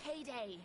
Payday.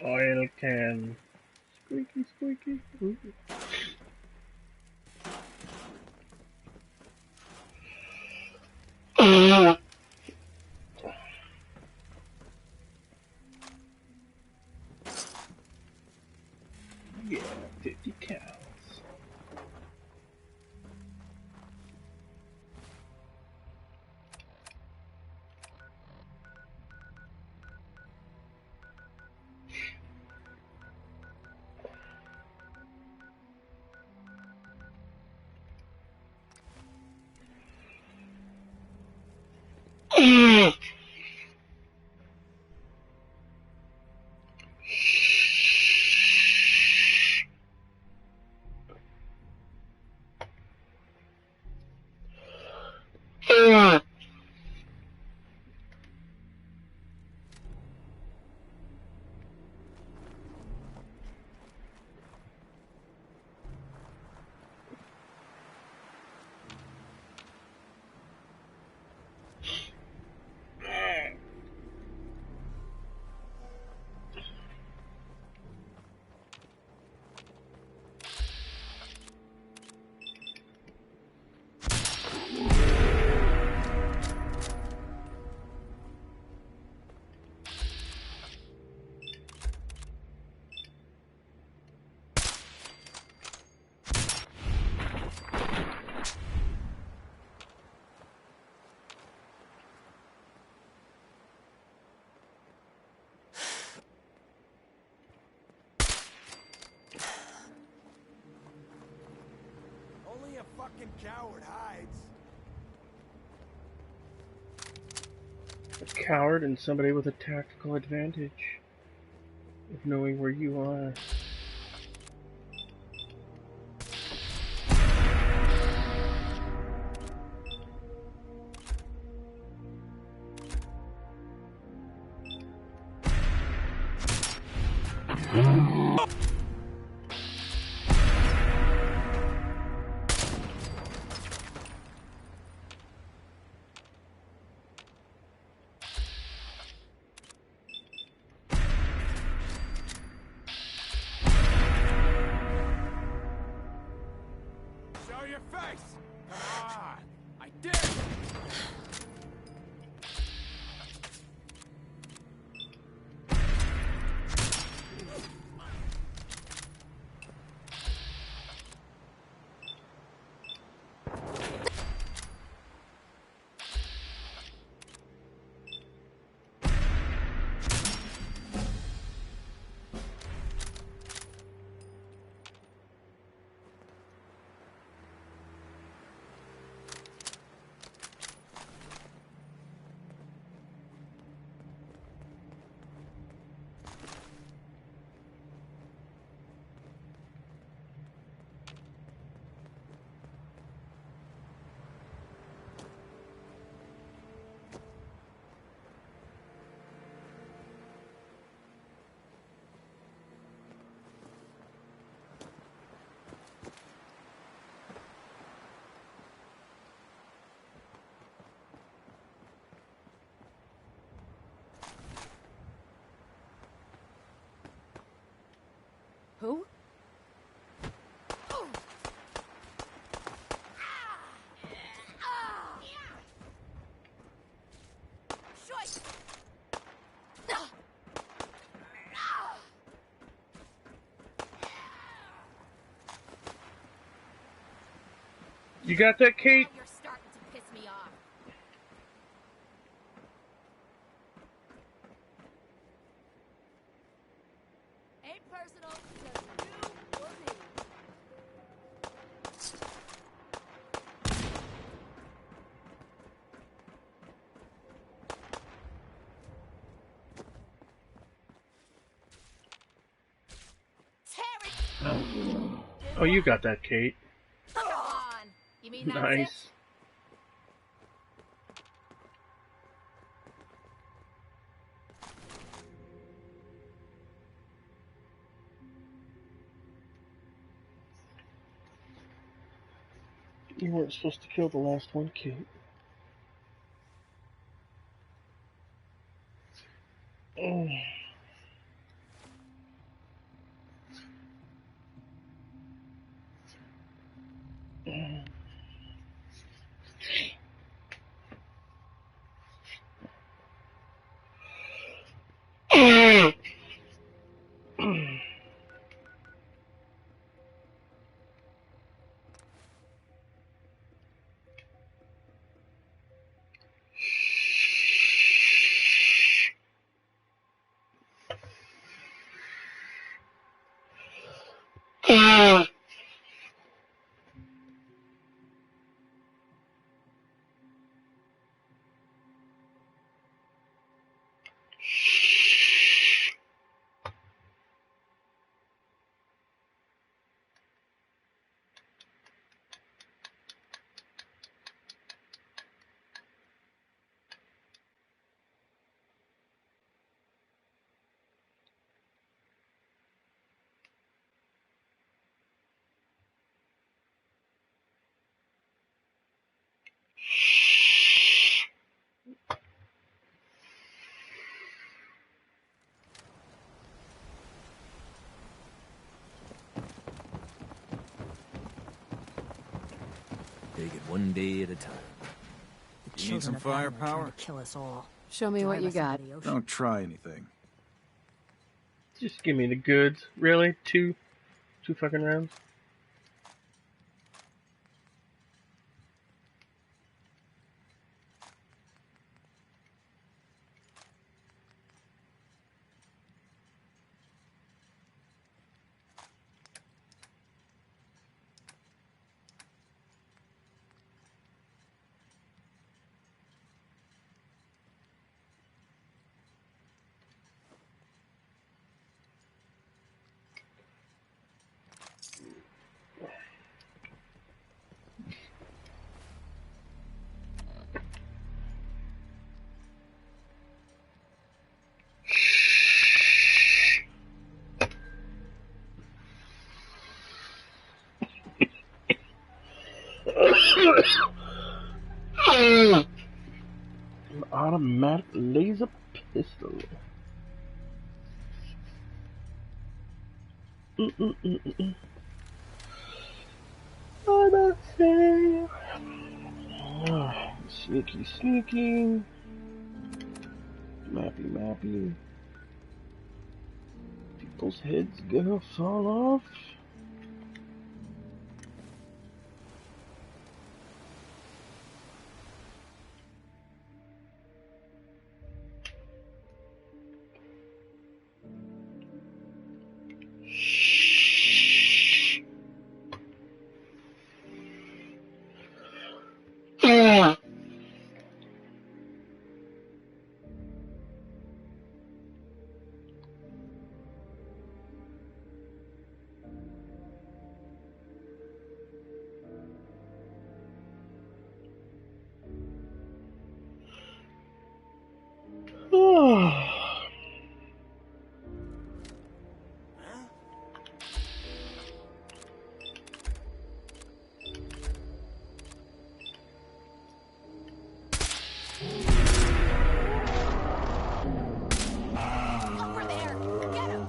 Oil can. Squeaky, squeaky. Ooh. Yeah, 50 cows. Only a fucking coward hides. A coward and somebody with a tactical advantage of knowing where you are. Show your face! Come on! I dare you! Who? You got that, Kate? You're starting to piss me off. Ain't personal, just you or me. Oh, you got that, Kate. Come on. You mean that's Nice. it? You weren't supposed to kill the last one, Kate. Oh. Take it one day at a time. You need some firepower? Kill us all. Show me what you got. Don't try anything. Just give me the goods. Really? Two fucking rounds? automatic laser pistol. I'm out safe. Sneaky, sneaky. Mappy, mappy. People's heads gonna fall off. Over there! Get him!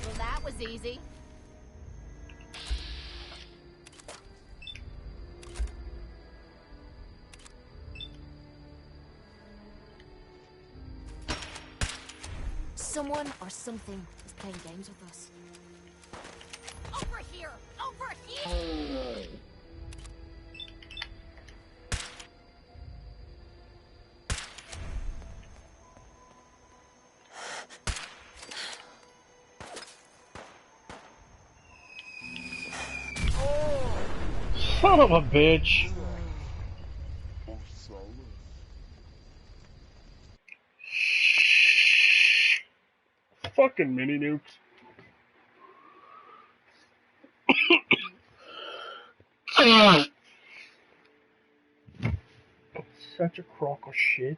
Well, that was easy. Someone or something is playing games with us. Over here! Over here! Son of a bitch. Fucking mini nukes. Such a crock of shit.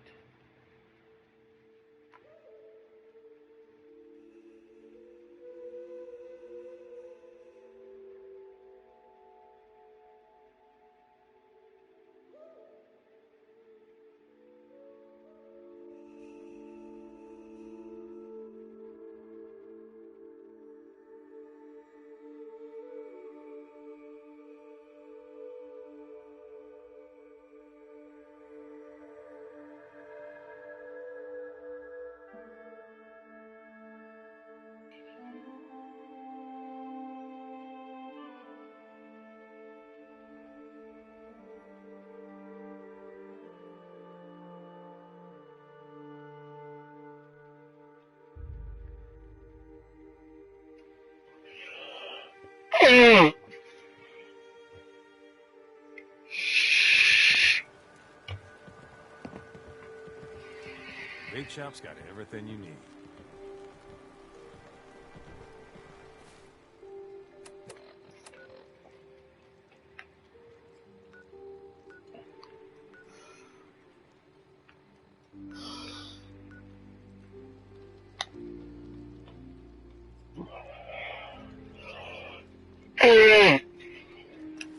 Big Shop's got everything you need.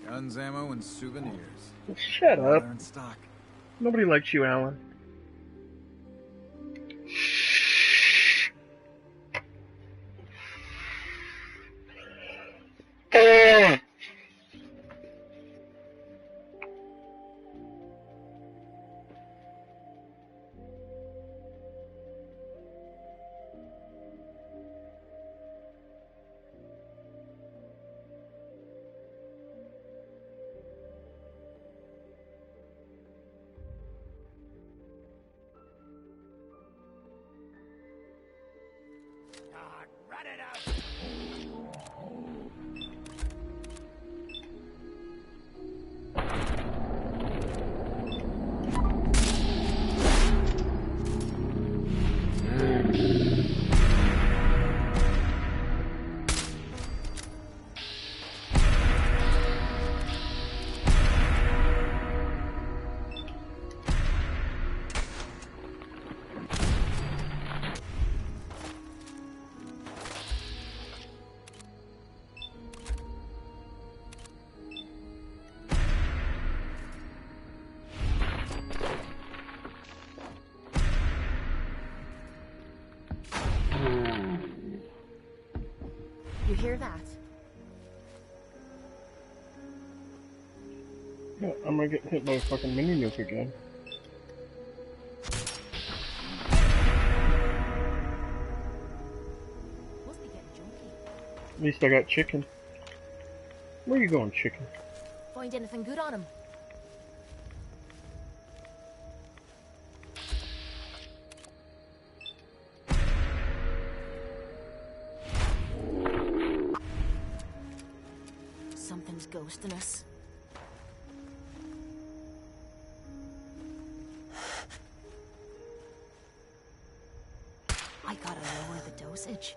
Guns, ammo, and souvenirs. Shut All up. are in stock. Nobody likes you, Alan. God, run it out! hear that? Yeah, I'm gonna get hit by a fucking mini nuke again. Must be getting junky. At least I got chicken. Where you going, chicken? Find anything good on him? Something's ghosting us. I gotta lower the dosage.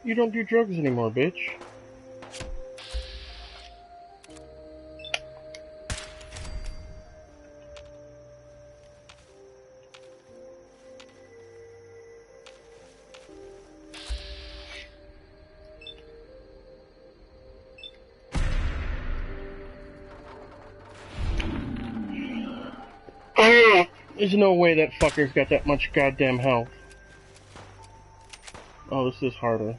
You don't do drugs anymore, bitch. There's no way that fucker's got that much goddamn health. Oh, this is harder.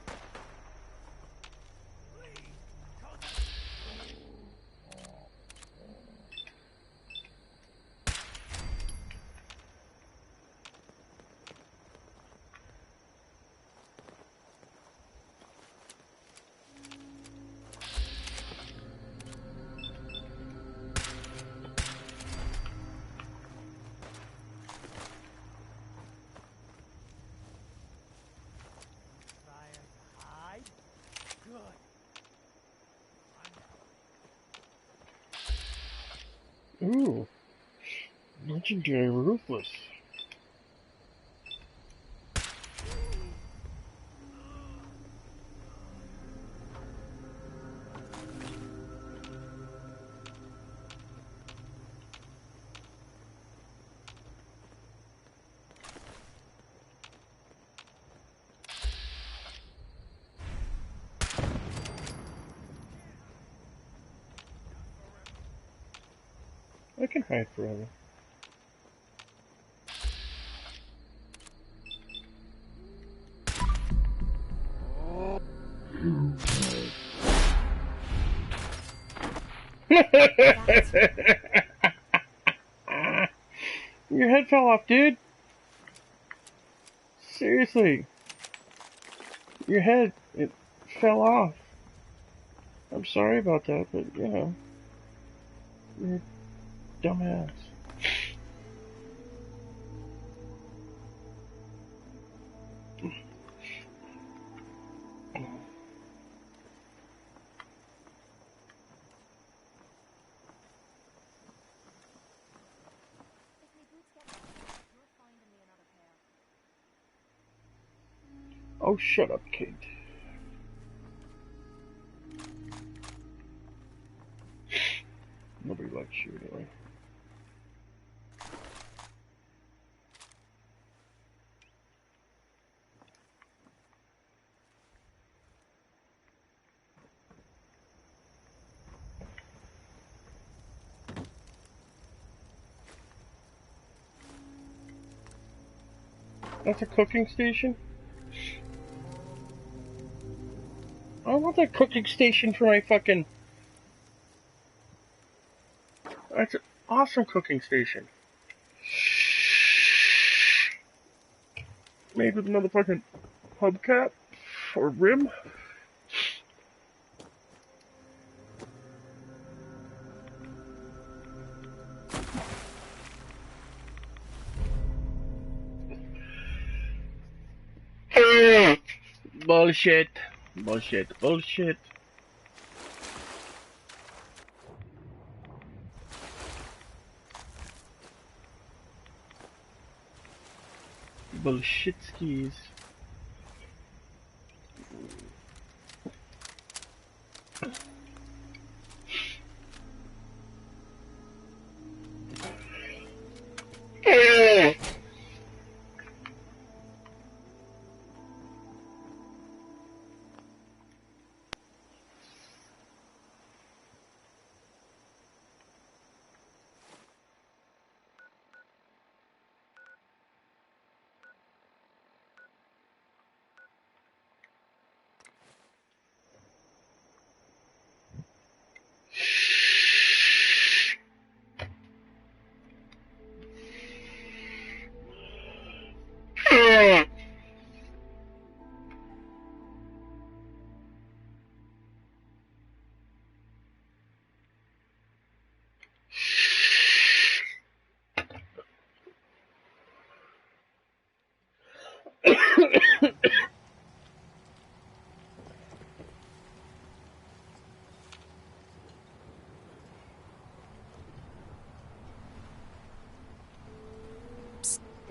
Ooh. Legendary Ruthless. I can hide forever. Your head fell off, dude. Seriously. Your head, it fell off. I'm sorry about that, but you know. You're a dumbass. Oh, shut up, Kate. Nobody likes you anyway. That's a cooking station? I want that cooking station for my fucking... That's an awesome cooking station. Made with another fucking hubcap or rim. Bullshit. Bullshit. Bullshit. Bullshit skis.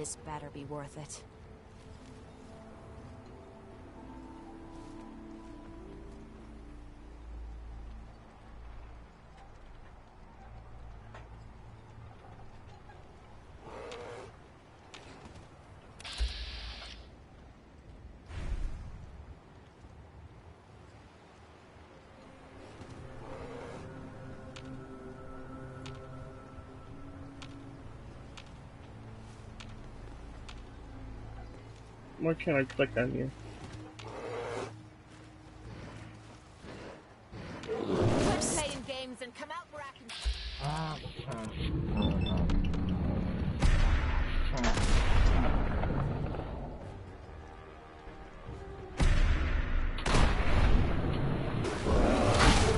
This better be worth it. Why can't I click on you? Quit playing games and come out where I can...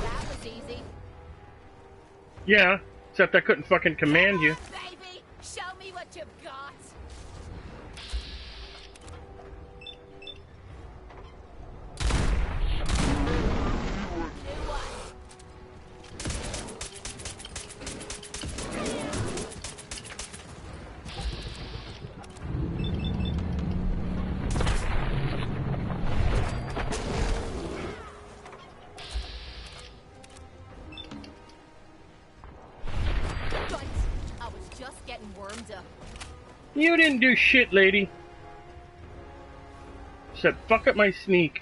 That was easy. Yeah, except I couldn't fucking command you. Baby, show me what you've got. New one. Right. I was just getting warmed up. You didn't do shit, lady. Said fuck up my sneak.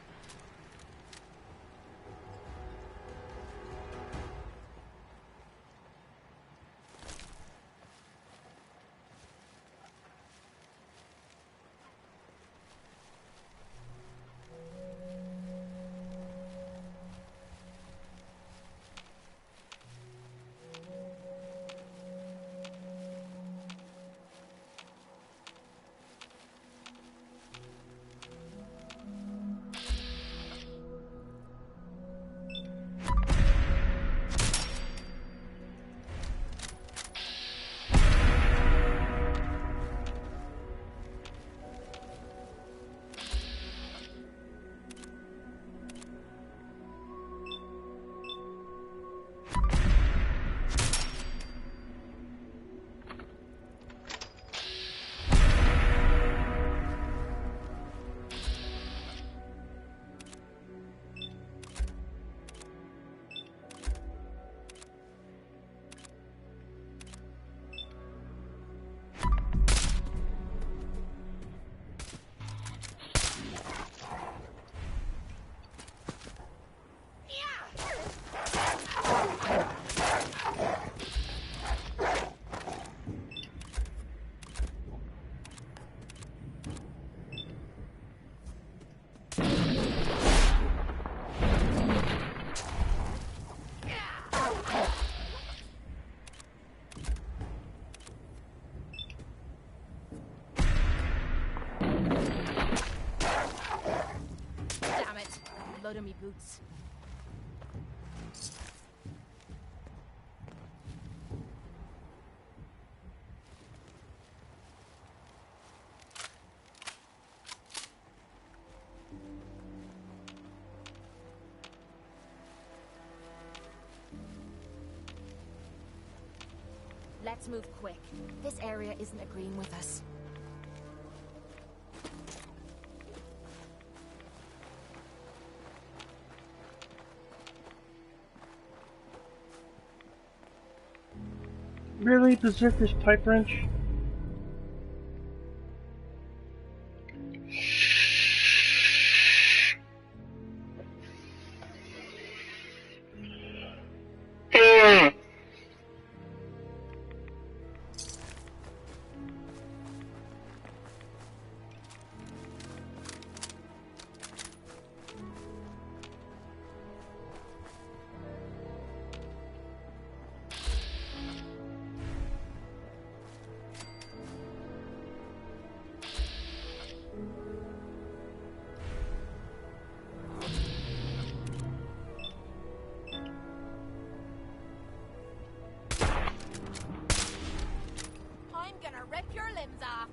Damn it. Load of me boots. Let's move quick. This area isn't agreeing with us. Really? Berserker's pipe wrench? I'm gonna rip your limbs off.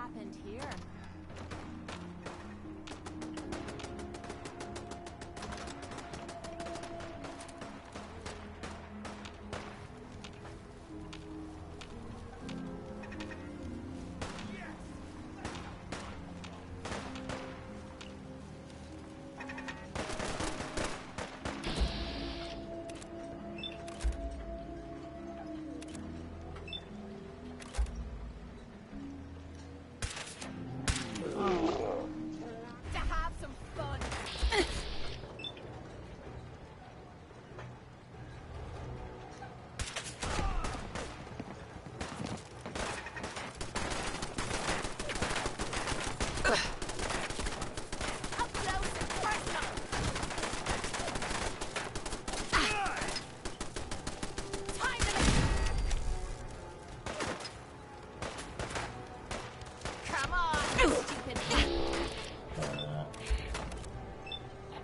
happened here? To have some fun. Up close and personal. Time to come on, stupid.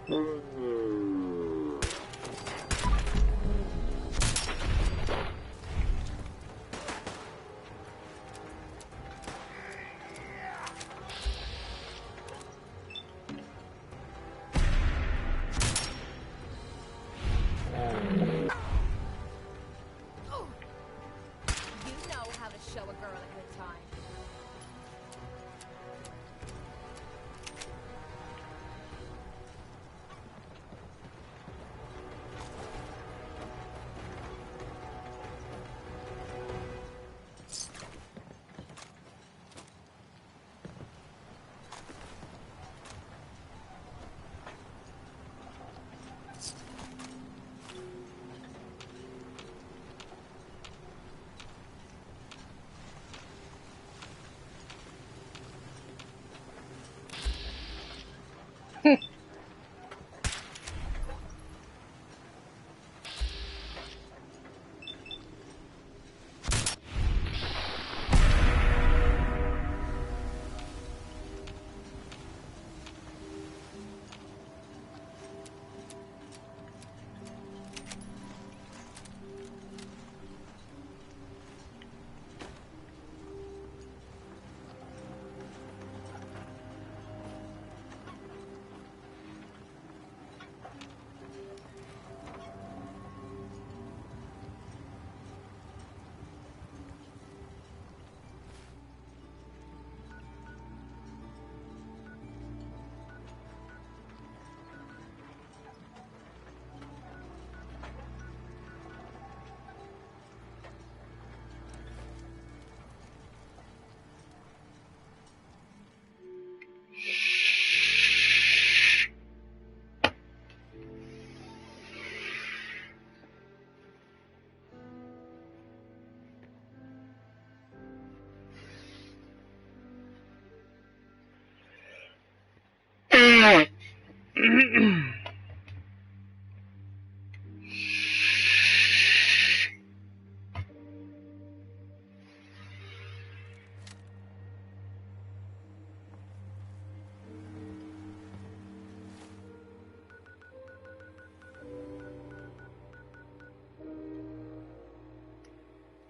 You know how to show a girl a good time.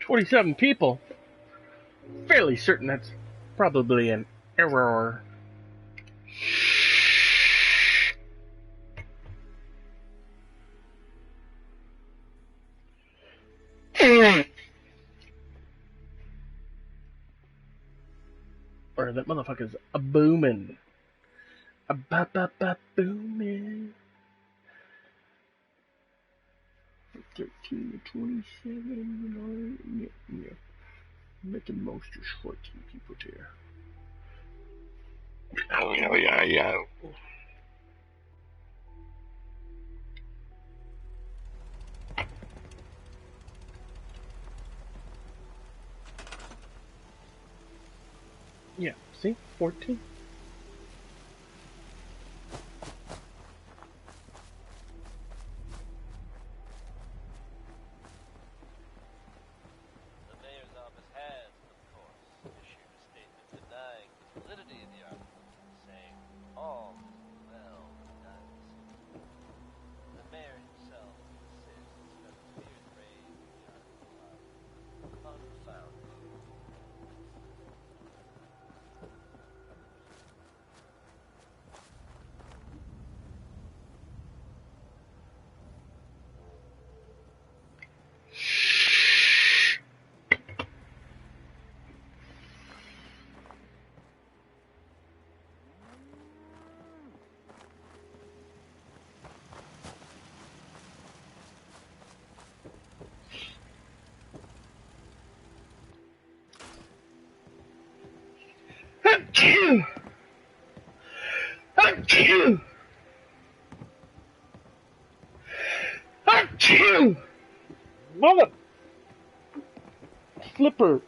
$27 people. Fairly certain that's probably an error. Or that motherfucker's a booming. A ba ba ba booming. 13 to 27, yeah. At the most, there's 14 people there. Oh, yeah. Yeah, see? 14. The mayor's office has, of course, issued a statement denying the validity of the article, saying all is well with dynasty. The mayor himself insists that the fears raised in the article are unfounded. Achoo! Achoo! Mother flipper.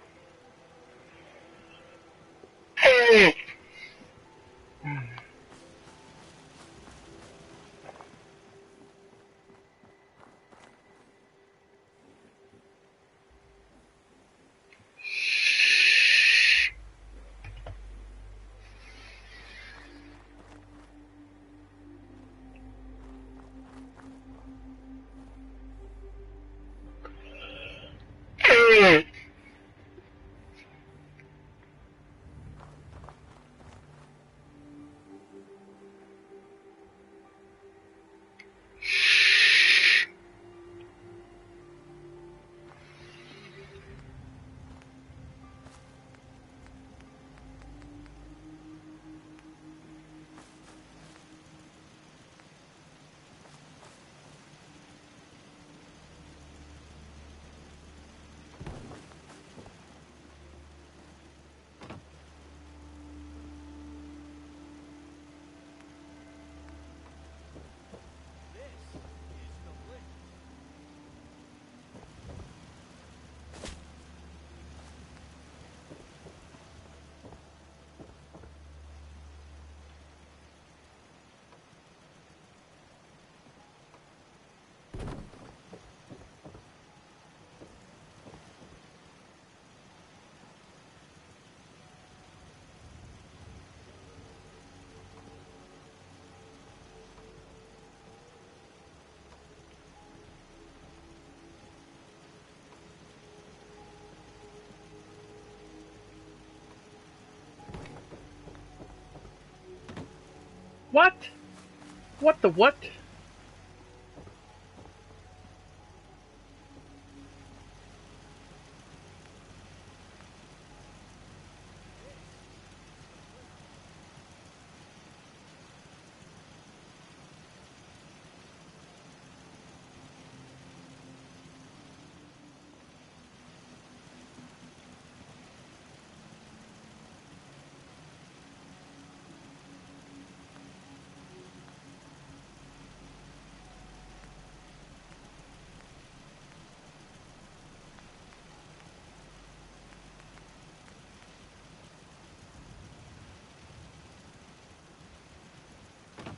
What? What the what?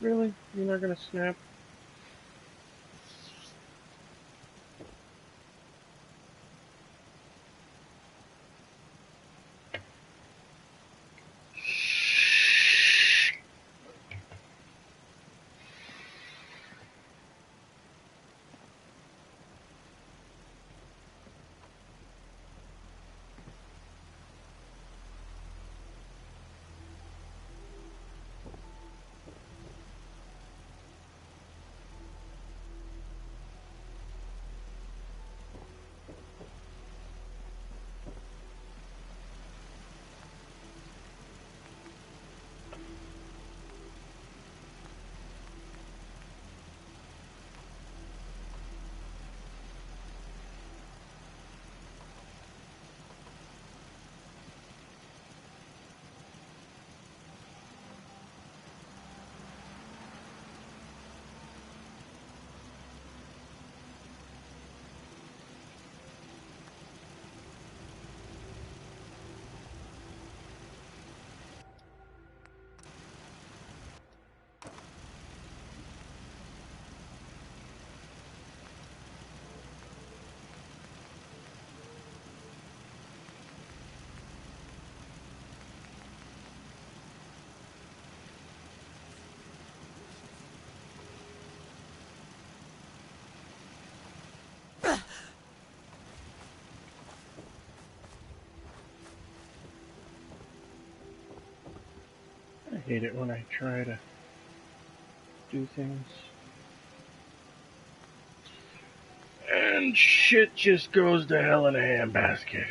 Really? You're not gonna snap? I hate it when I try to do things and shit just goes to hell in a handbasket.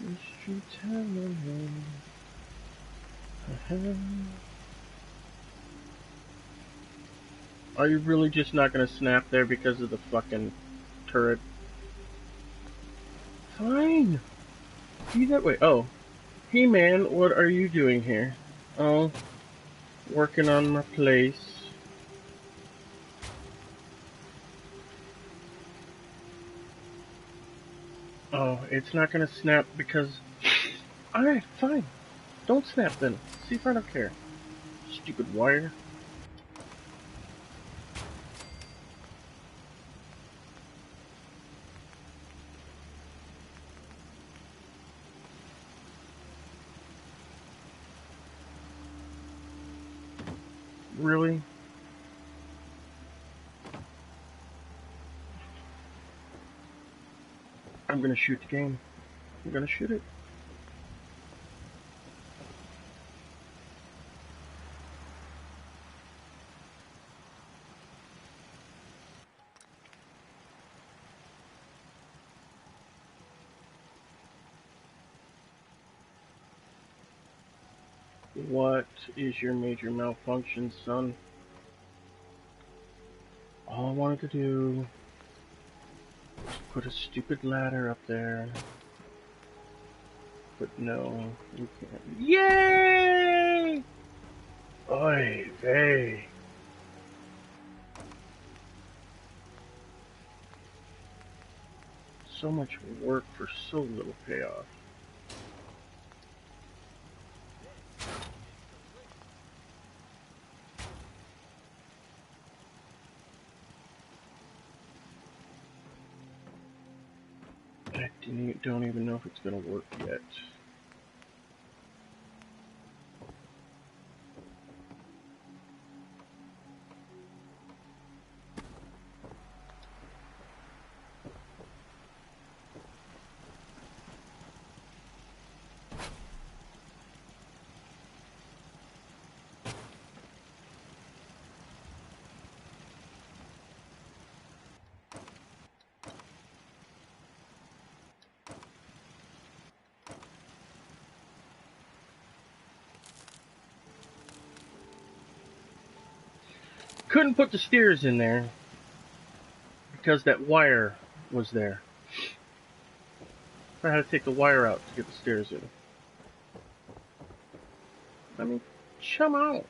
Mystery telling. Are you really just not gonna snap there because of the fucking turret? Fine. Be that way. Oh. He-Man, what are you doing here? Oh. Working on my place. Oh, it's not gonna snap because... Alright, fine. Don't snap then. See if I don't care. Stupid wire. Really? I'm gonna shoot the game. I'm gonna shoot it. What is your major malfunction, son? All I wanted to do was put a stupid ladder up there. But no, you can't. Yay! Oy vey. So much work for so little payoff. I don't even know if it's gonna work yet. Couldn't put the steers in there because that wire was there. I had to take the wire out to get the steers in. I mean, chum out.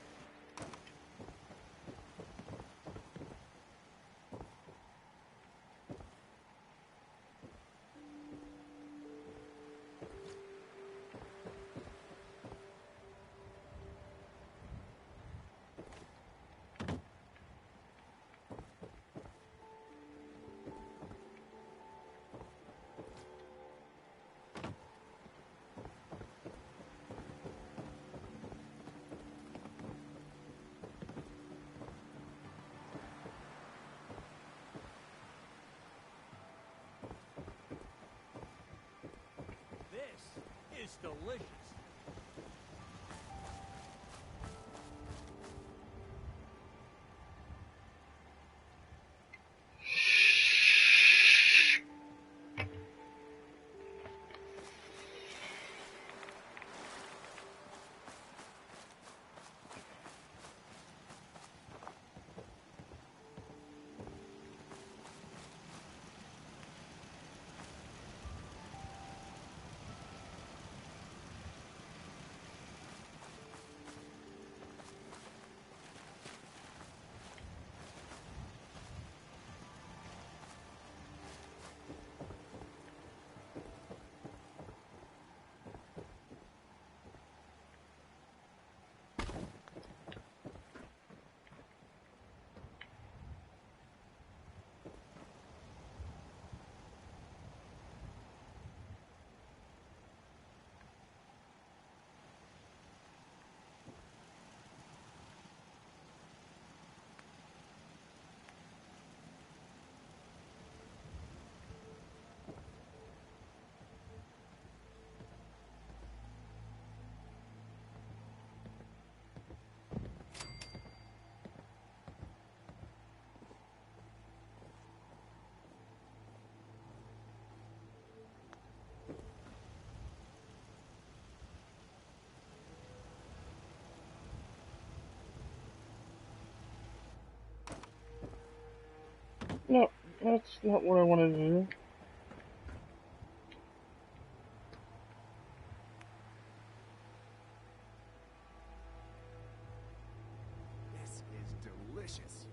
This is delicious. No, that's not what I wanted to do. This is delicious.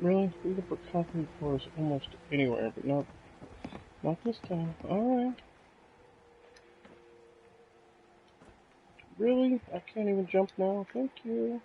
Really? We can put concrete floors almost anywhere, but not this time. Alright. Really? I can't even jump now? Thank you.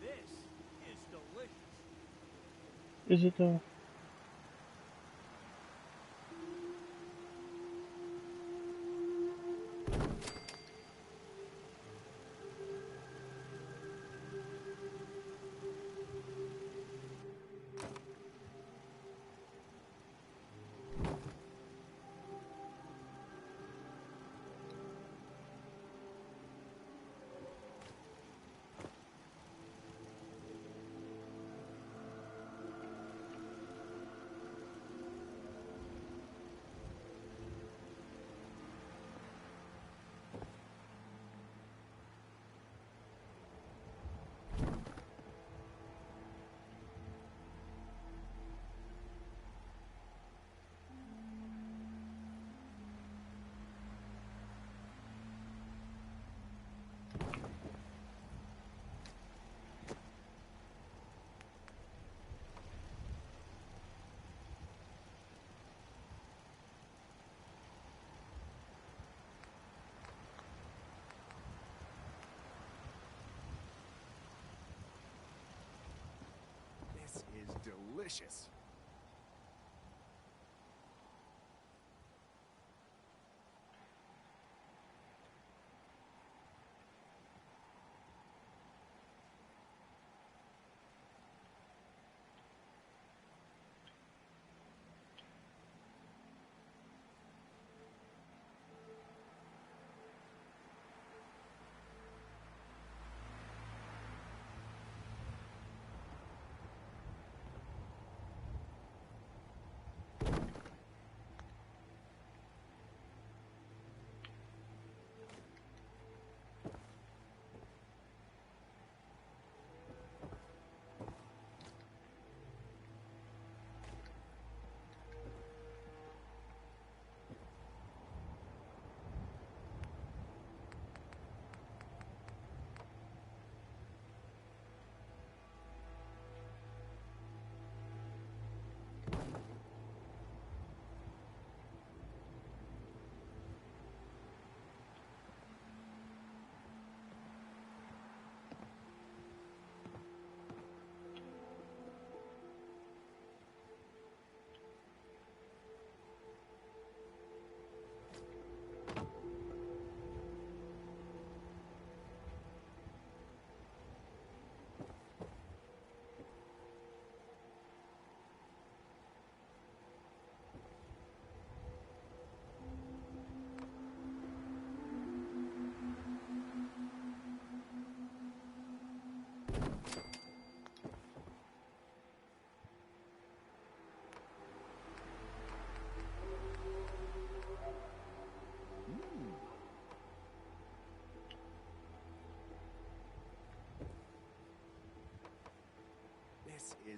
This is delicious. Is it though? This is delicious.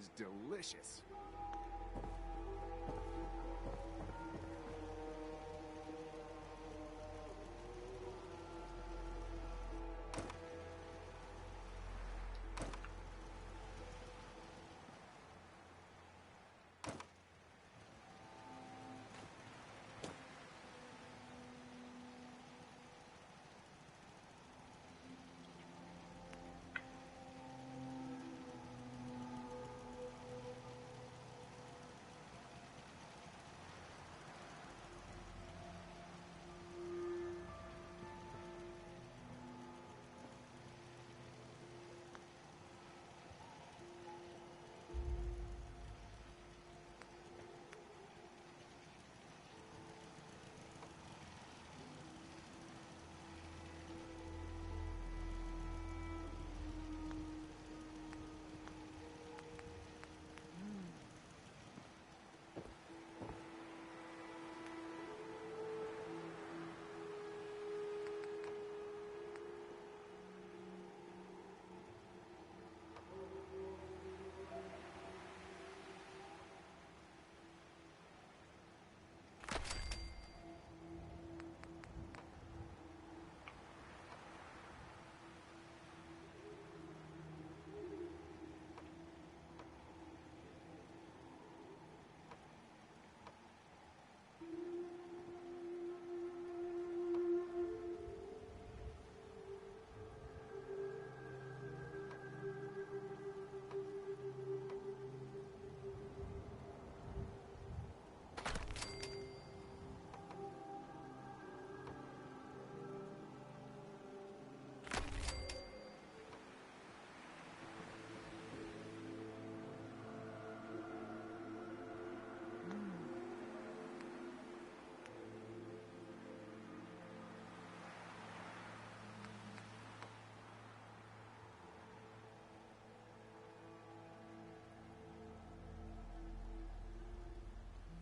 is delicious.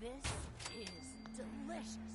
This is delicious.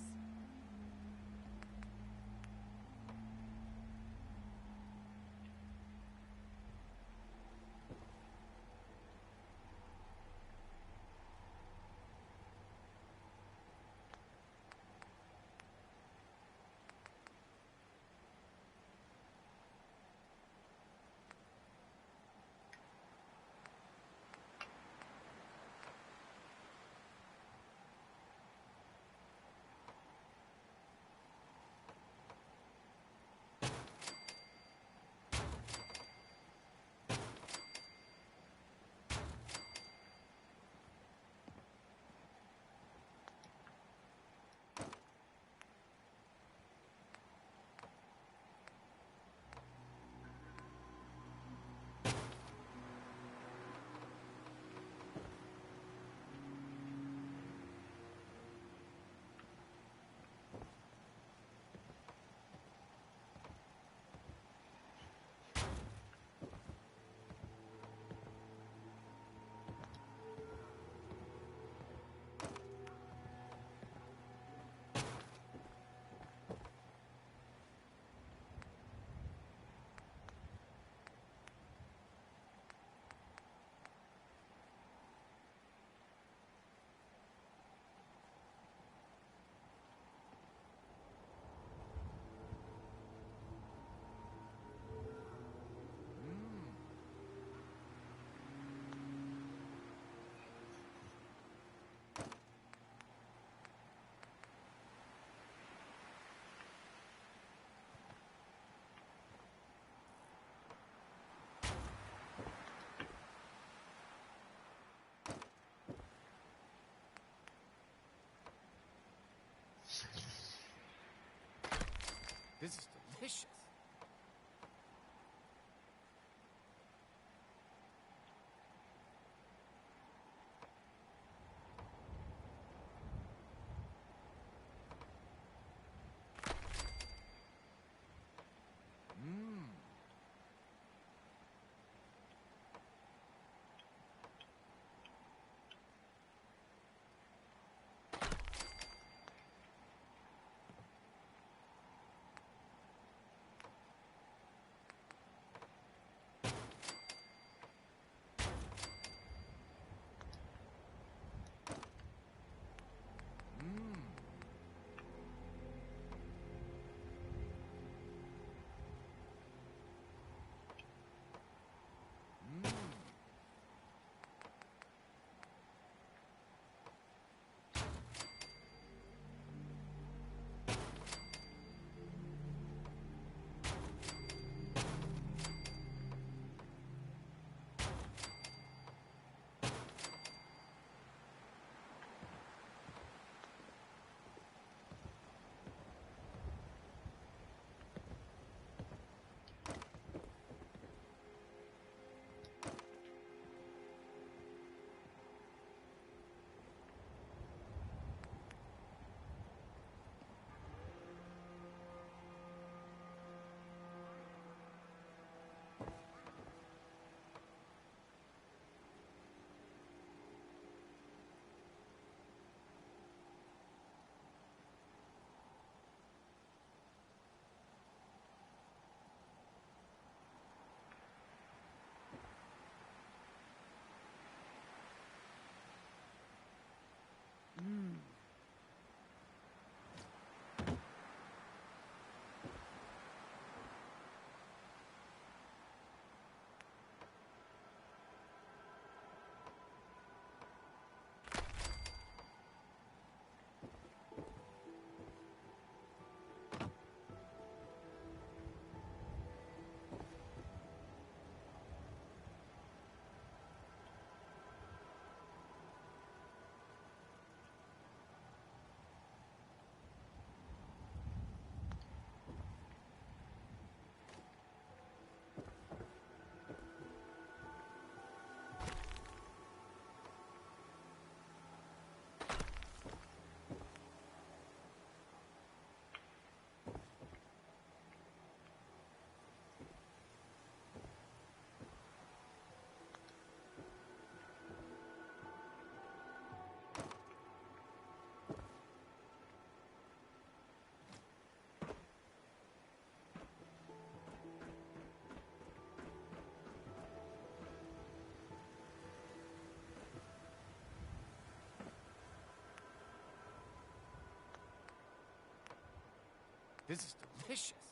This is delicious. This is delicious.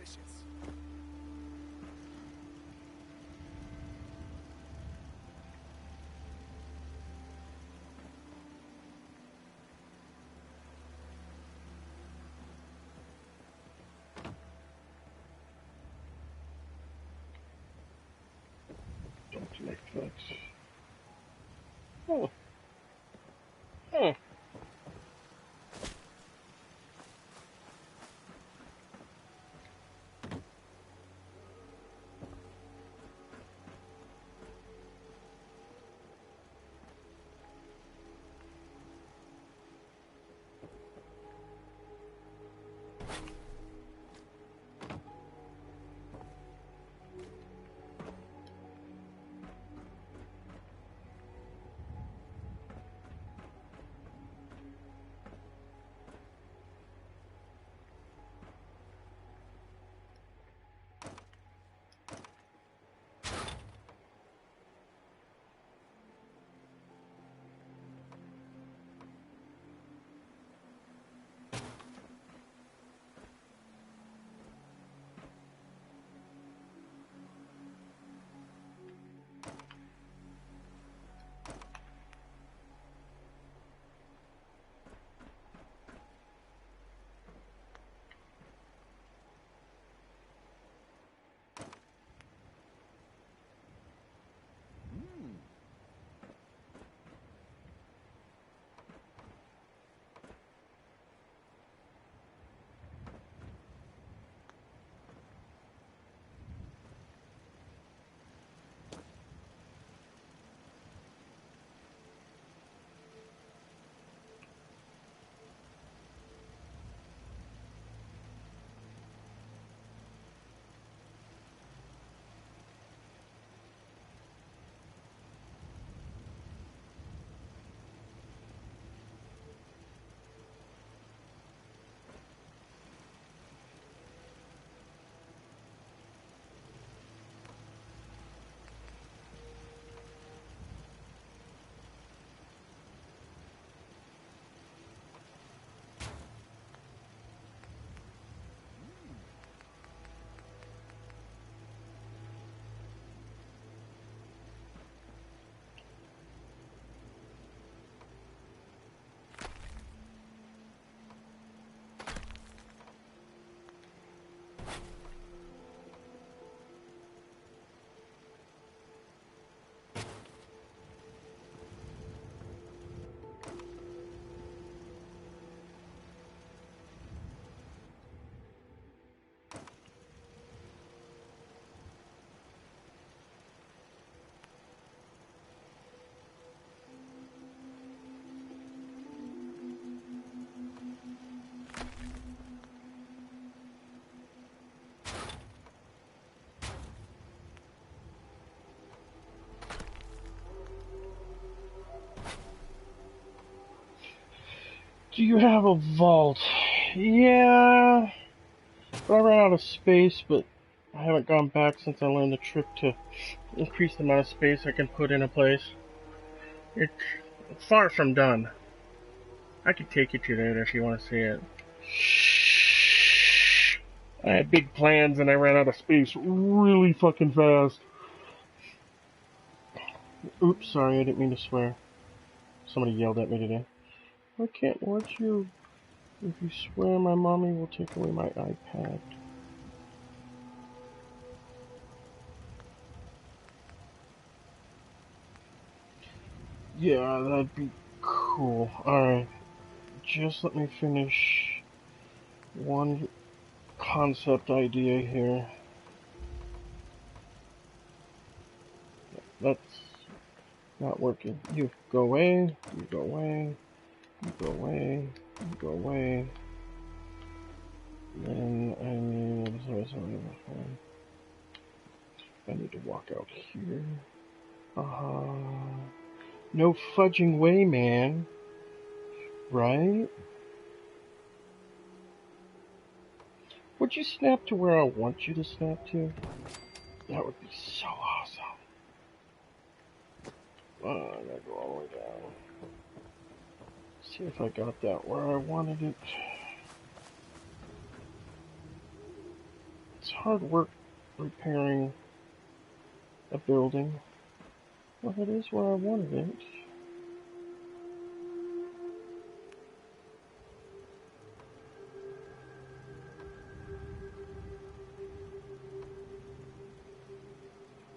delicious. Don't like that. Oh. Oh. Do you have a vault? Yeah. But I ran out of space, but I haven't gone back since I learned the trick to increase the amount of space I can put in a place. It's far from done. I could take you to it if you want to see it. I had big plans and I ran out of space really fucking fast. Oops, sorry, I didn't mean to swear. Somebody yelled at me today. I can't watch you. If you swear, my mommy will take away my iPad. Yeah, that'd be cool. Alright, just let me finish one concept idea here. That's not working. You go away, you go away, you go away, you go away. Then I need to walk out here. No fudging way, man. Right? Would you snap to where I want you to snap to? That would be so awesome. I gotta go all the way down. See if I got that where I wanted it. hard work repairing a building. Well, it is where I wanted it.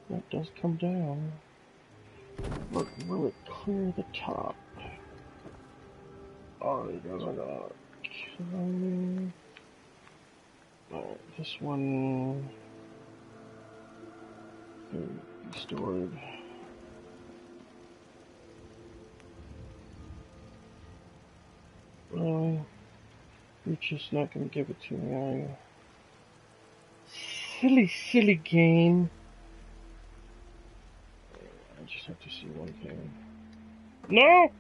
That does come down. But will it clear the top? Oh, it doesn't. Alright, this one can be stored. Really? You're just not gonna give it to me, are you? Silly, silly game. I just have to see one thing. No!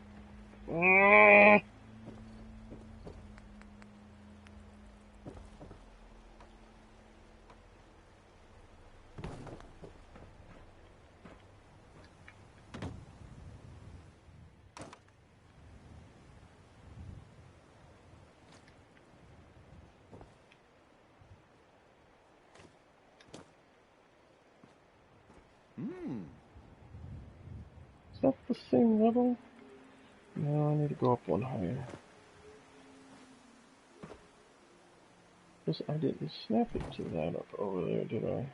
Is that the same level? No, I need to go up one higher. Because I didn't snap it to that up over there, did I?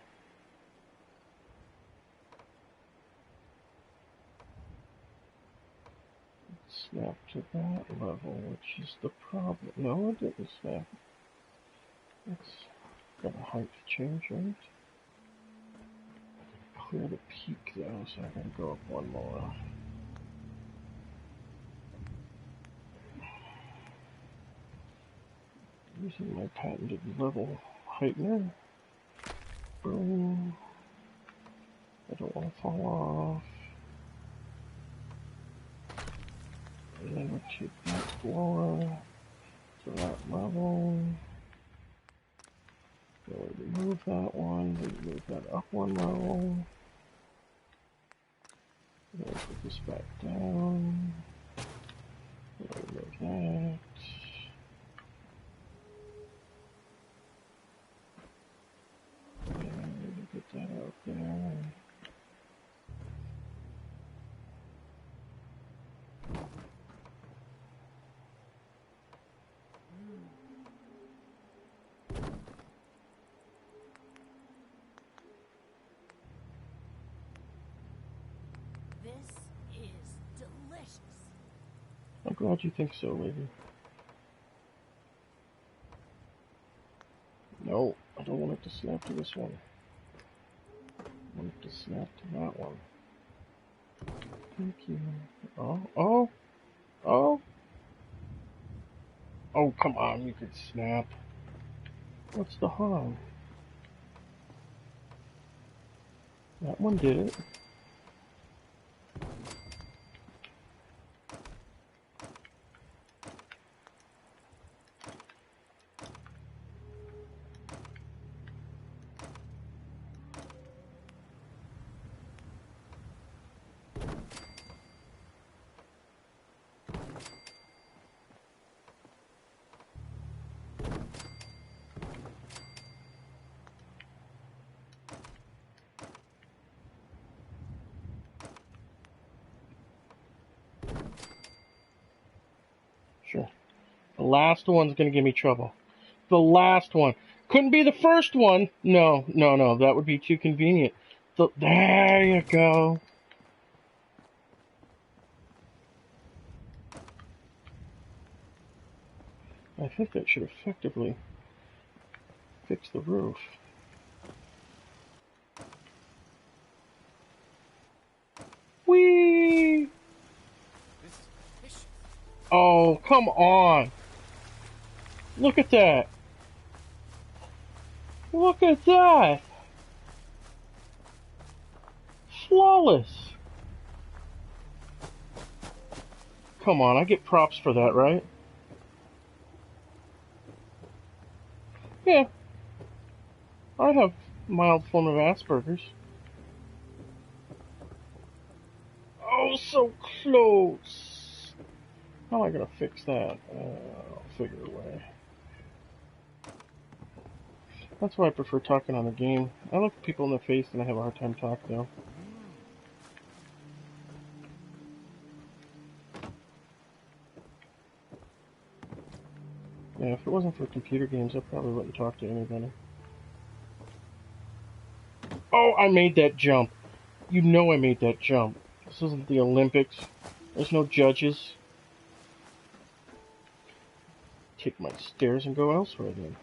Snap to that level, which is the problem. No, it didn't snap. It's got a height change, right? Clear the peak though, so I gotta go up one more. Using my patented level heightener. Boom. I don't want to fall off. And then we'll take that floor to that level. Then we remove that one, we move that up one level. Then we put this back down. Then we remove that. And I need to get that out there. This is delicious. I'm glad you think so, lady. No, I don't want it to snap to this one. I want it to snap to that one. Thank you. Oh. Oh, come on, you could snap. What's the harm? That one did it. Sure. The last one's gonna give me trouble. The last one. Couldn't be the first one. No. That would be too convenient. There you go. I think that should effectively fix the roof. Whee! Oh, come on. Look at that. Look at that. Flawless. Come on, I get props for that, right? Yeah. I have a mild form of Asperger's. Oh, so close. How am I gonna fix that? I'll figure a way. That's why I prefer talking on the game. I look people in the face and I have a hard time talking though. Yeah, if it wasn't for computer games, I probably wouldn't talk to anybody. Oh, I made that jump. You know I made that jump. This isn't the Olympics. There's no judges. Take my stairs and go elsewhere then.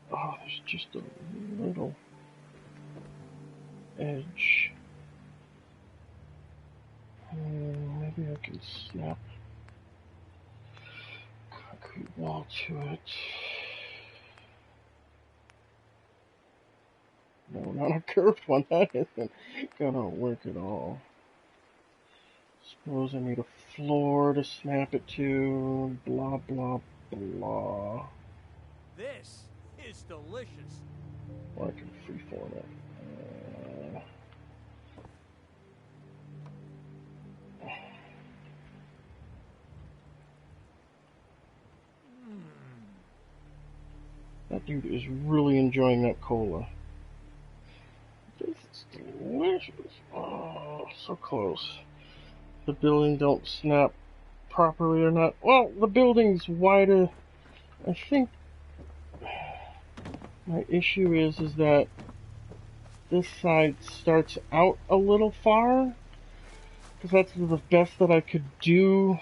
Oh, there's just a little edge. Maybe I can snap concrete wall to it. No, not a curved one. That isn't gonna work at all. Suppose I need a floor to snap it to. Blah, blah, blah. This is delicious. Or I can freeform it. That dude is really enjoying that cola. This is delicious. Oh, so close. The building don't snap properly or not. Well, the building's wider. I think my issue is that this side starts out a little far. Because that's the best that I could do.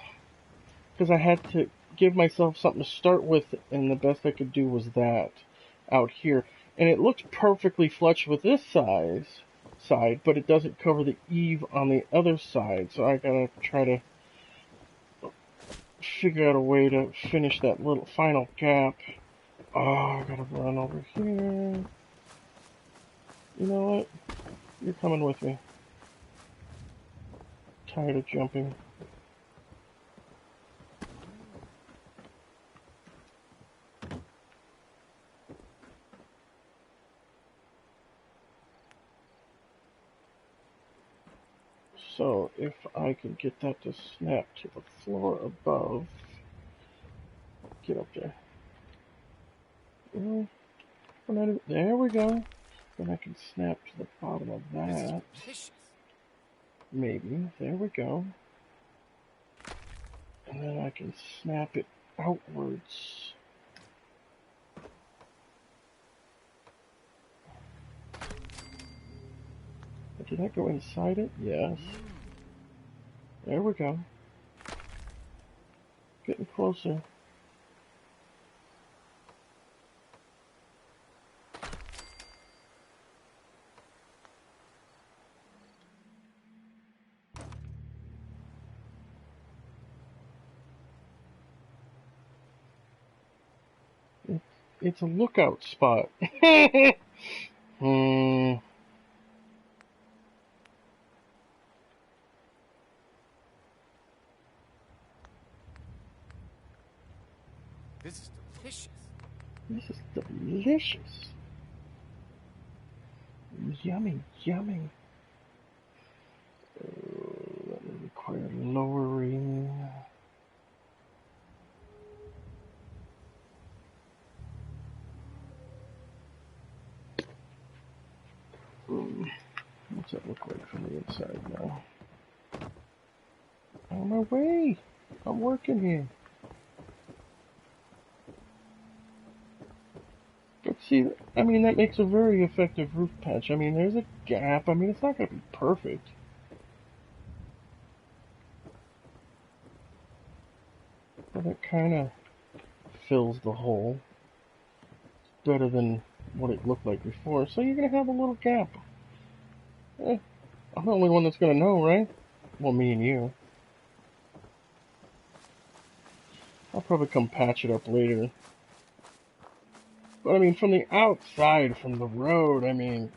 Because I had to give myself something to start with, and the best I could do was that out here. And it looks perfectly flush with this side, but it doesn't cover the eave on the other side. So I gotta try to figure out a way to finish that little final gap. Oh, I gotta run over here. You know what? You're coming with me. Tired of jumping. So, if I can get that to snap to the floor above, get up there. There we go. Then I can snap to the bottom of that. Maybe. There we go. And then I can snap it outwards. Did I go inside it? Yes. There we go. Getting closer. It's a lookout spot. This is delicious. This is delicious. Yummy, yummy. That will require lowering. What's that look like from the inside now? On my way! I'm working here. But see, I mean, that makes a very effective roof patch. I mean, there's a gap. I mean, it's not going to be perfect. But it kind of fills the hole. It's better than what it looked like before. So you're going to have a little gap. I'm the only one that's going to know, right? Well, me and you. I'll probably come patch it up later. But I mean, from the outside, from the road, I mean,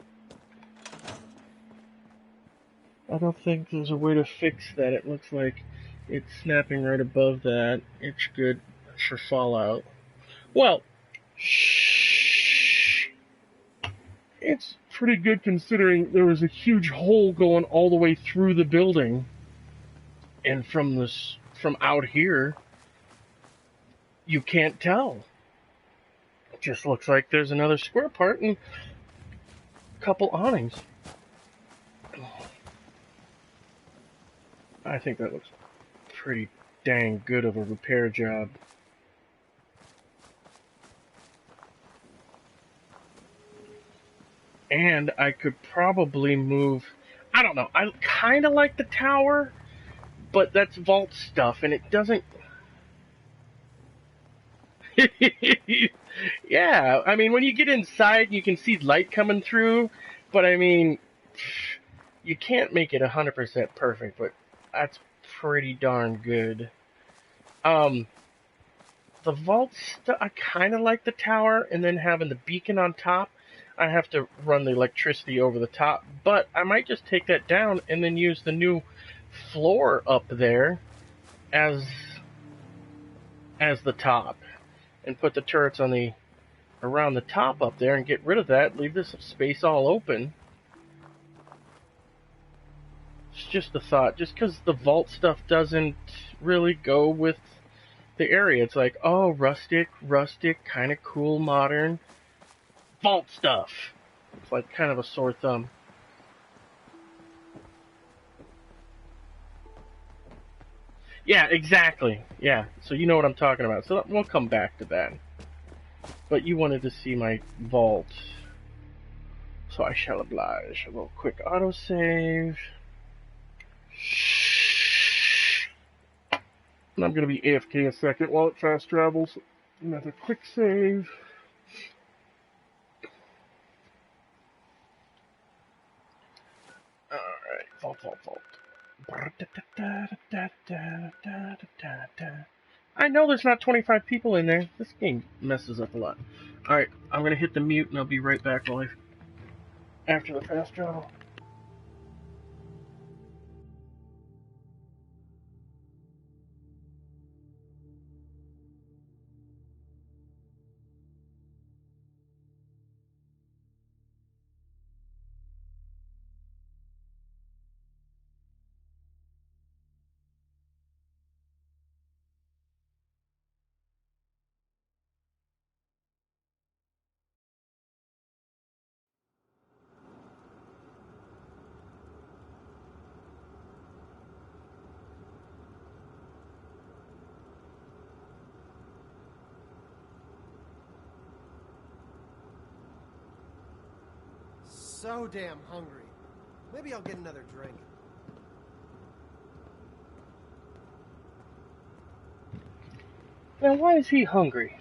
I don't think there's a way to fix that. It looks like It's snapping right above that. It's good for fallout. Well, it's pretty good considering there was a huge hole going all the way through the building. And from out here, you can't tell. It just looks like there's another square part and a couple awnings. I think that looks pretty dang good of a repair job. And I could probably move, I don't know, I kind of like the tower, but that's vault stuff, and it doesn't... Yeah, I mean, when you get inside, you can see light coming through, but I mean, you can't make it 100% perfect, but that's pretty darn good. The vault stuff, I kind of like the tower, and then having the beacon on top. I have to run the electricity over the top, but I might just take that down and then use the new floor up there as the top, and put the turrets on the around the top up there and get rid of that. Leave this space all open. It's just a thought. Just because the vault stuff doesn't really go with the area, it's like, oh, rustic, kind of cool, modern. Vault stuff. It's like kind of a sore thumb. Yeah, exactly. Yeah, so you know what I'm talking about. So we'll come back to that. But you wanted to see my vault. So I shall oblige. A little quick autosave. And I'm going to be AFK a second while it fast travels. Another quick save. Alright, vault. I know there's not 25 people in there. This game messes up a lot. Alright, I'm gonna hit the mute and I'll be right back while after the fast travel. So damn hungry. Maybe I'll get another drink. Now, why is he hungry?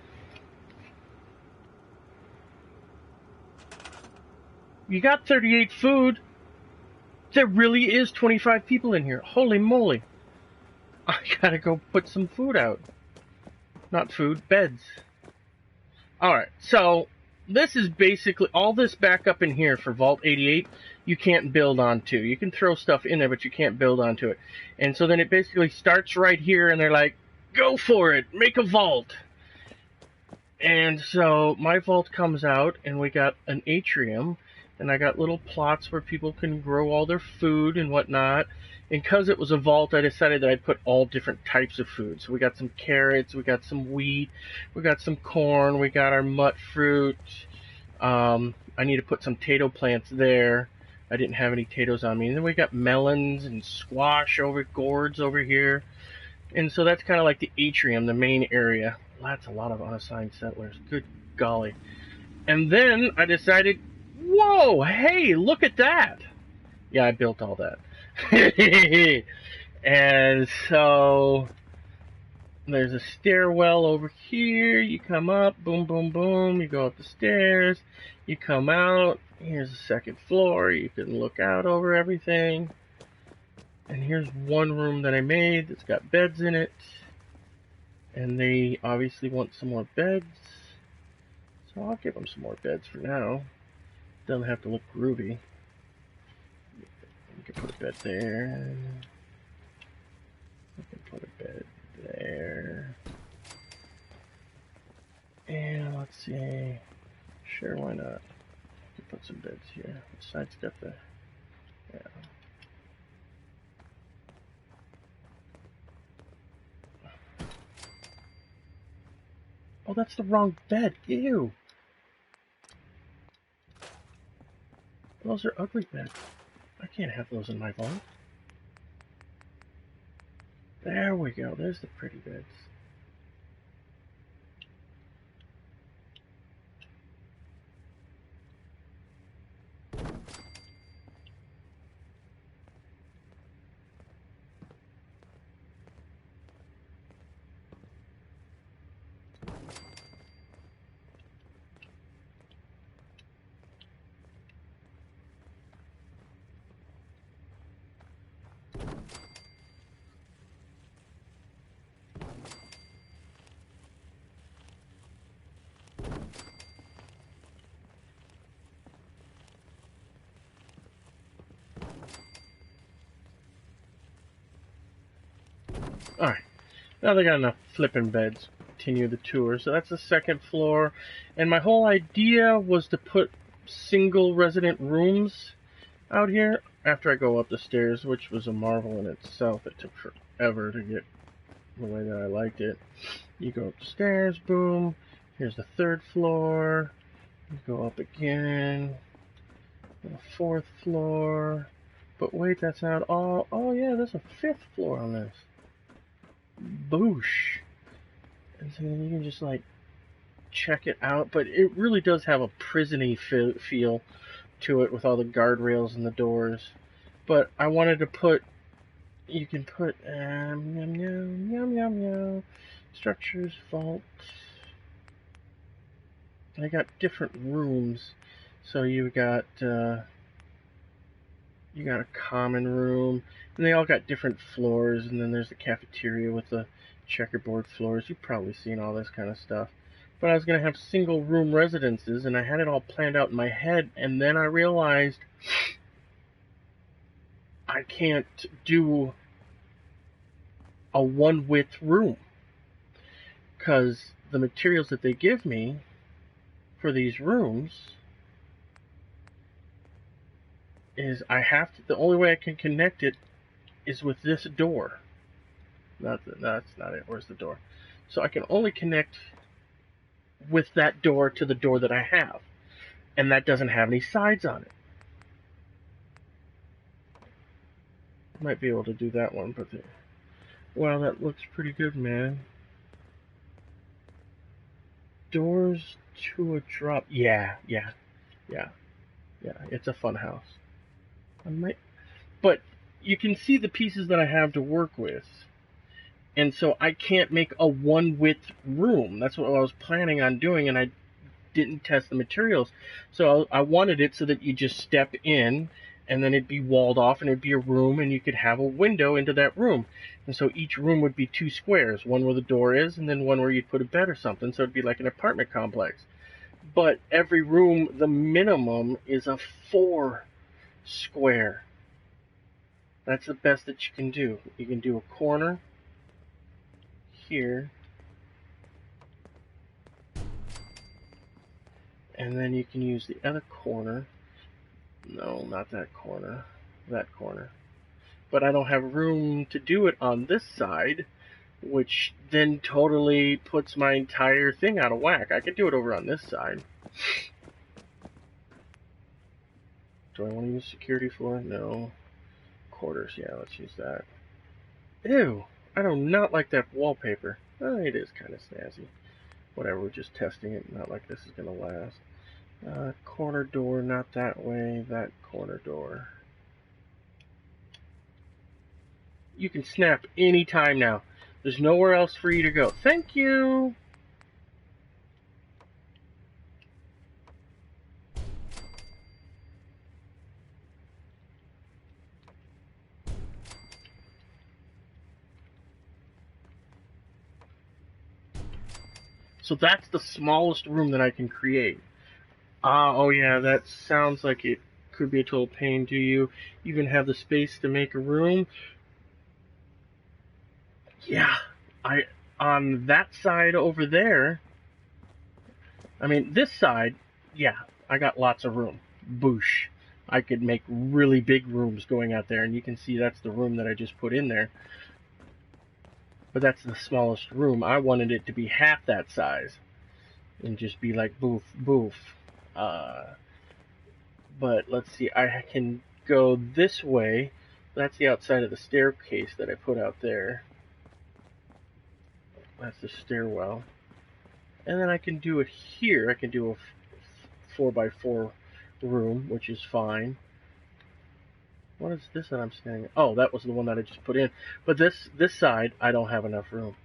You got 38 food. There really is 25 people in here. Holy moly. I gotta go put some food out. Not food, beds. Alright, so this is basically all this back up in here for Vault 88. You can't build onto. You can throw stuff in there, but you can't build onto it. And so then it basically starts right here, and they're like, go for it, make a vault. And so my vault comes out, and we got an atrium, and I got little plots where people can grow all their food and whatnot. And because it was a vault, I decided that I'd put all different types of food. So we got some carrots, we got some wheat, we got some corn, we got our mut fruit. I need to put some tato plants there. I didn't have any potatoes on me. And then we got melons and squash gourds over here. And so that's kind of like the atrium, the main area. That's a lot of unassigned settlers. Good golly. And then I decided, whoa, hey, look at that. Yeah, I built all that. And so there's a stairwell over here. You come up, boom, boom, boom. You go up the stairs. You come out. Here's the second floor. You can look out over everything. And here's one room that I made that's got beds in it. And they obviously want some more beds. So I'll give them some more beds for now. Doesn't have to look groovy. You can put a bed there. I can put let's see. Sure, why not? Put some beds here. Which side's got the... Yeah. Oh, that's the wrong bed. Ew. Those are ugly beds. I can't have those in my vault. There we go. There's the pretty beds. Alright, now they got enough flipping beds. Continue the tour. So that's the second floor. And my whole idea was to put single resident rooms out here after I go up the stairs, which was a marvel in itself. It took forever to get the way that I liked it. You go up the stairs, boom. Here's the third floor. You go up again. The fourth floor. But wait, that's not all. Oh yeah, there's a fifth floor on this. Boosh. And so then you can just like check it out, but it really does have a prison-y feel to it with all the guardrails and the doors. But I wanted to put, you can put yum yum yum yum yum structures, vault. I got different rooms, so you got a common room, and they all got different floors, and then there's the cafeteria with the checkerboard floors. You've probably seen all this kind of stuff. But I was going to have single room residences, and I had it all planned out in my head, and then I realized I can't do a one-width room, because the materials that they give me for these rooms is I have to, the only way I can connect it is with this door. That's not it. Where's the door? So I can only connect with that door to the door that I have, and that doesn't have any sides on it. Might be able to do that one, but wow, that looks pretty good, man. Doors to a drop. Yeah. It's a fun house. But you can see the pieces that I have to work with. And so I can't make a one-width room. That's what I was planning on doing, and I didn't test the materials. So I wanted it so that you just step in, and then it'd be walled off, and it'd be a room, and you could have a window into that room. And so each room would be 2 squares, one where the door is, and then one where you'd put a bed or something. So it'd be like an apartment complex. But every room, the minimum is a 4 square. That's the best that you can do. You can do a corner here, and then you can use the other corner. No, not that corner. That corner. But I don't have room to do it on this side, which then totally puts my entire thing out of whack. I could do it over on this side. Do I want to use security floor? No. Quarters, yeah, let's use that. Ew, I do not like that wallpaper. It is kind of snazzy. Whatever, we're just testing it. Not like this is going to last. Corner door, not that way. That corner door. You can snap any time now. There's nowhere else for you to go. Thank you! So that's the smallest room that I can create. Oh yeah, that sounds like it could be a total pain. Do you even have the space to make a room? Yeah, on that side over there, I mean, this side, yeah, I got lots of room. Boosh. I could make really big rooms going out there, and you can see that's the room that I just put in there. But that's the smallest room. I wanted it to be half that size and just be like boof, boof. But let's see, I can go this way. That's the outside of the staircase that I put out there. That's the stairwell. And then I can do it here. I can do a 4x4 room, which is fine. What is this that I'm standing on? Oh, that was the one that I just put in. But this side, I don't have enough room.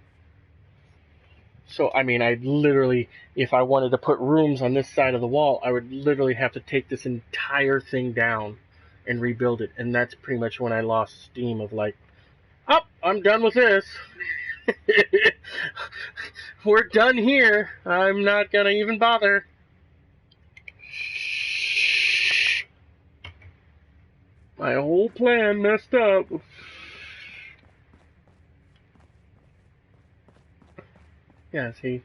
So, I mean, I literally, if I wanted to put rooms on this side of the wall, I would literally have to take this entire thing down and rebuild it. And that's pretty much when I lost steam of like, oh, I'm done with this. We're done here. I'm not gonna even bother. My whole plan messed up. Yeah, see?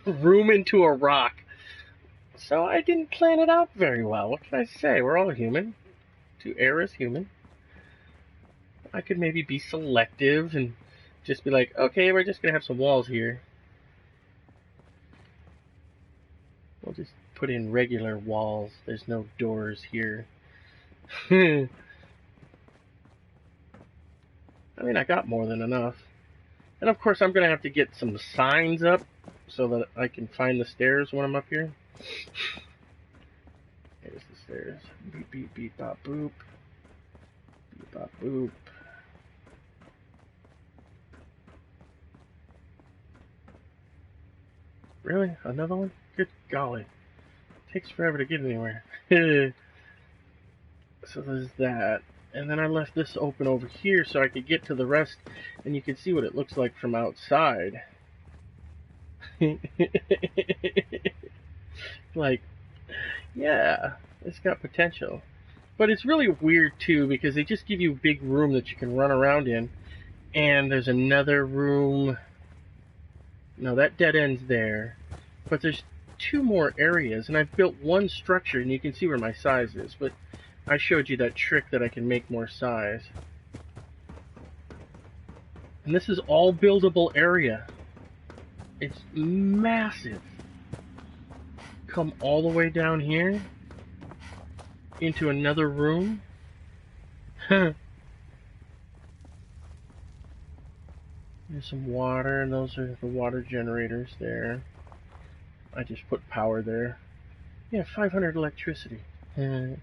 Room into a rock. So I didn't plan it out very well. What can I say? We're all human. To err is human. I could maybe be selective and just be like, okay, we're just gonna have some walls here. We'll just put in regular walls. There's no doors here. I mean, I got more than enough. And of course, I'm going to have to get some signs up so that I can find the stairs when I'm up here. Here's the stairs. Beep, beep, beep, bop, boop. Beep, bop, boop. Really? Another one? Good golly. Takes forever to get anywhere. So there's that. And then I left this open over here so I could get to the rest and you can see what it looks like from outside. Like, yeah, it's got potential. But it's really weird too because they just give you a big room that you can run around in. And there's another room. No, that dead ends there. But there's two more areas and I've built one structure and you can see where my size is. But I showed you that trick that I can make more size. And this is all buildable area. It's massive. Come all the way down here into another room. There's some water, and those are the water generators there. I just put power there. Yeah, 500 electricity. And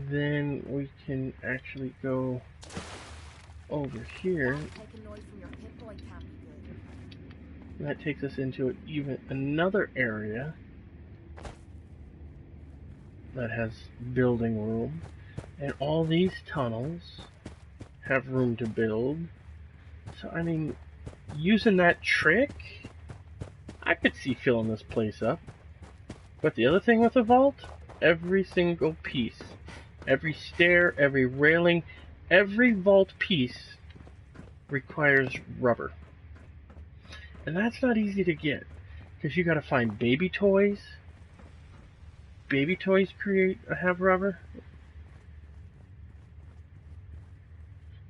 then we can actually go over here. And that takes us into even another area that has building room. And all these tunnels have room to build. So, I mean, using that trick, I could see filling this place up. But the other thing with the vault, every single piece, every stair, every railing, every vault piece requires rubber. And that's not easy to get, because you gotta find baby toys. Baby toys have rubber.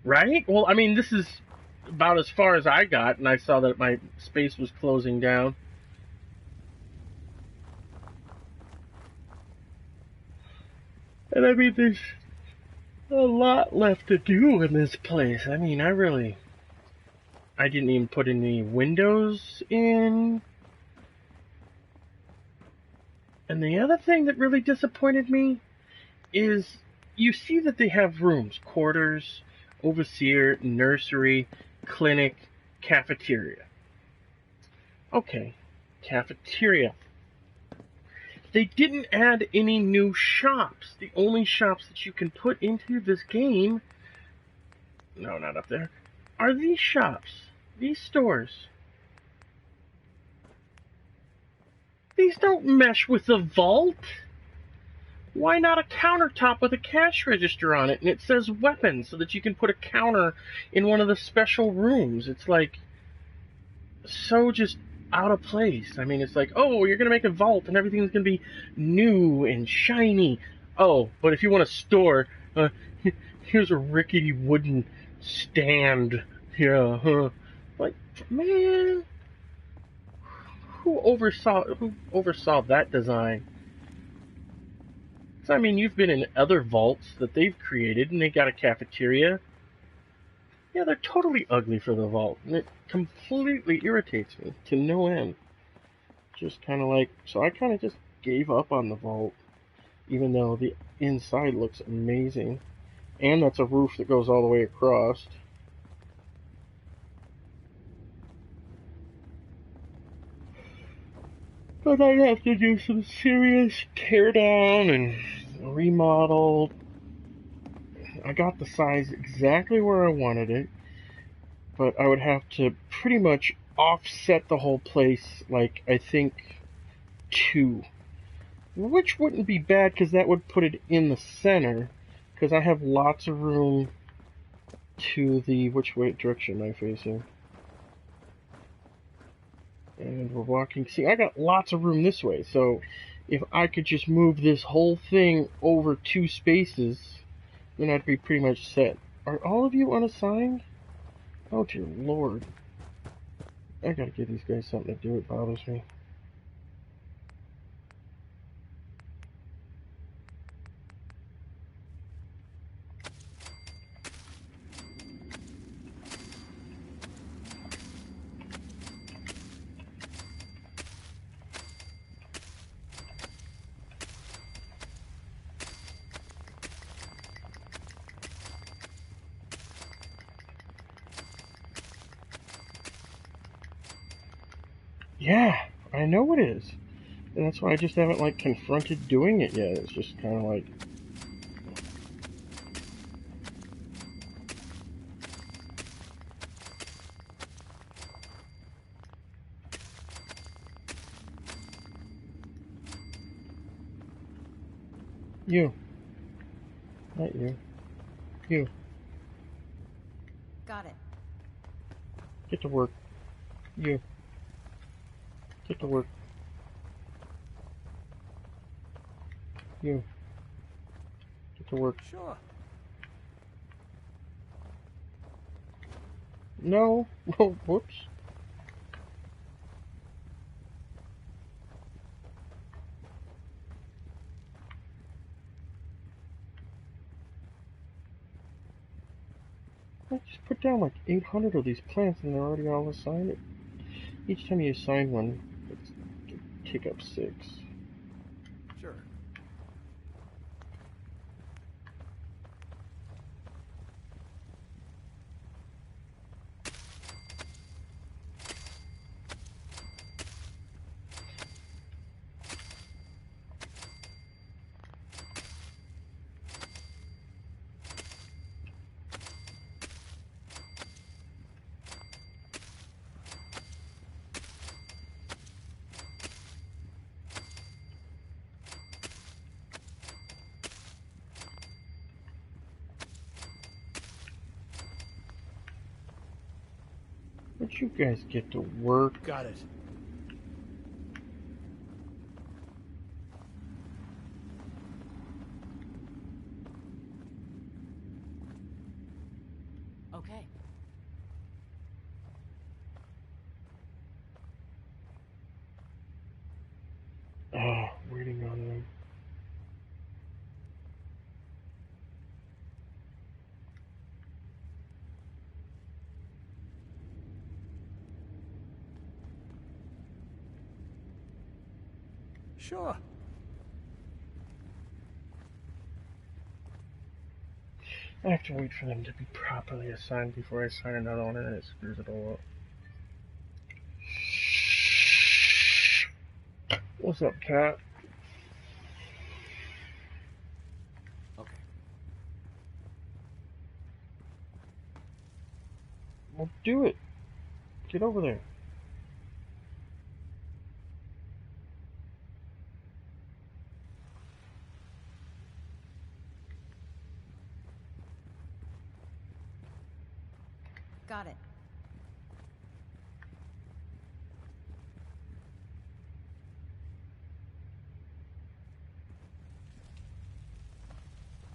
Right? Well, I mean, this is about as far as I got, and I saw that my space was closing down. And I mean, there's a lot left to do in this place. I mean, I didn't even put any windows in. And the other thing that really disappointed me is you see that they have rooms, quarters, overseer, nursery, clinic, cafeteria. Okay, cafeteria. They didn't add any new shops. The only shops that you can put into this game, no, not up there, are these shops, these stores. These don't mesh with the vault. Why not a countertop with a cash register on it and it says weapons so that you can put a counter in one of the special rooms? It's like so just out of place. I mean, it's like, oh, you're gonna make a vault and everything's gonna be new and shiny. Oh, but if you want to store, here's a rickety wooden stand. Yeah, huh? Like, man, who oversaw that design? 'Cause, I mean, you've been in other vaults that they've created, and they got a cafeteria. Yeah, they're totally ugly for the vault, and it completely irritates me to no end. Just kind of like, so I kind of just gave up on the vault, even though the inside looks amazing, and that's a roof that goes all the way across. But I'd have to do some serious teardown and remodel. I got the size exactly where I wanted it, but I would have to pretty much offset the whole place, like, I think 2. Which wouldn't be bad, because that would put it in the center, because I have lots of room to the... which way direction am I facing? And we're walking... See, I got lots of room this way, so if I could just move this whole thing over 2 spaces, then I'd be pretty much set. Are all of you unassigned? Oh, dear Lord. I gotta give these guys something to do, it bothers me. Yeah, I know it is. And that's why I just haven't, like, confronted doing it yet. It's just kind of like... You. Not you. You. Got it. Get to work. You. Get to work. You. Get to work. Sure. No. Oh, whoops. I just put down like 800 of these plants and they're already all assigned. Each time you assign one, it's take up 6. Sure. But you guys get to work. Got it. Okay. Oh, waiting on them. Sure. I have to wait for them to be properly assigned before I sign another one, and it screws it all up. What's up, Cat? Okay. Well, do it. Get over there. Got it.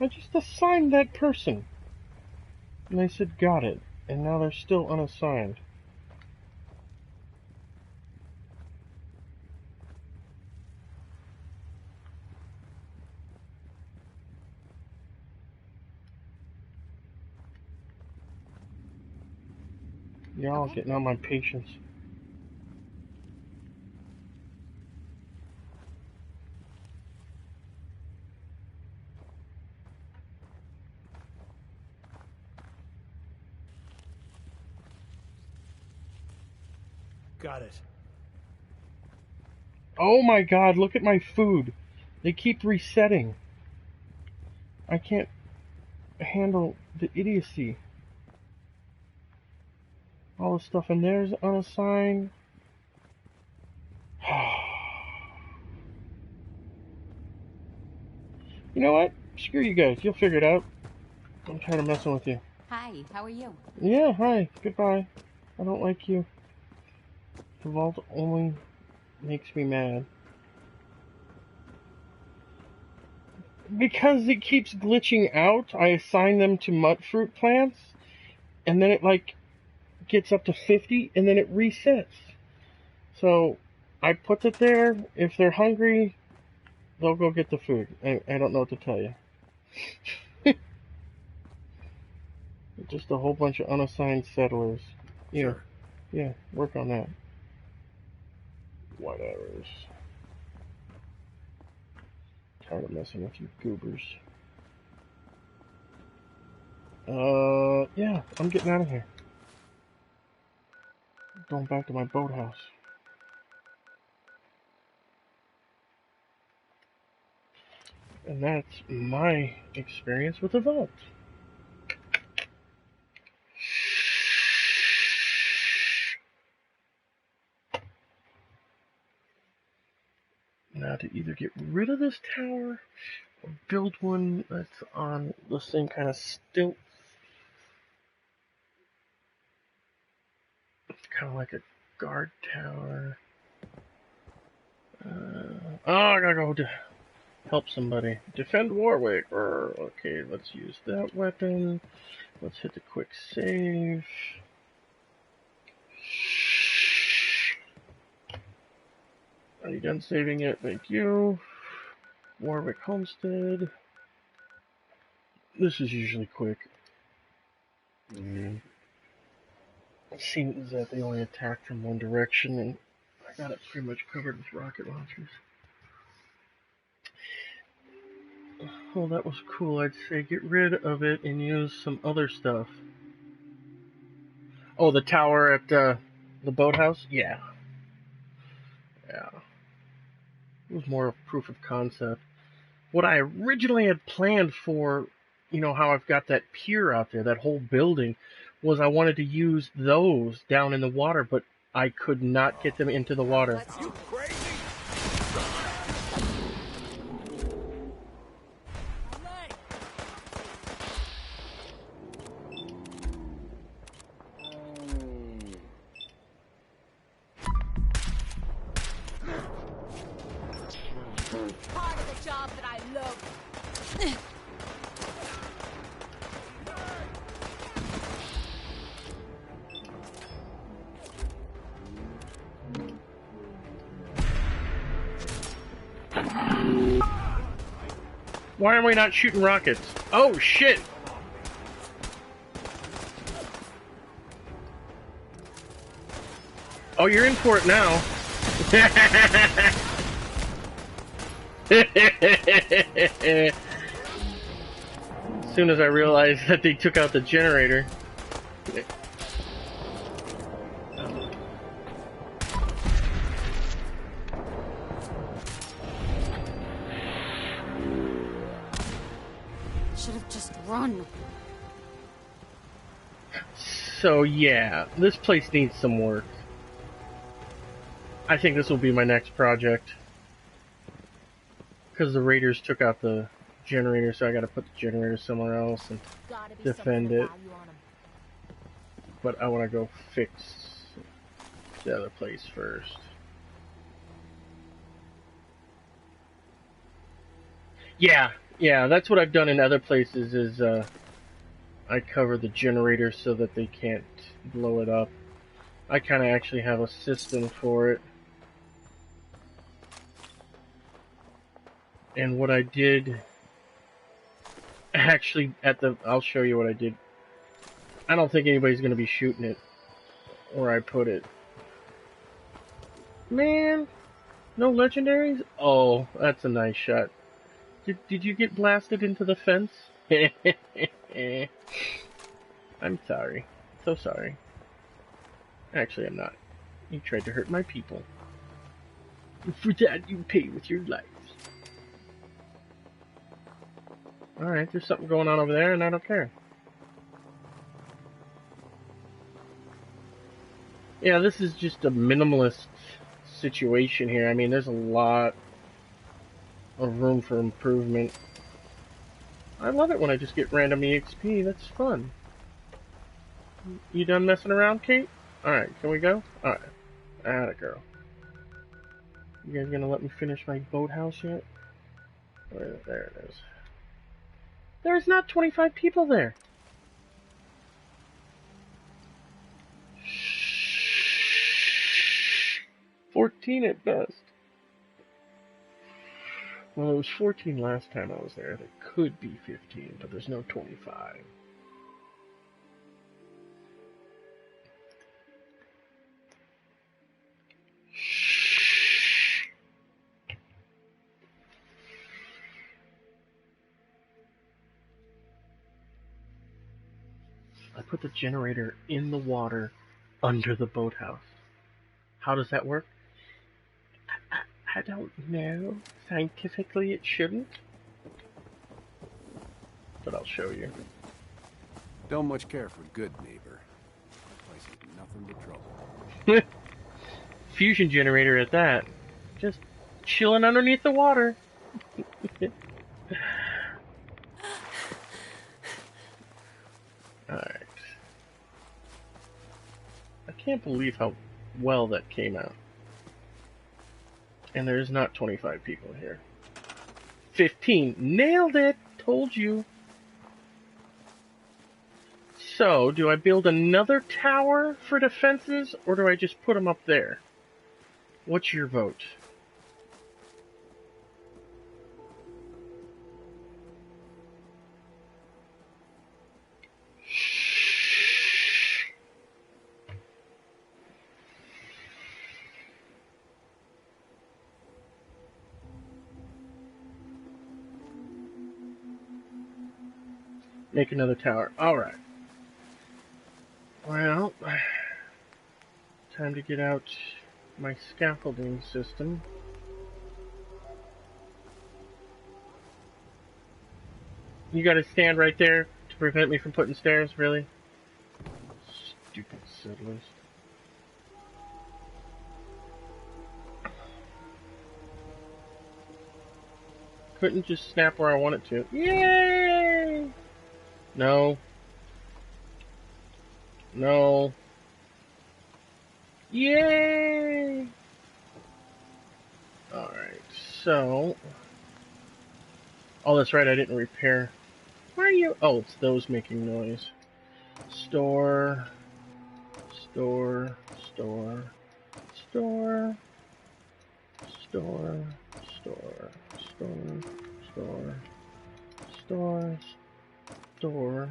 I just assigned that person. And they said got it. And now they're still unassigned. Y'all Okay. getting on my patience. Got it. Oh my god, look at my food. They keep resetting. I can't handle the idiocy. All the stuff in there is unassigned. You know what? Screw you guys. You'll figure it out. I'm tired of messing with you. Hi, how are you? Yeah, hi. Goodbye. I don't like you. The vault only makes me mad. Because it keeps glitching out, I assign them to mutfruit plants, and then it, like, gets up to 50, and then it resets. So, I put it there. If they're hungry, they'll go get the food. I don't know what to tell you. Just a whole bunch of unassigned settlers. Yeah, Sure. yeah, work on that. Whatevers. Tired of messing with you goobers. Yeah, I'm getting out of here. Going back to my boathouse. And that's my experience with the vault. Now to either get rid of this tower or build one that's on the same kind of stilt. It's kind of like a guard tower. Oh, I gotta go to help somebody. Defend Warwick. Okay, let's use that weapon. Let's hit the quick save. Are you done saving it? Thank you. Warwick Homestead. This is usually quick. It seems that they only attack from one direction, and I got it pretty much covered with rocket launchers. Oh, that was cool. I'd say get rid of it and use some other stuff. Oh, the tower at the boathouse? Yeah. Yeah. It was more of proof of concept. What I originally had planned for, you know, how I've got that pier out there, that whole building, was I wanted to use those down in the water, but I could not get them into the water. You crazy? Part of the job that I love. Why are we not shooting rockets? Oh, shit! Oh, you're in for it now. As soon as I realized that they took out the generator. Should have just run. So yeah, this place needs some work. I think this will be my next project. Because the raiders took out the generator, so I gotta put the generator somewhere else and Gotta be defend something it. of value on 'em. But I wanna go fix the other place first. Yeah, Yeah, that's what I've done in other places is I cover the generator so that they can't blow it up. I kind of actually have a system for it. And what I did actually I'll show you what I did. I don't think anybody's going to be shooting it where I put it. Man, no legendaries? Oh, that's a nice shot. Did you get blasted into the fence? I'm sorry. So sorry. Actually, I'm not. You tried to hurt my people. For that, you pay with your life. Alright, there's something going on over there, and I don't care. Yeah, this is just a minimalist situation here. I mean, there's a lot of room for improvement. I love it when I just get random EXP. That's fun. You done messing around, Kate? Alright, can we go? Alright. Atta girl. You guys gonna let me finish my boathouse yet? There it is. There's not 25 people there. 14 at best. Well, it was 14 last time I was there. There could be 15, but there's no 25. I put the generator in the water under the boathouse. How does that work? I don't know. Scientifically, it shouldn't. But I'll show you. Don't much care for good neighbor. Place is nothing but trouble. Fusion generator at that. Just chilling underneath the water. Alright. I can't believe how well that came out. And there's not 25 people here. 15. Nailed it! Told you. So, do I build another tower for defenses, or do I just put them up there? What's your vote? Make another tower. Alright. Well, time to get out my scaffolding system. You gotta stand right there to prevent me from putting stairs, really? Stupid settlers. Couldn't just snap where I want it to. Yay! No. No. Yay! Alright, so... Oh, that's right, I didn't repair. Why are you... Oh, it's those making noise. Store... Store... Store... Store... Store... Store... Store... Store... Store... Store...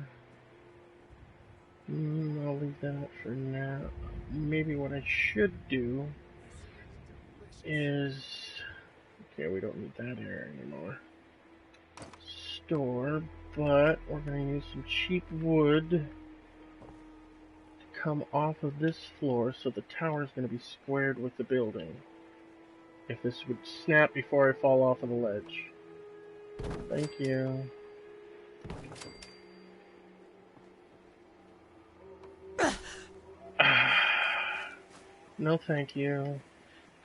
I'll leave that for now. Maybe what I should do is... Okay, we don't need that area anymore. Store, but we're going to use some cheap wood to come off of this floor, so the tower is going to be squared with the building. If this would snap before I fall off of the ledge. Thank you. No, thank you.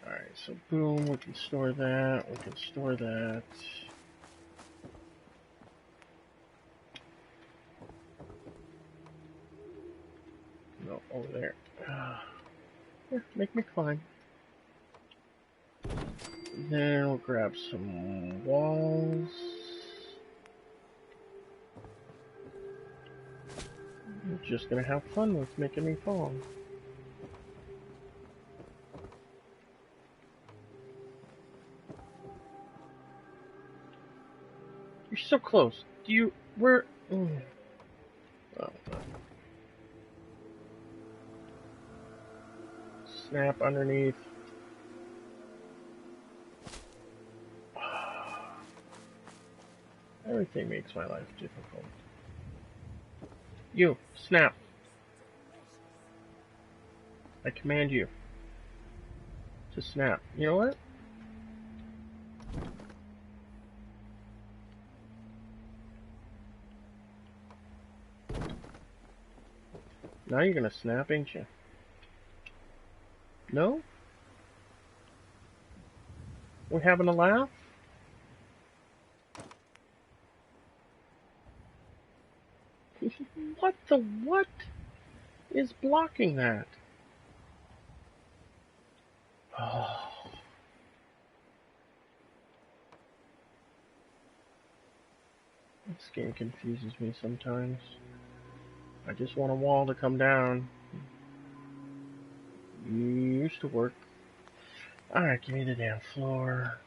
Alright, so boom, we can store that, we can store that. No, over there. Here, make me climb. Then we'll grab some walls. just gonna have fun with making me fall. You're so close. Do you... Where... Oh. Snap underneath. Everything makes my life difficult. You, snap. I command you to snap. You know what? Now you're gonna snap, ain't you? No? We having a laugh? What the what is blocking that? Oh. This game confuses me sometimes. I just want a wall to come down. Used to work. Alright, give me the damn floor.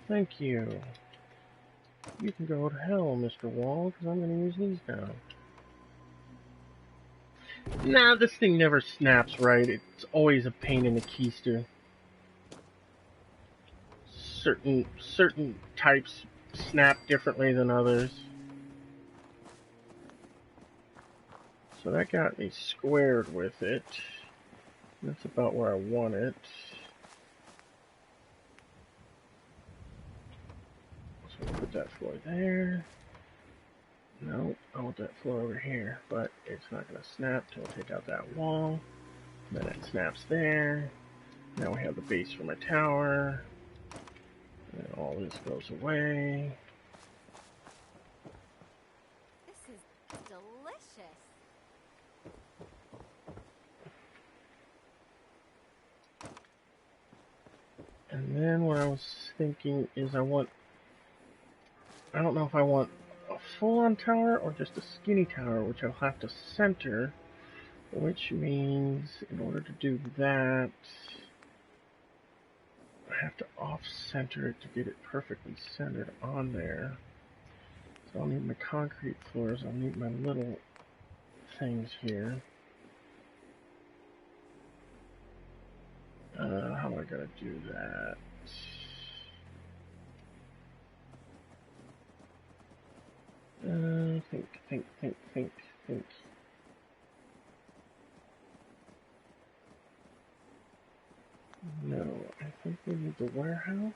Thank you. You can go to hell, Mr. Wall, because I'm going to use these now. Nah, this thing never snaps right. It's always a pain in the keister. Certain types snap differently than others. So that got me squared with it. That's about where I want it. So I'll put that floor there. No, I want that floor over here, but it's not going to snap till I take out that wall. Then it snaps there. Now we have the base for my tower. And all this goes away. This is delicious. And then what I was thinking is I don't know if I want a full-on tower or just a skinny tower, which I'll have to center, which means in order to do that, I have to off-center it to get it perfectly centered on there. So I'll need my concrete floors, I'll need my little things here. How am I gonna do that? Think. No, I think we need the warehouse.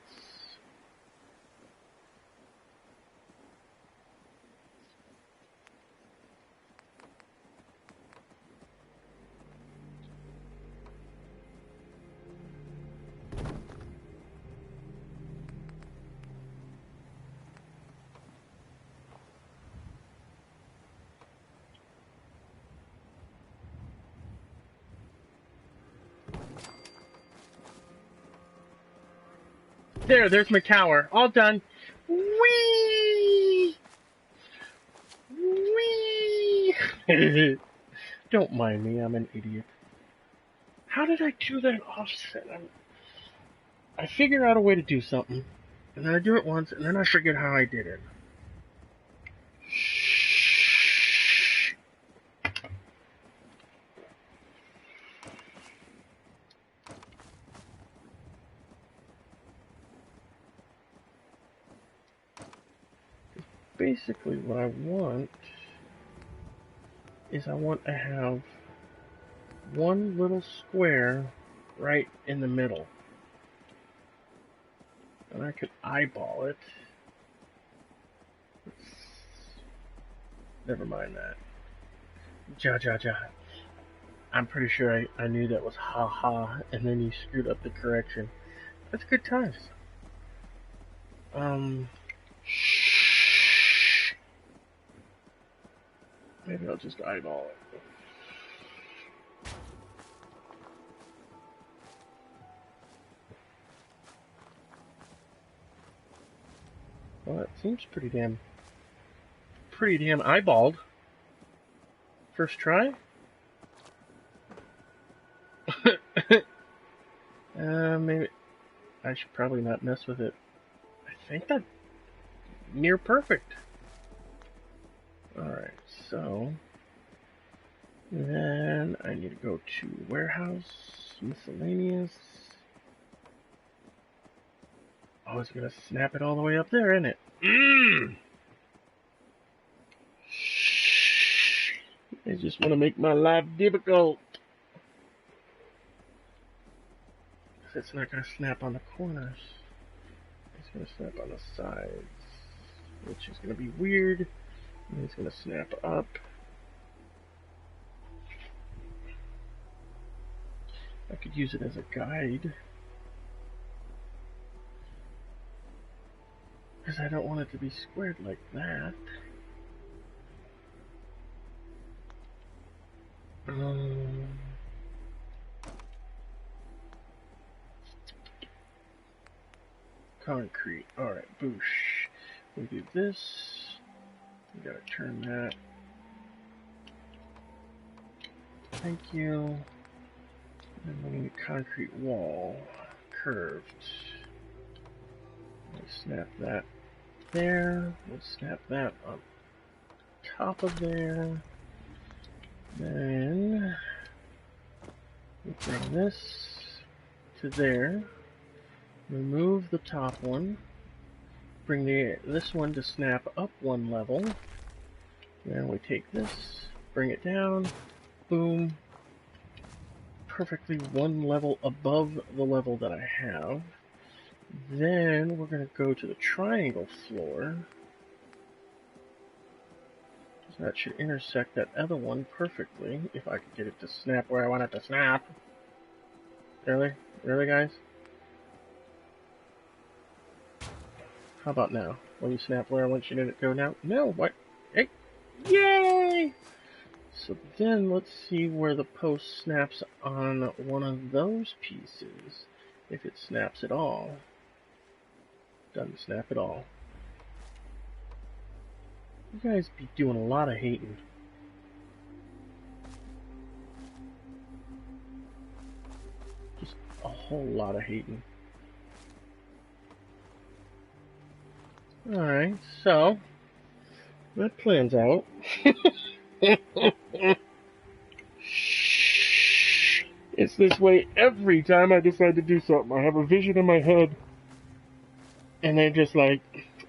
There's my tower. All done. Whee! Whee! Don't mind me, I'm an idiot. How did I do that offset? I figure out a way to do something, and then I do it once, and then I forget how I did it. Basically what I want is I want to have one little square right in the middle. And I could eyeball it. Never mind that. Ja. I'm pretty sure I knew that was ha, and then you screwed up the correction. That's good times. Maybe I'll just eyeball it. Well, that seems pretty damn eyeballed. First try? Maybe I should probably not mess with it. I think that's near perfect. Alright, so then I need to go to warehouse, miscellaneous. Oh, it's gonna snap it all the way up there, isn't it? I just want to make my life difficult. It's not going to snap on the corners. It's going to snap on the sides, which is going to be weird. And it's going to snap up. I could use it as a guide, because I don't want it to be squared like that. Concrete. Alright, boosh. We do this. We gotta turn that. Thank you. And then we need a concrete wall. Curved. We'll snap that there. We'll snap that on top of there. Then we bring this to there. Remove the top one. Bring this one to snap up one level. Then we take this, bring it down. Boom. Perfectly one level above the level that I have. Then we're going to go to the triangle floor. So that should intersect that other one perfectly, if I could get it to snap where I want it to snap. Really? Really, guys? How about now? Will you snap where I want you to go now? No, what? Hey! Yay! So then let's see where the post snaps on one of those pieces. If it snaps at all. Doesn't snap at all. You guys be doing a lot of hating. Just a whole lot of hating. Alright, so that plans out. It's this way every time I decide to do something. I have a vision in my head, and they're just like,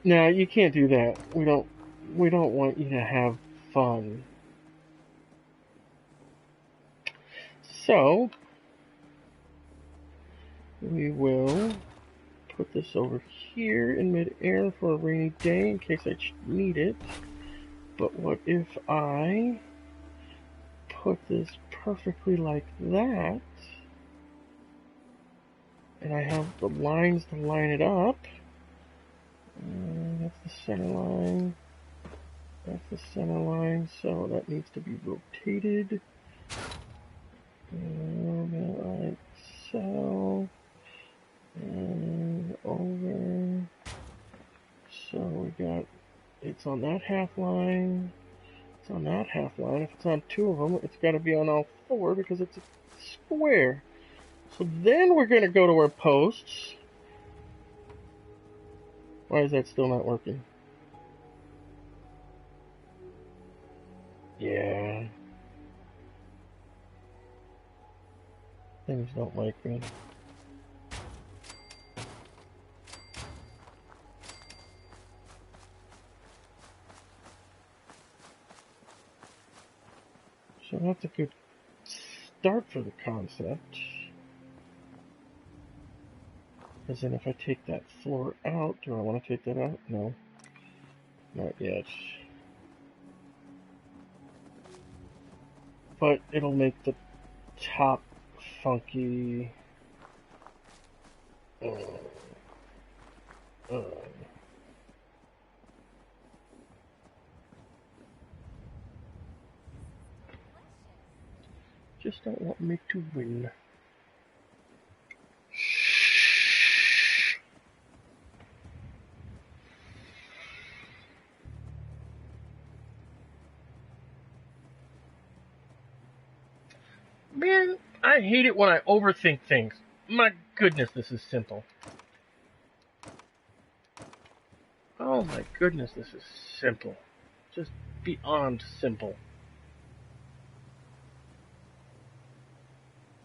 "No, you can't do that. We don't want you to have fun." So we will put this over here in mid-air for a rainy day in case I need it. But what if I put this perfectly like that, and I have the lines to line it up? That's the center line. That's the center line, so that needs to be rotated. Like so. And over. So we got, it's on that half line. It's on that half line. If it's on two of them, it's got to be on all four because it's a square. So then we're going to go to our posts. Why is that still not working? Yeah. Things don't like me. So that's a good start for the concept. Because then if I take that floor out, do I want to take that out? No. Not yet. But it'll make the top funky. Just don't want me to win. Man, I hate it when I overthink things. My goodness, this is simple. Oh my goodness, this is simple. Just beyond simple.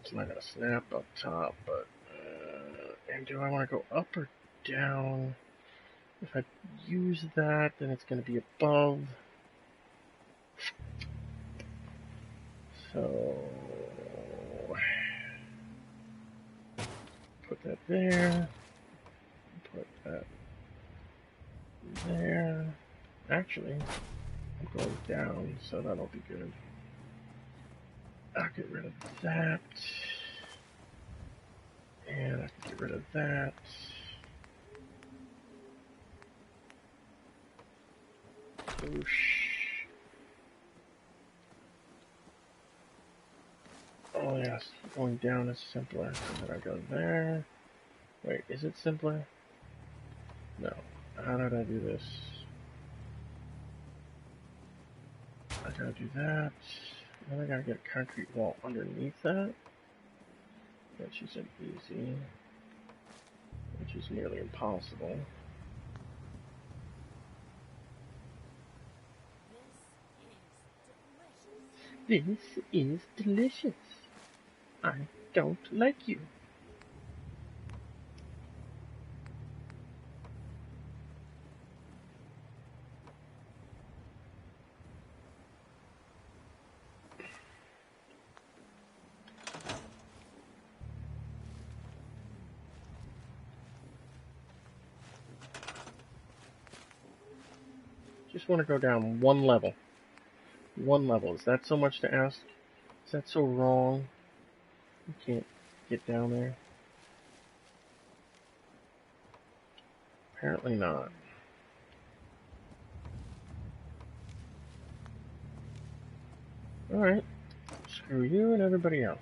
It's not gonna snap up top, but... and do I want to go up or down? If I use that, then it's gonna be above. So... put that there. Put that there. Actually, I'm going down, so that'll be good. I'll get rid of that. And I can get rid of that. Whoosh. Oh yes, going down is simpler. So then I go there. Wait, is it simpler? No. How did I do this? I gotta do that. Then I gotta get a concrete wall underneath that. Which isn't easy. Which is nearly impossible. This is delicious. I don't like you. Just want to go down one level. One level. Is that so much to ask? Is that so wrong? You can't get down there? Apparently not. Alright. Screw you and everybody else.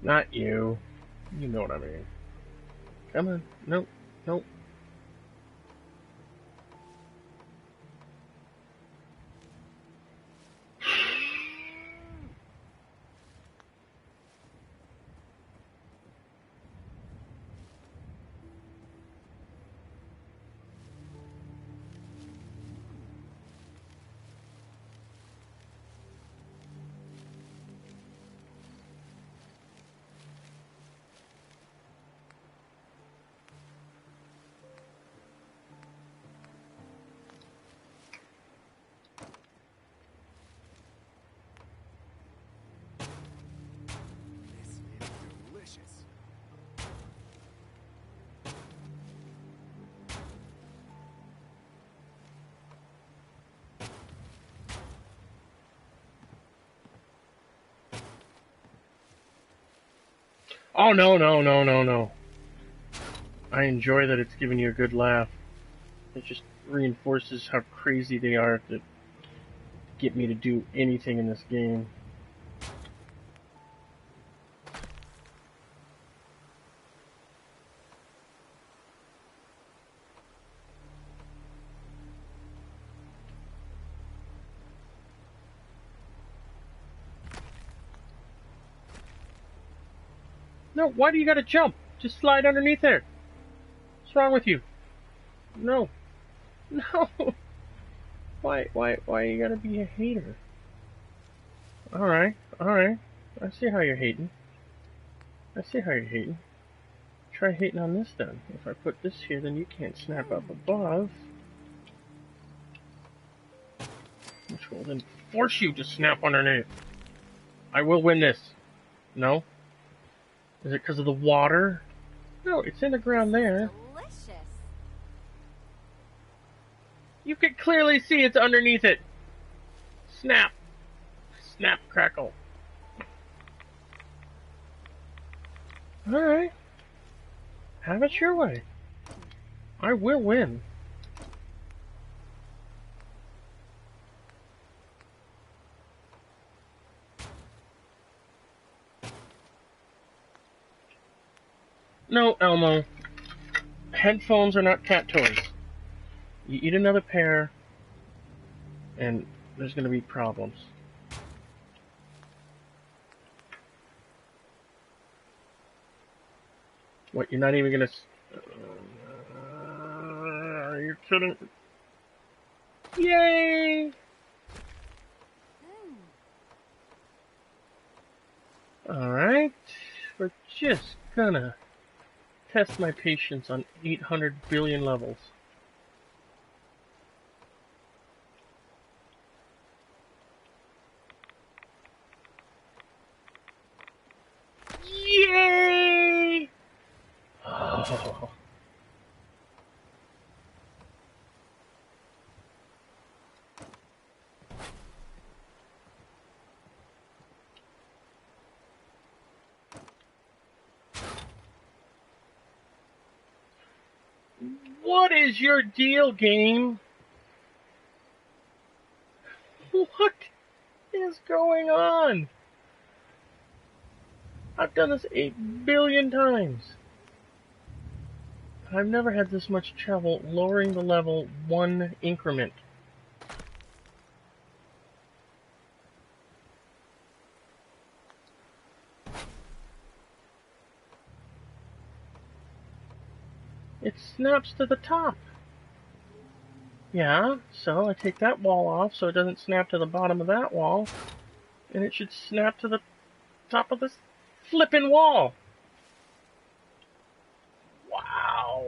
Not you. You know what I mean. Come on. Nope. Nope. Oh, no, no, no, no, no. I enjoy that it's giving you a good laugh. It just reinforces how crazy they are to get me to do anything in this game. No, why do you gotta jump? Just slide underneath there. What's wrong with you? No. No. Why you gotta be a hater? Alright. I see how you're hating. Try hating on this then. If I put this here, then you can't snap up above. Which will then force you to snap underneath. I will win this. No? Is it because of the water? No, it's in the ground there. Delicious. You can clearly see it's underneath it. Snap. Snap, crackle. Alright. Have it your way. I will win. No, Elmo. Headphones are not cat toys. You eat another pair, and there's going to be problems. What, you're not even going to... Are you kidding? Yay! Alright, we're just gonna test my patience on 800 billion levels. Yay! Oh. What is your deal, game? What is going on? I've done this 8 billion times. I've never had this much trouble lowering the level 1 increment. It snaps to the top. Yeah, so I take that wall off so it doesn't snap to the bottom of that wall. And it should snap to the top of this flippin' wall. Wow.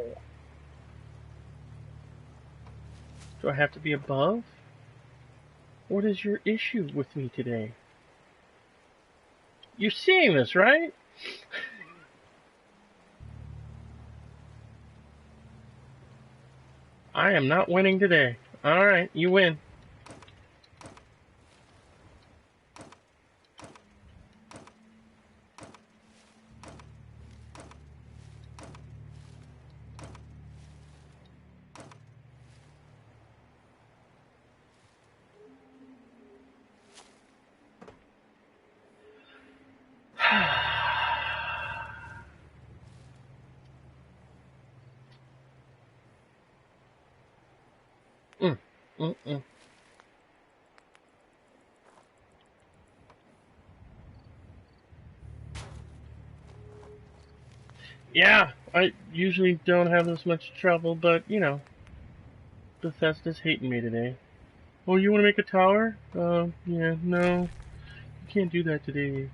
Do I have to be above? What is your issue with me today? You're seeing this, right? I am not winning today. Alright, you win. Yeah, I usually don't have this much trouble, but, you know, Bethesda's hating me today. Oh, you want to make a tower? Yeah, no. You can't do that today.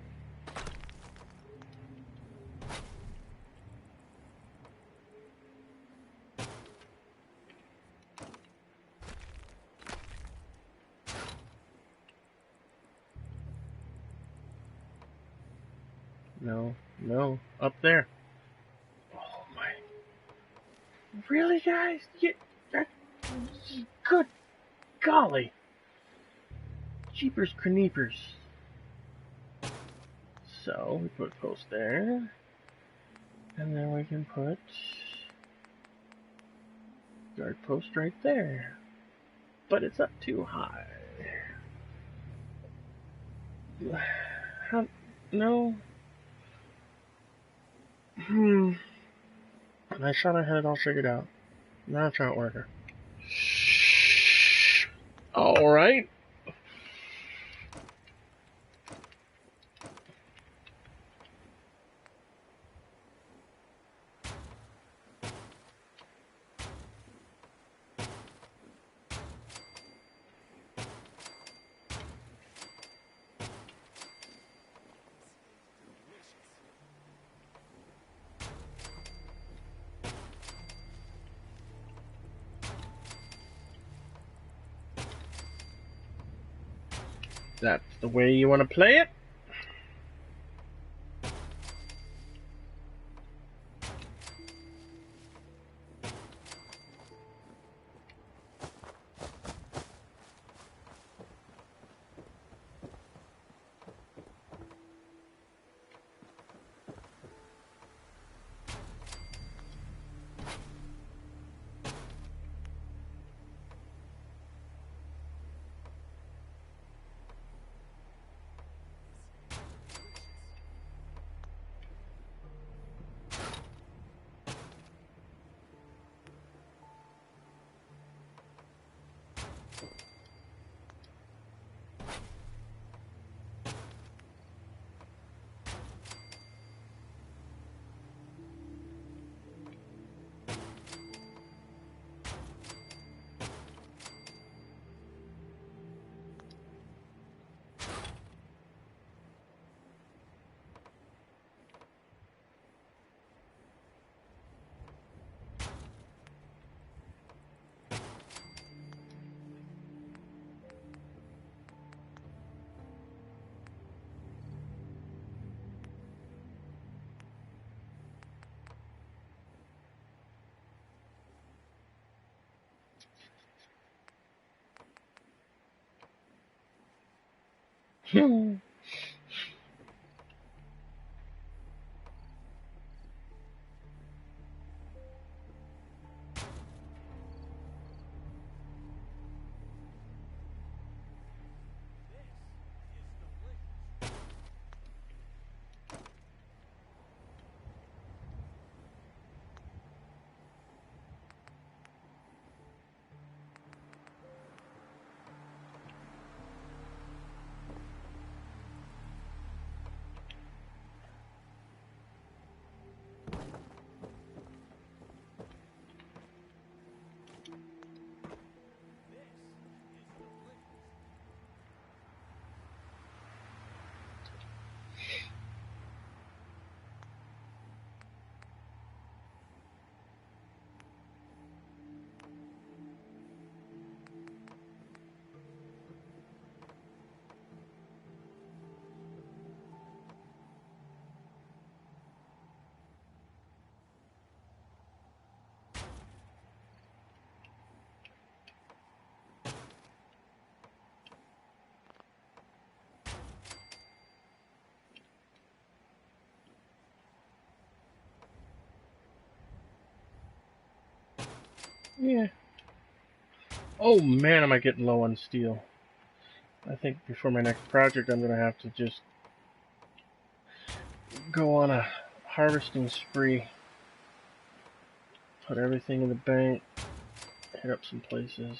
No, up there. Oh my. Really, guys? Good golly. Jeepers creepers. So, we put a post there. And then we can put guard post right there. But it's up too high. No. I thought I had it all figured out. Now it's not working. Alright. That's the way you want to play it? Yeah. Oh man, am I getting low on steel. I think before my next project I'm gonna have to just go on a harvesting spree. Put everything in the bank, hit up some places.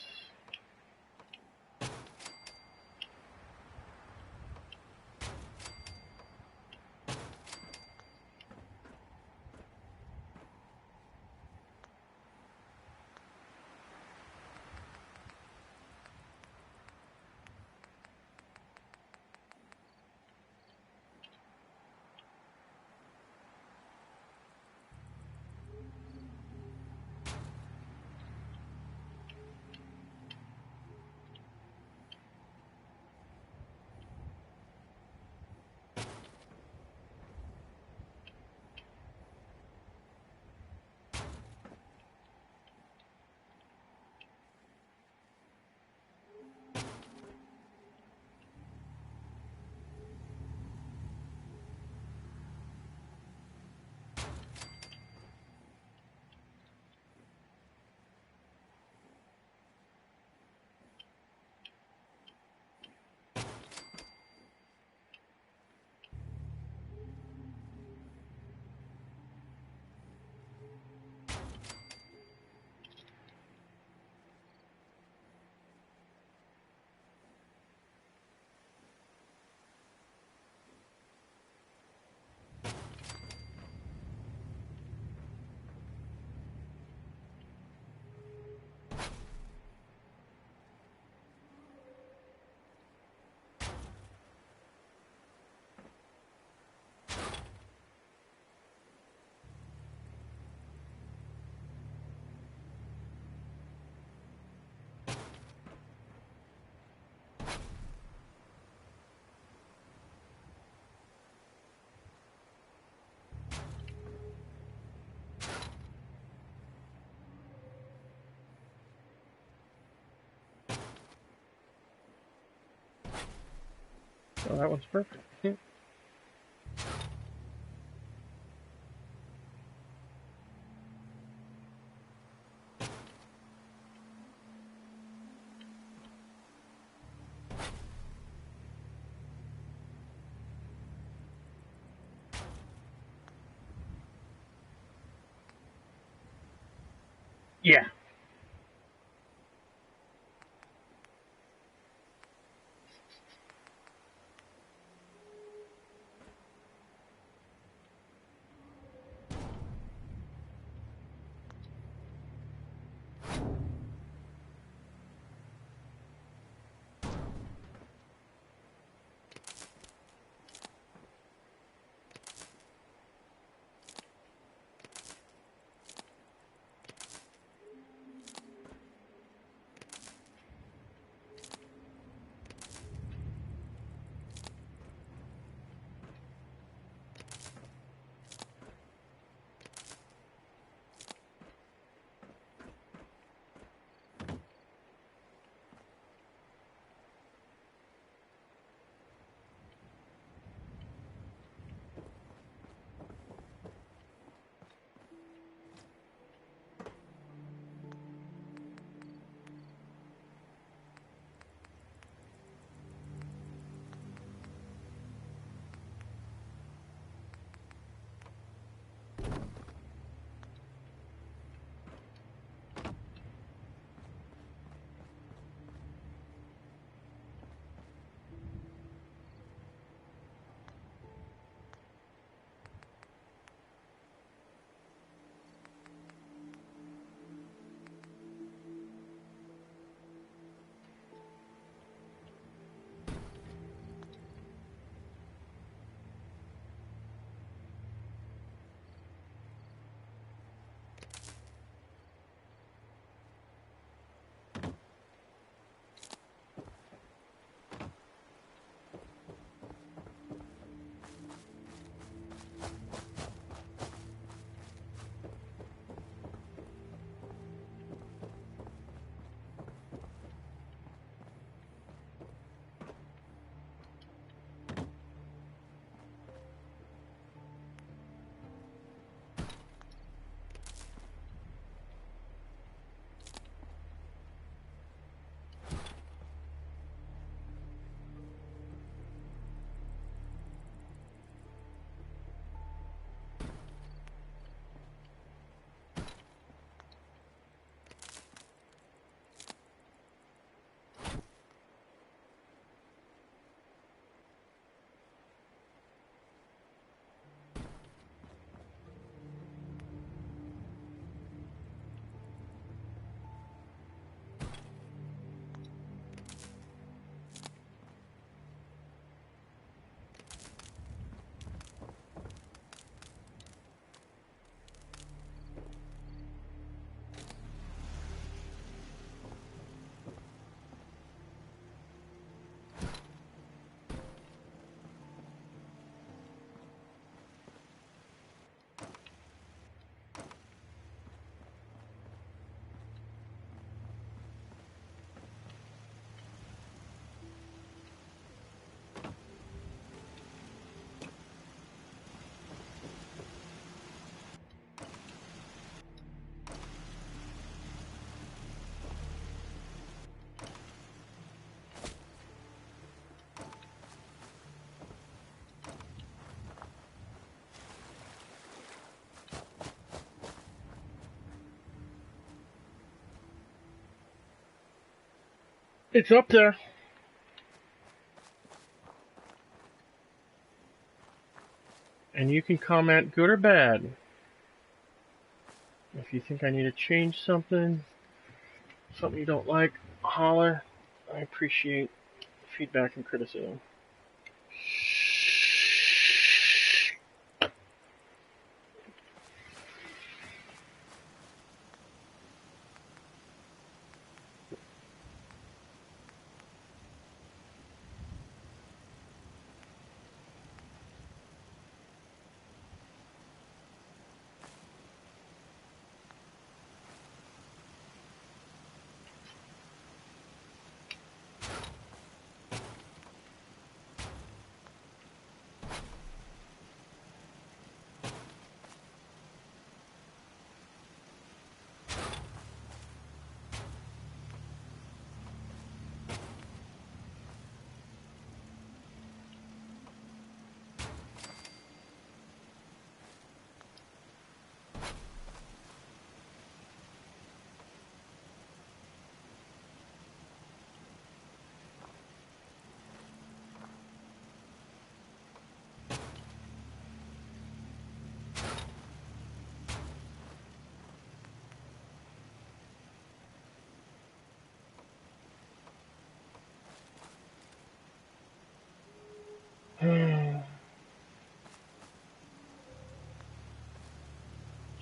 Oh, that one's perfect. Yeah. It's up there. And you can comment good or bad. If you think I need to change something you don't like, holler. I appreciate feedback and criticism.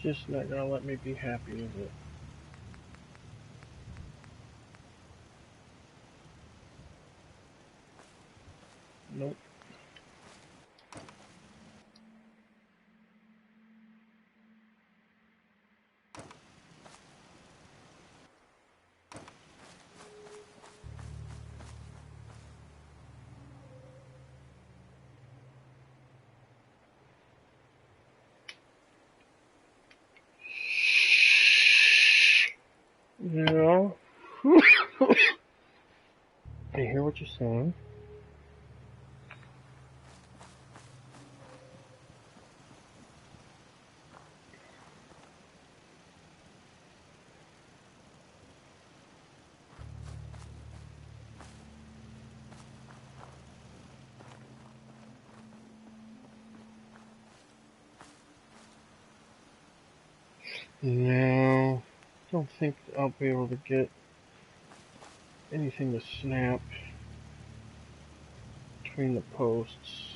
Just not gonna let me be happy with it. Nope. Yeah. I hear what you're saying. No, don't think I'll be able to get anything to snap between the posts.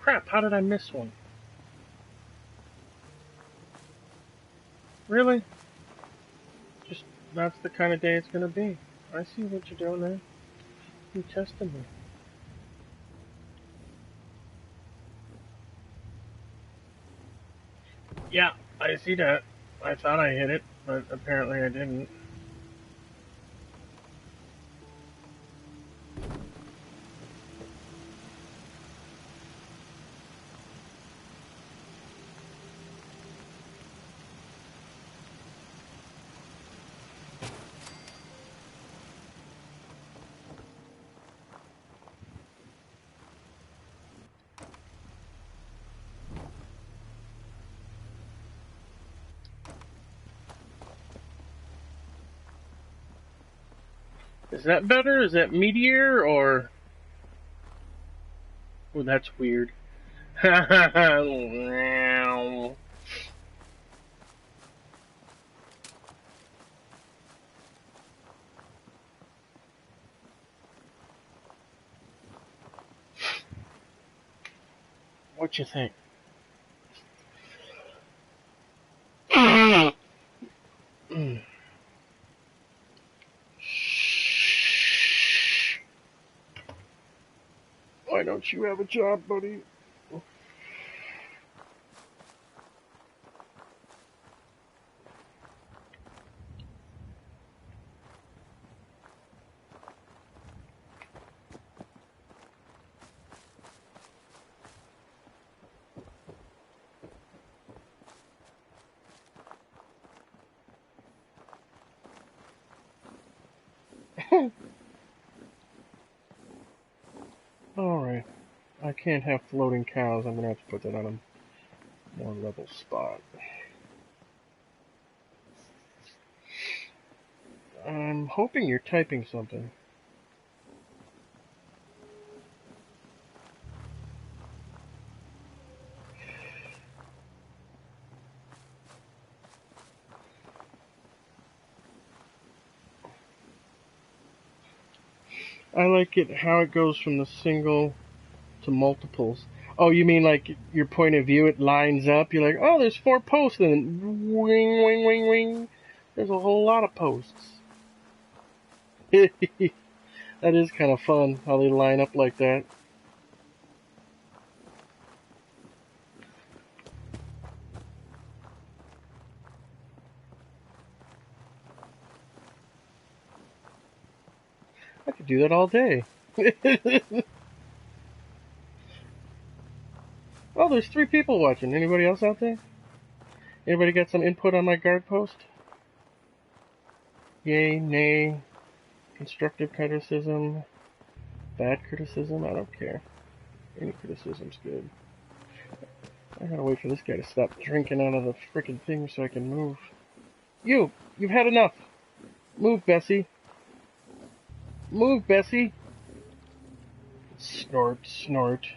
Crap, how did I miss one? Really? Just, that's the kind of day it's gonna be. I see what you're doing there. You're testing me. Yeah, I see that. I thought I hit it, but apparently I didn't. Is that better? Is that meteor or... Oh, that's weird. What you think? Why don't you have a job, buddy? Alright. I can't have floating cows. I'm gonna have to put that on a more level spot. I'm hoping you're typing something. I like it how it goes from the single to multiples. Oh, you mean like your point of view, it lines up? You're like, oh, there's 4 posts, and then wing, wing, wing, wing. There's a whole lot of posts. That is kind of fun, how they line up like that. I could do that all day. Oh, there's 3 people watching. Anybody else out there? Anybody got some input on my guard post? Yay, nay, constructive criticism, bad criticism? I don't care. Any criticism's good. I gotta wait for this guy to stop drinking out of the frickin' thing so I can move. You've had enough. Move, Bessie. Move, Bessie. Snort, snort.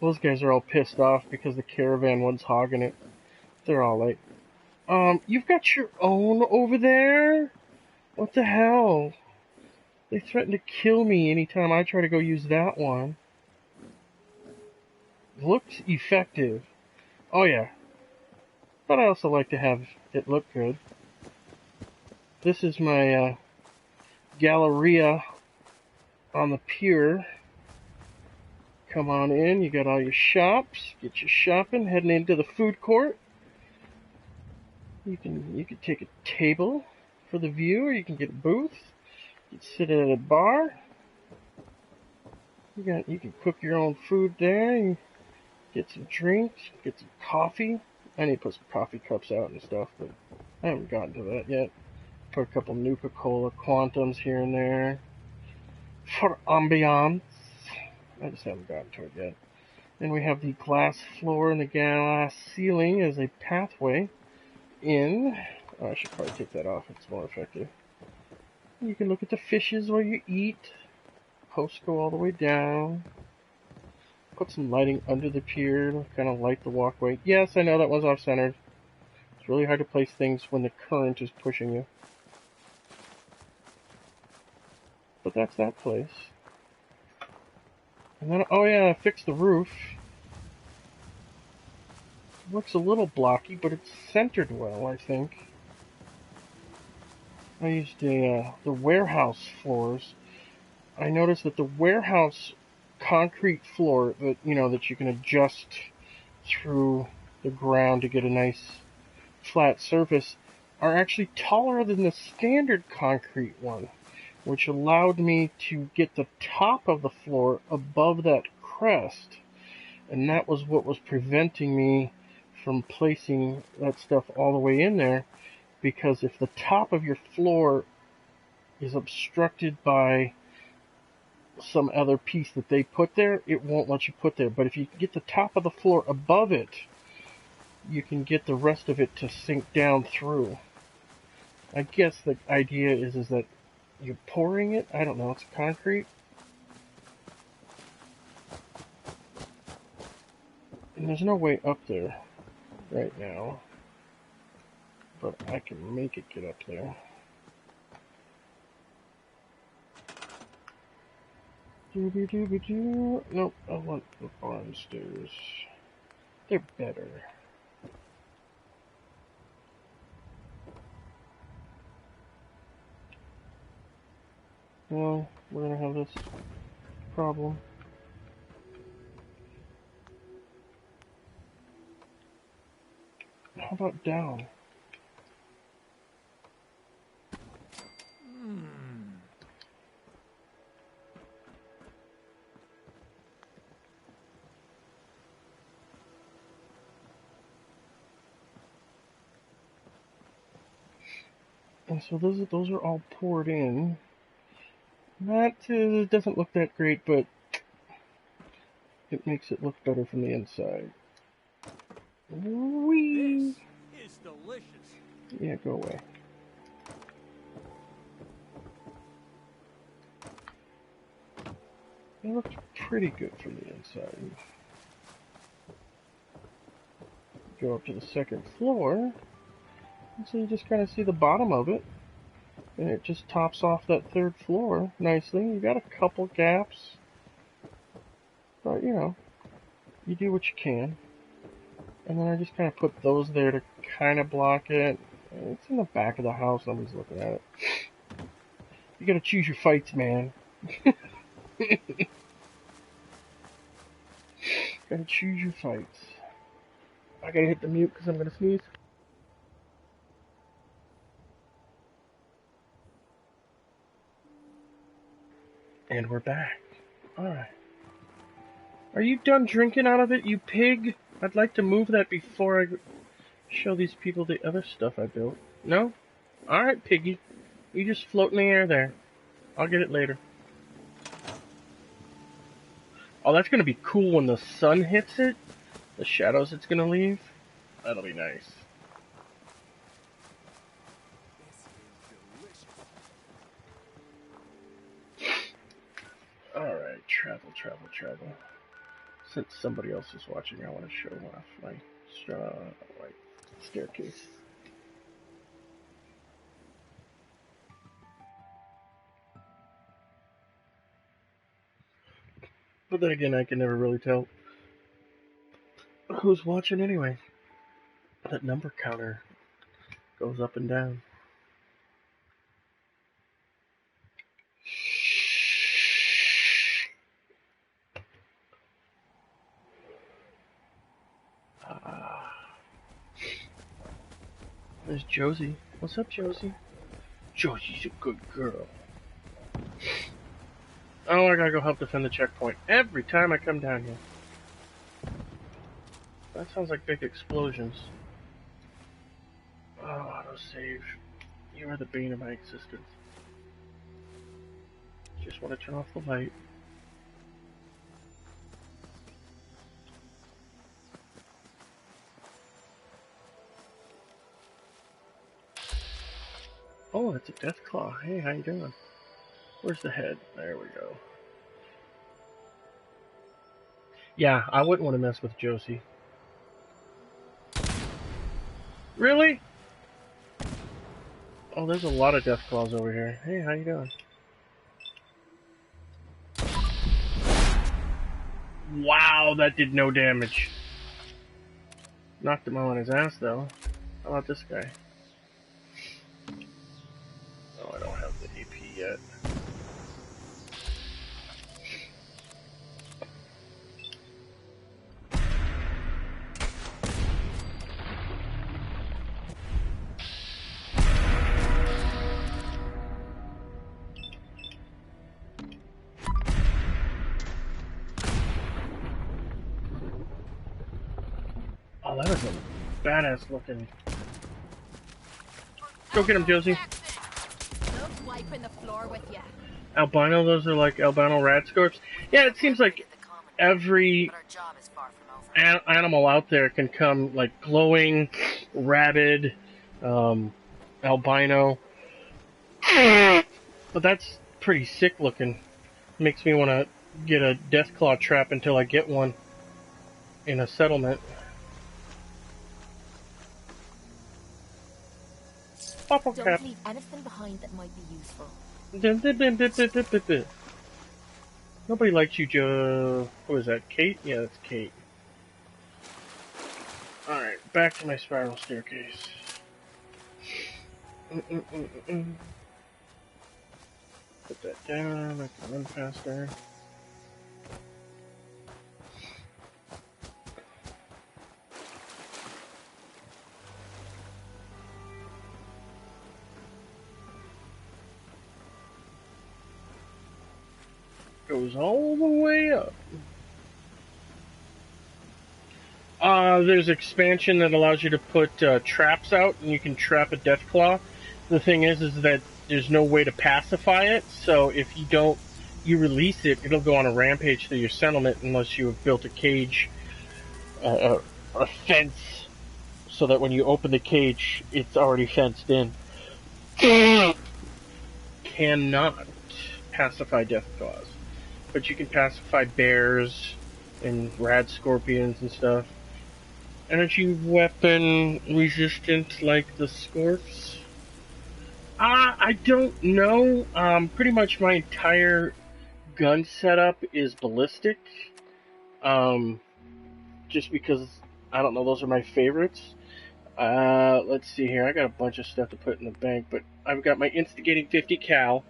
Those guys are all pissed off because the caravan one's hogging it. They're all like, you've got your own over there? What the hell? They threaten to kill me anytime I try to go use that one. Looks effective. Oh yeah. But I also like to have it look good. This is my Galleria on the pier. Come on in, you got all your shops, get your shopping, heading into the food court. You can take a table for the view, or you can get a booth. You can sit at a bar. You can cook your own food there, and get some drinks, get some coffee. I need to put some coffee cups out and stuff, but I haven't gotten to that yet. Put a couple Nuka-Cola Quantums here and there for ambiance. I just haven't gotten to it yet. Then we have the glass floor and the glass ceiling as a pathway in. Oh, I should probably take that off. It's more effective. You can look at the fishes while you eat. Posts go all the way down. Put some lighting under the pier to kind of light the walkway. Yes, I know that one's off-centered. It's really hard to place things when the current is pushing you. But that's that place. And then, oh yeah, I fixed the roof. Looks a little blocky, but it's centered well, I think. I used the warehouse floors. I noticed that the warehouse concrete floor that, you know, that you can adjust through the ground to get a nice flat surface are actually taller than the standard concrete one, which allowed me to get the top of the floor above that crest, and that was what was preventing me from placing that stuff all the way in there, because if the top of your floor is obstructed by some other piece that they put there, it won't let you put there. But if you get the top of the floor above it, you can get the rest of it to sink down through. I guess the idea is that you're pouring it. I don't know. It's concrete. And there's no way up there right now. But I can make it get up there. Dooby-dooby-doo. Nope, I want the barn stairs. They're better. Well, we're gonna have this problem. How about down? And so those are all poured in. That doesn't look that great, but it makes it look better from the inside. Whee! This is delicious. Yeah, go away. It looks pretty good from the inside. Go up to the second floor, and so you just kind of see the bottom of it. And it just tops off that third floor nicely. You got a couple gaps, but you know, you do what you can. And then I just kind of put those there to kind of block it. It's in the back of the house. Nobody's looking at it. You gotta choose your fights, man. Gotta choose your fights. I gotta hit the mute because I'm gonna sneeze. And we're back. Alright. Are you done drinking out of it, you pig? I'd like to move that before I show these people the other stuff I built. No? Alright, piggy. You just float in the air there. I'll get it later. Oh, that's gonna be cool when the sun hits it. The shadows it's gonna leave. That'll be nice. Alright, travel. Since somebody else is watching, I want to show off my staircase. But then again, I can never really tell who's watching anyway. That number counter goes up and down. There's Josie. What's up, Josie? Josie's a good girl. Oh, I gotta go help defend the checkpoint every time I come down here. That sounds like big explosions. Oh, autosave. You are the bane of my existence. Just want to turn off the light. Oh, it's a Deathclaw. Hey, how you doing? Where's the head? There we go. Yeah, I wouldn't want to mess with Josie. Really? Oh, there's a lot of Deathclaws over here. Hey, how you doing? Wow, that did no damage. Knocked him out on his ass, though. How about this guy? Oh, I don't have the AP yet. Oh, that was a badass looking. Go get him, Josie. Love's wiping the floor with you. Albino, those are like albino radscorps. Yeah, it seems like every But our job is far from over. animal out there can come, like glowing, rabid, albino. But that's pretty sick looking. Makes me want to get a Deathclaw trap until I get one in a settlement. Pop-up cap. Don't leave anything behind that might be useful. Nobody likes you, Joe. Who is that? Kate? Yeah, that's Kate. Alright, back to my spiral staircase. Put that down, I can run faster. Goes all the way up. There's expansion that allows you to put traps out, and you can trap a Deathclaw. The thing is that there's no way to pacify it, so if you release it, it'll go on a rampage through your settlement unless you have built a cage, a fence, so that when you open the cage, it's already fenced in. Cannot pacify Deathclaws. But you can pacify bears and rad scorpions and stuff. Energy weapon resistant like the Scorps? I don't know. Pretty much my entire gun setup is ballistic. Just because, I don't know, those are my favorites. Let's see here. I got a bunch of stuff to put in the bank, but I've got my instigating 50 cal,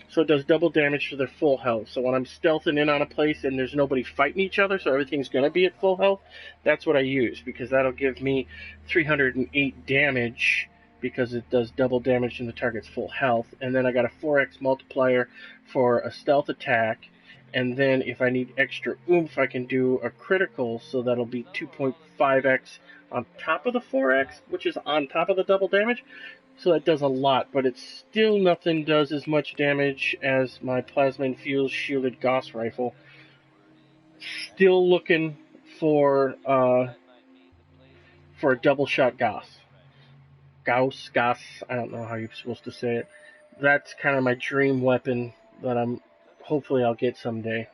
so it does double damage to their full health. So when I'm stealthing in on a place and there's nobody fighting each other, so everything's going to be at full health, that's what I use, because that'll give me 308 damage, because it does double damage in the target's full health. And then I got a 4x multiplier for a stealth attack, and then if I need extra oomph, I can do a critical, so that'll be 2.5x on top of the 4x, which is on top of the double damage. So that does a lot, but it's still nothing does as much damage as my plasma-infused shielded Gauss rifle. Still looking for a double shot Gauss. Gauss, I don't know how you're supposed to say it. That's kind of my dream weapon that hopefully I'll get someday.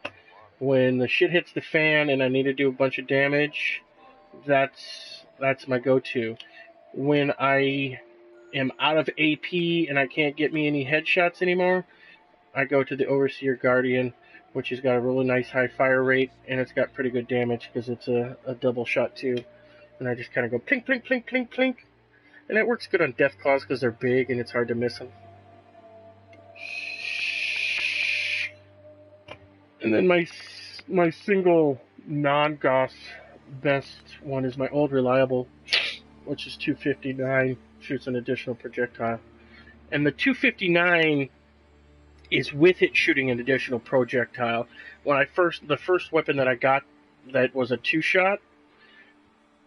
When the shit hits the fan and I need to do a bunch of damage, that's my go-to. When I am out of AP and I can't get me any headshots anymore, I go to the Overseer Guardian, which has got a really nice high fire rate, and it's got pretty good damage because it's a double shot too. And I just kind of go plink, plink, plink, plink, plink. And it works good on Deathclaws because they're big and it's hard to miss them. And then my single non-Gauss best one is my old reliable, which is 259, shoots an additional projectile. And the 259 is with it shooting an additional projectile. When the first weapon that I got that was a 2-shot,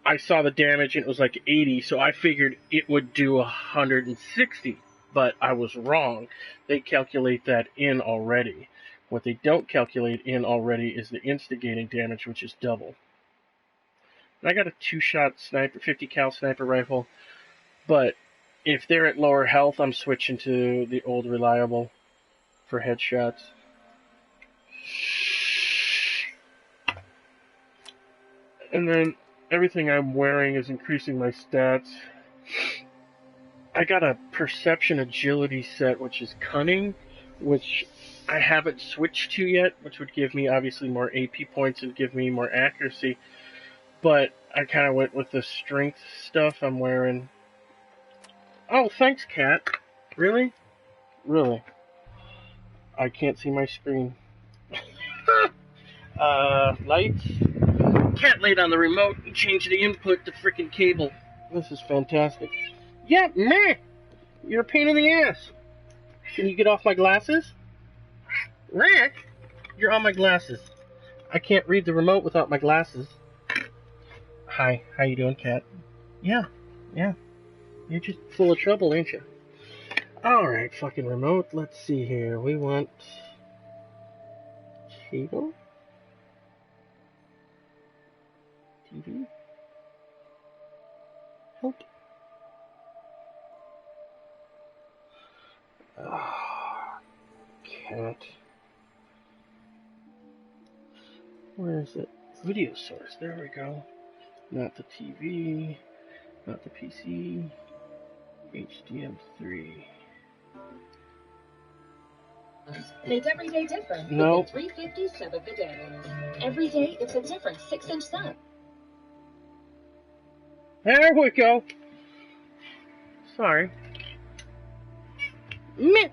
I saw the damage and it was like 80, so I figured it would do 160, but I was wrong. They calculate that in already. What they don't calculate in already is the instigating damage, which is double. And I got a 2-shot sniper, 50 cal sniper rifle, but if they're at lower health, I'm switching to the old reliable for headshots. And then everything I'm wearing is increasing my stats. I got a perception agility set, which is cunning, which I haven't switched to yet, which would give me obviously more AP points and give me more accuracy. But I kind of went with the strength stuff I'm wearing. Oh, thanks, Cat. Really? Really? I can't see my screen. Lights. Cat laid on the remote and changed the input to frickin' cable. This is fantastic. Yeah, meh! You're a pain in the ass. Can you get off my glasses? Rick, you're on my glasses. I can't read the remote without my glasses. Hi, how you doing, Cat? Yeah. You're just full of trouble, ain't you? Alright, fucking remote. Let's see here. We want... cable? TV? Help. Cat. Where is it? Video source. There we go. Not the TV. Not the PC. HDM3. Make every day different. No. 350 sub of the day. Every day it's a different 6-inch sub. There we go. Sorry. Meh.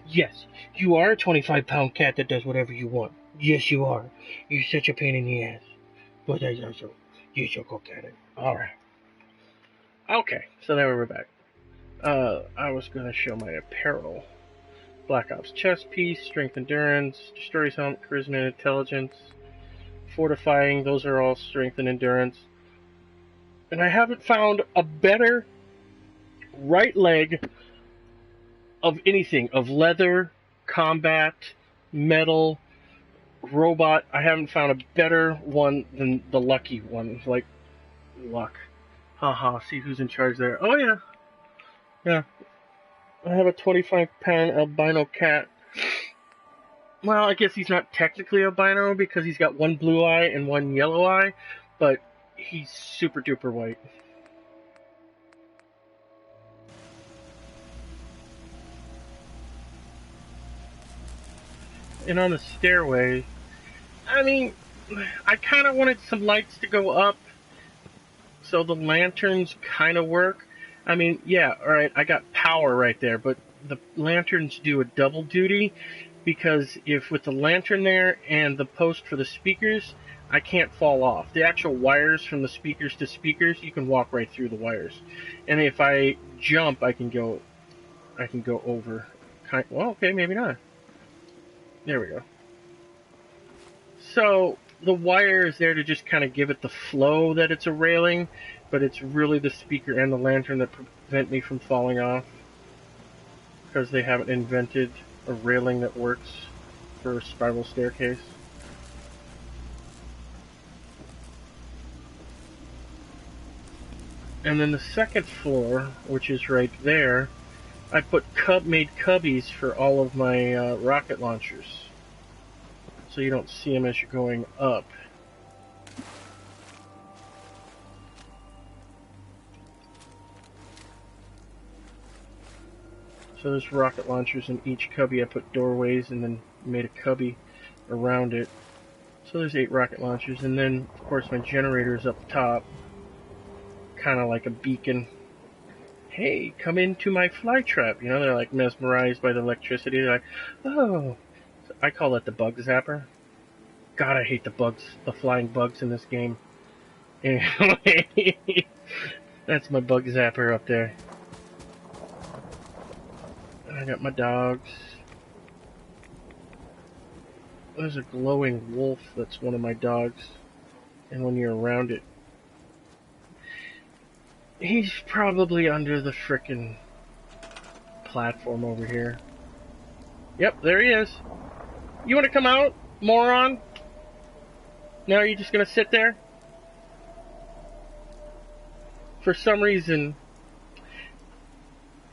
Yes, you are a 25-pound cat that does whatever you want. Yes, you are. You're such a pain in the ass. But that's also, you should go get it. Alright. Okay, so there we're back. I was going to show my apparel. Black Ops chest piece, strength endurance, destroyer's helmet, charisma and intelligence, fortifying, those are all strength and endurance. And I haven't found a better right leg of anything, of leather, combat, metal, robot. I haven't found a better one than the Lucky one. Like, luck. Haha, see who's in charge there. Oh yeah. Yeah. I have a 25-pound albino cat. Well, I guess he's not technically albino because he's got one blue eye and one yellow eye, but he's super duper white. And on the stairway, I mean, I kind of wanted some lights to go up so the lanterns kind of work. I mean, yeah, alright, I got power right there, but the lanterns do a double duty, because if with the lantern there and the post for the speakers, I can't fall off. The actual wires from the speakers to speakers, you can walk right through the wires. And if I jump, I can go over. Well, okay, maybe not. There we go. So, the wire is there to just kind of give it the flow that it's a railing, but it's really the speaker and the lantern that prevent me from falling off, because they haven't invented a railing that works for a spiral staircase. And then the second floor, which is right there, I made cubbies for all of my rocket launchers, so you don't see them as you're going up. So there's rocket launchers in each cubby. I put doorways and then made a cubby around it. So there's 8 rocket launchers, and then of course my generator is up top, kind of like a beacon. Hey, come into my fly trap. You know, they're like mesmerized by the electricity. They're like, oh. So I call that the bug zapper. God, I hate the bugs, the flying bugs in this game. Anyway, that's my bug zapper up there. And I got my dogs. There's a glowing wolf that's one of my dogs. And when you're around it, he's probably under the frickin' platform over here. Yep, there he is. You want to come out, moron? Now you're just gonna sit there? For some reason,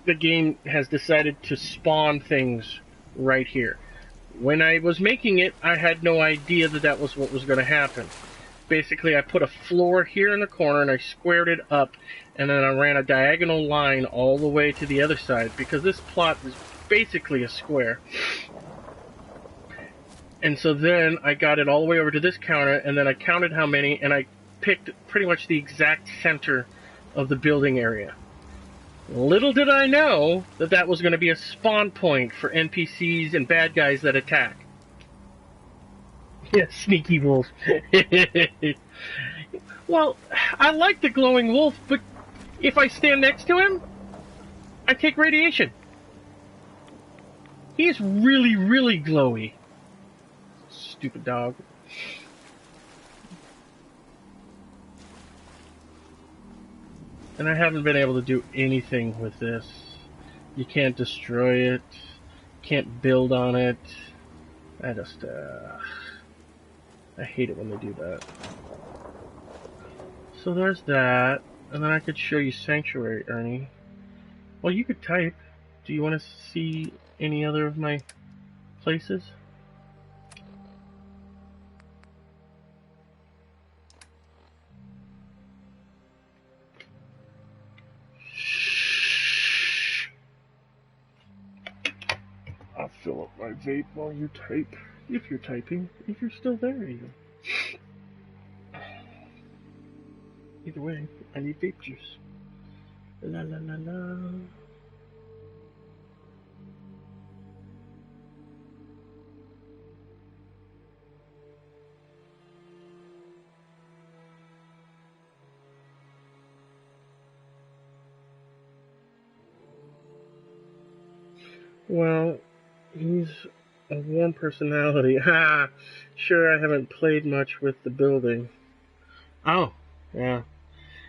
the game has decided to spawn things right here. When I was making it, I had no idea that that was what was going to happen. Basically, I put a floor here in the corner and I squared it up, and then I ran a diagonal line all the way to the other side, because this plot is basically a square. And so then I got it all the way over to this counter, and then I counted how many, and I picked pretty much the exact center of the building area. Little did I know that that was going to be a spawn point for NPCs and bad guys that attack. Yeah, sneaky wolf. Well, I like the glowing wolf, but if I stand next to him, I take radiation. He's really, really glowy. Stupid dog. And I haven't been able to do anything with this. You can't destroy it. Can't build on it. I just, I hate it when they do that. So there's that. And then I could show you Sanctuary, Ernie. Well, you could type. Do you want to see any other of my places? I'll fill up my vape while you type. If you're typing. If you're still there, even. Either way, I need vape juice. La la la la. Well, he's a warm personality. Ha! Sure, I haven't played much with the building. Oh, yeah.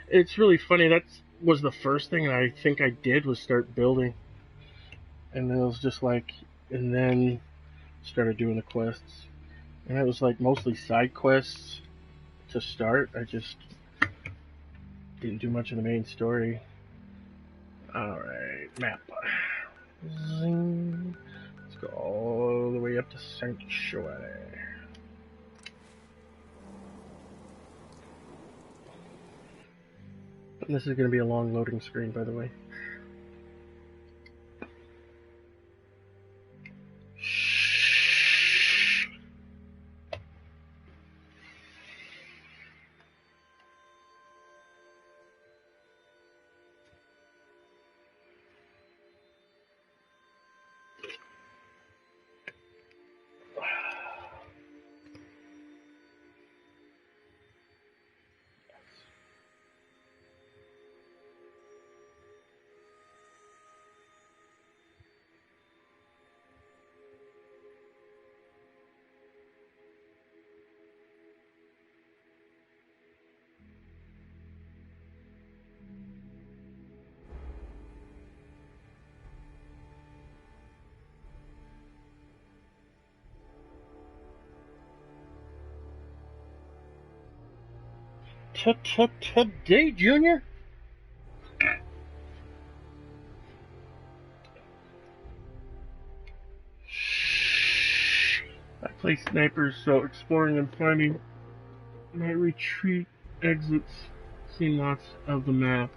It's really funny. That was the first thing I think I did was start building. And it was just like, and then started doing the quests. And it was like mostly side quests to start. I just didn't do much of the main story. Alright, map. Zing. Let's go all the way up to Sanctuary. And this is going to be a long loading screen, by the way. Today, Junior? I play snipers, so exploring and finding my retreat exits. Seen lots of the map.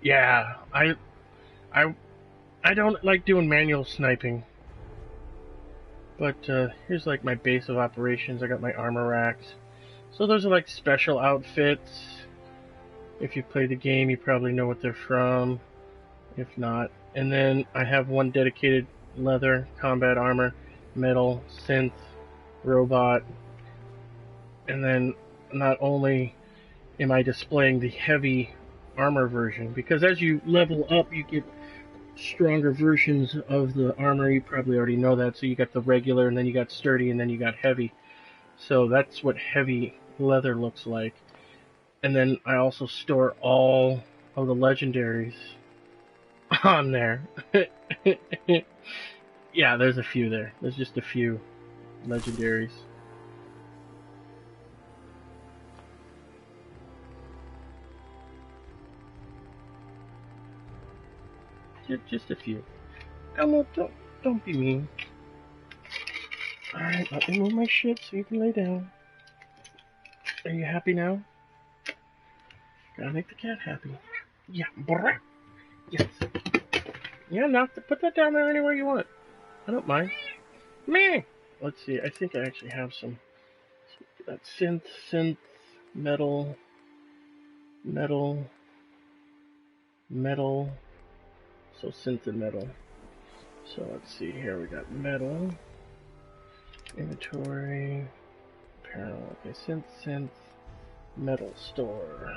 Yeah, I don't like doing manual sniping. But here's like my base of operations. I got my armor racks. So those are like special outfits. If you play the game, you probably know what they're from. If not. And then I have one dedicated leather, combat armor, metal, synth, robot. And then not only am I displaying the heavy armor version, because as you level up, you get stronger versions of the armor. You probably already know that. So you got the regular, and then you got sturdy, and then you got heavy. So that's what heavy leather looks like. And then I also store all of the legendaries on there. Yeah, there's a few there. There's just a few legendaries. Just a few. Elmo, don't be mean. Alright, let me move my shit so you can lay down. Are you happy now? Gotta make the cat happy. Yeah, brrr. Yes. Yeah, put that down there anywhere you want. I don't mind. Meh. let's see. I think I actually have some. That synth, metal. So synth and metal. So let's see here. We got metal, inventory, apparel. Okay, synth, metal store.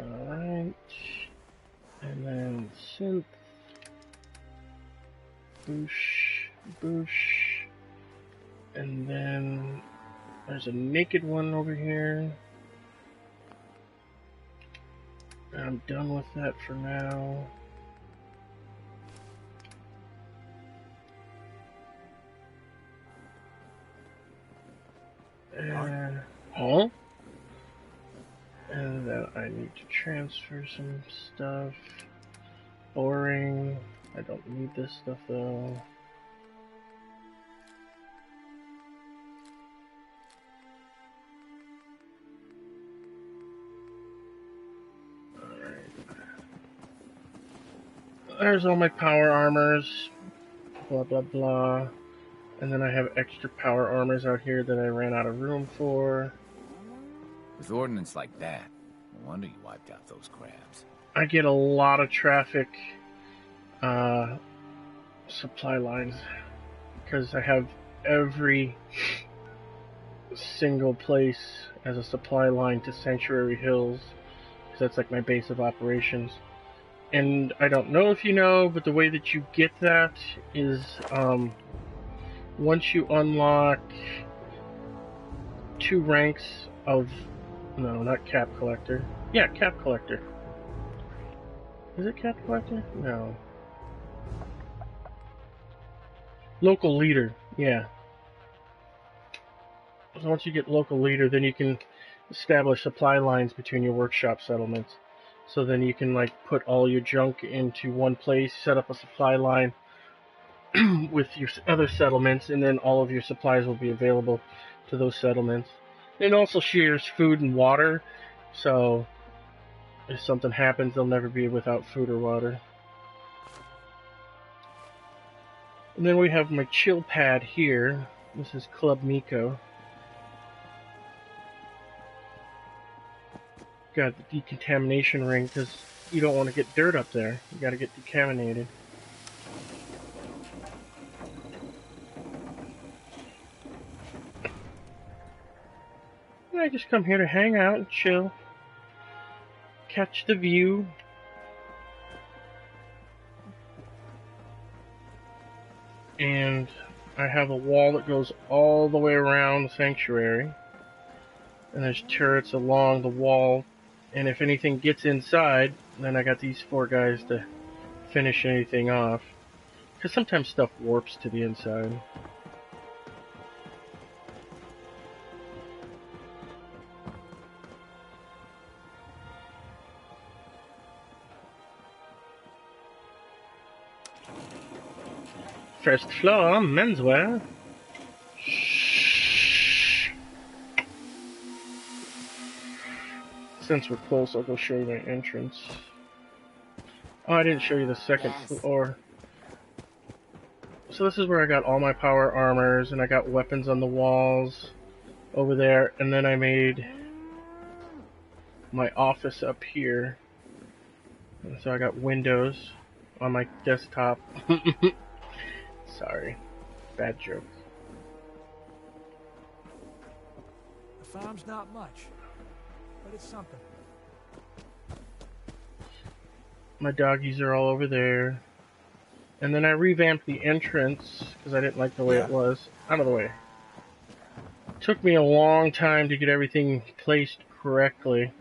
Alright. And then synth. Boosh. And then there's a naked one over here. I'm done with that for now. Huh? And then I need to transfer some stuff. Boring. I don't need this stuff though. There's all my power armors, blah blah blah, and then I have extra power armors out here that I ran out of room for. With ordnance like that, no wonder you wiped out those crabs. I get a lot of traffic supply lines because I have every single place as a supply line to Sanctuary Hills, because that's like my base of operations. And I don't know if you know, but the way that you get that is once you unlock 2 ranks of... No, not Cap Collector. Yeah, Cap Collector. Is it Cap Collector? No. Local Leader, yeah. So once you get Local Leader, then you can establish supply lines between your workshop settlements. So then you can like put all your junk into one place, set up a supply line with your other settlements, and then all of your supplies will be available to those settlements. It also shares food and water, so if something happens, they'll never be without food or water. And then we have my chill pad here. This is Club Miko. Got the decontamination ring because you don't want to get dirt up there. You got to get decontaminated. And I just come here to hang out and chill, catch the view. And I have a wall that goes all the way around the sanctuary. And there's turrets along the wall. And if anything gets inside, then I got these 4 guys to finish anything off. Because sometimes stuff warps to the inside. First floor, menswear. Since we're close, I'll go show you my entrance. Oh, I didn't show you the second floor. So this is where I got all my power armors, and I got weapons on the walls over there, and then I made my office up here. And so I got windows on my desktop. Sorry, bad joke. The farm's not much, but it's something. My doggies are all over there. And then I revamped the entrance because I didn't like the way it was. Out of the way. It took me a long time to get everything placed correctly,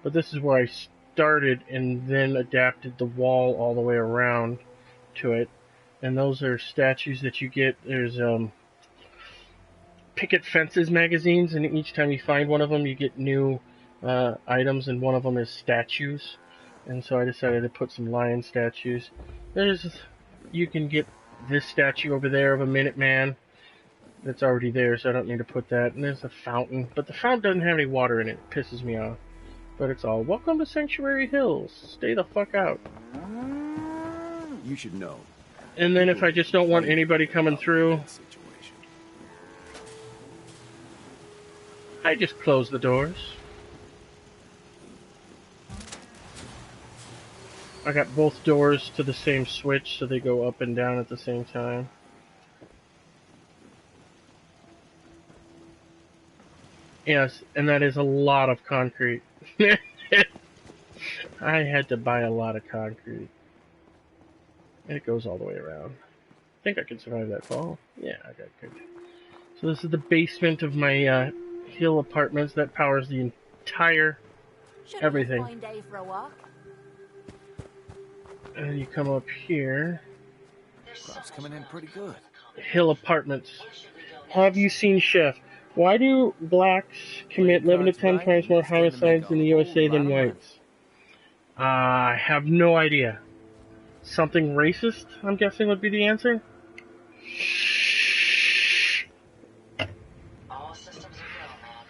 but this is where I started and then adapted the wall all the way around to it. And those are statues that you get. There's Picket Fences magazines, and each time you find one of them, you get new items, and one of them is statues. And so I decided to put some lion statues. You can get this statue over there of a Minuteman that's already there, so I don't need to put that. And there's a fountain, but the fountain doesn't have any water in it. It pisses me off. But it's all, welcome to Sanctuary Hills. Stay the fuck out. You should know. And then if I just don't want anybody coming through, Situation. I just close the doors. I got both doors to the same switch, so they go up and down at the same time. Yes, and that is a lot of concrete. I had to buy a lot of concrete. And it goes all the way around. I think I can survive that fall. Yeah, I got good. So this is the basement of my hill apartments that powers the entire Shouldn't everything. be a fine day for a walk. And you come up here. Crops coming in pretty good. Hill apartments. Have you seen Chef? Why do blacks commit 11 to 10 times more homicides in the USA than whites? I have no idea. Something racist, I'm guessing, would be the answer. All systems are go, man.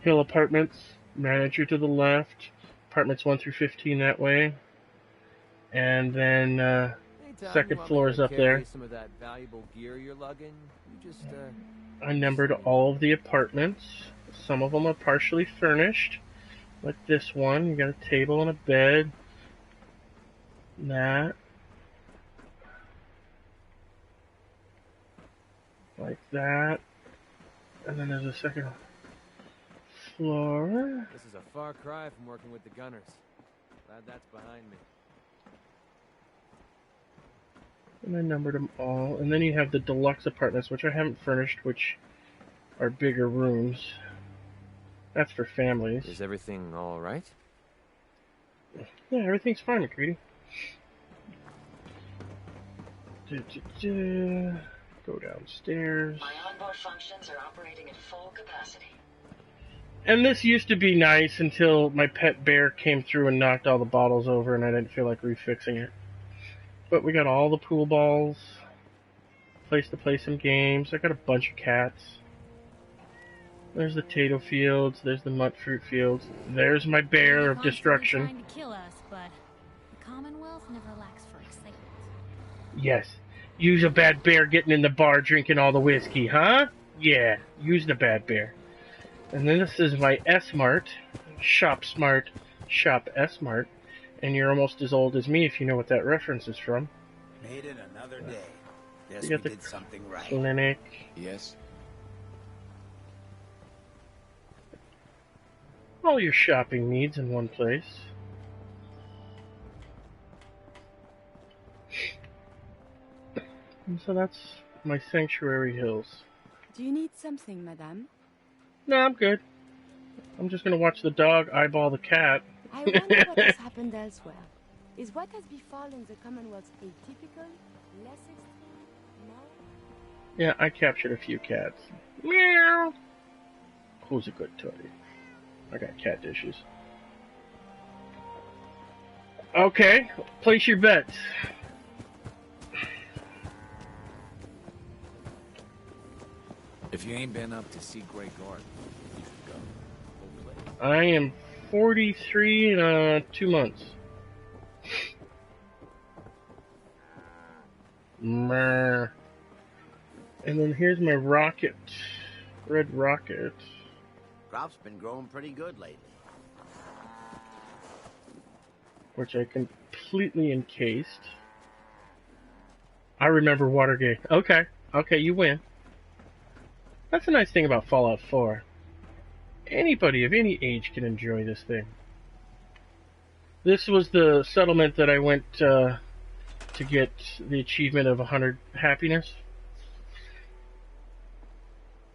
Hill apartments, manager to the left, apartments 1 through 15 that way, and then second floor is up there. Some of that valuable gear you're lugging. You just I numbered all of the apartments. Some of them are partially furnished, like this one. You got a table and a bed. That. Like that. And then there's a second floor. This is a far cry from working with the gunners. Glad that's behind me. And I numbered them all. And then you have the deluxe apartments, which I haven't furnished, which are bigger rooms. That's for families. Is everything all right? Yeah, everything's fine, McCready. Go downstairs. My onboard functions are operating at full capacity. And this used to be nice until my pet bear came through and knocked all the bottles over and I didn't feel like refixing it. But we got all the pool balls. Place to play some games. I got a bunch of cats. There's the potato fields. There's the mud fruit fields. There's my bear of Constantly destruction. Trying to kill us, but the Commonwealth never lacks for excitement. Yes. Use a bad bear getting in the bar drinking all the whiskey, huh? Yeah, use the bad bear. And then this is my S-Mart. Shop smart, shop S-Mart. And you're almost as old as me if you know what that reference is from. Made it another day. Guess You we got the did something right. clinic. Yes? All your shopping needs in one place. And so that's my Sanctuary Hills. Do you need something, madame? No, I'm good. I'm just gonna watch the dog eyeball the cat. I wonder what has happened elsewhere. Is what has befallen the Commonwealth atypical, less extreme, no? Yeah, I captured a few cats. Meow. Who's a good tootie? I got cat dishes. Okay, place your bets. If you ain't been up to see Grey Garden, you should go. Go play. I am 43 in 2 months. Meh. And then here's my rocket. Red rocket. Crop's been growing pretty good lately. Which I completely encased. I remember Watergate. Okay, you win. That's a nice thing about Fallout 4. Anybody of any age can enjoy this thing. This was the settlement that I went to get the achievement of 100 happiness.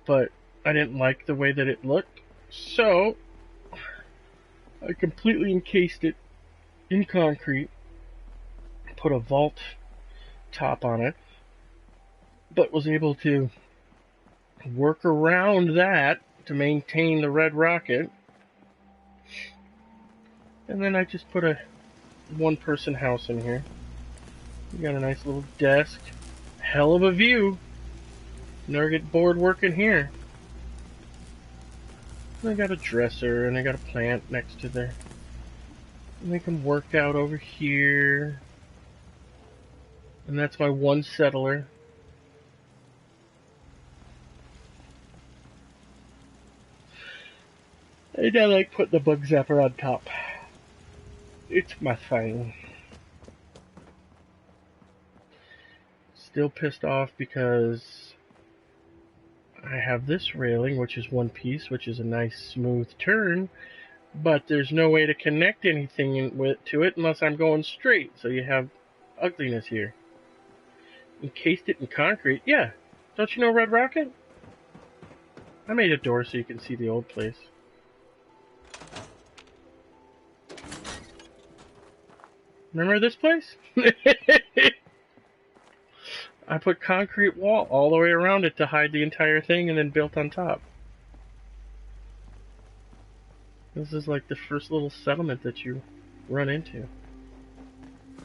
But I didn't like the way that it looked, so I completely encased it in concrete, put a vault top on it, but was able to work around that to maintain the red rocket. And then I just put a one-person house in here. You got a nice little desk. Hell of a view. Never get bored working here. And I got a dresser and I got a plant next to there. And I can work out over here. And that's my one settler. And I like putting the bug zapper on top. It's my thing. Still pissed off because I have this railing, which is one piece, which is a nice smooth turn, but there's no way to connect anything to it unless I'm going straight. So you have ugliness here. Encased it in concrete. Yeah. Don't you know Red Rocket? I made a door so you can see the old place. Remember this place? I put concrete wall all the way around it to hide the entire thing and then built on top. This is like the first little settlement that you run into.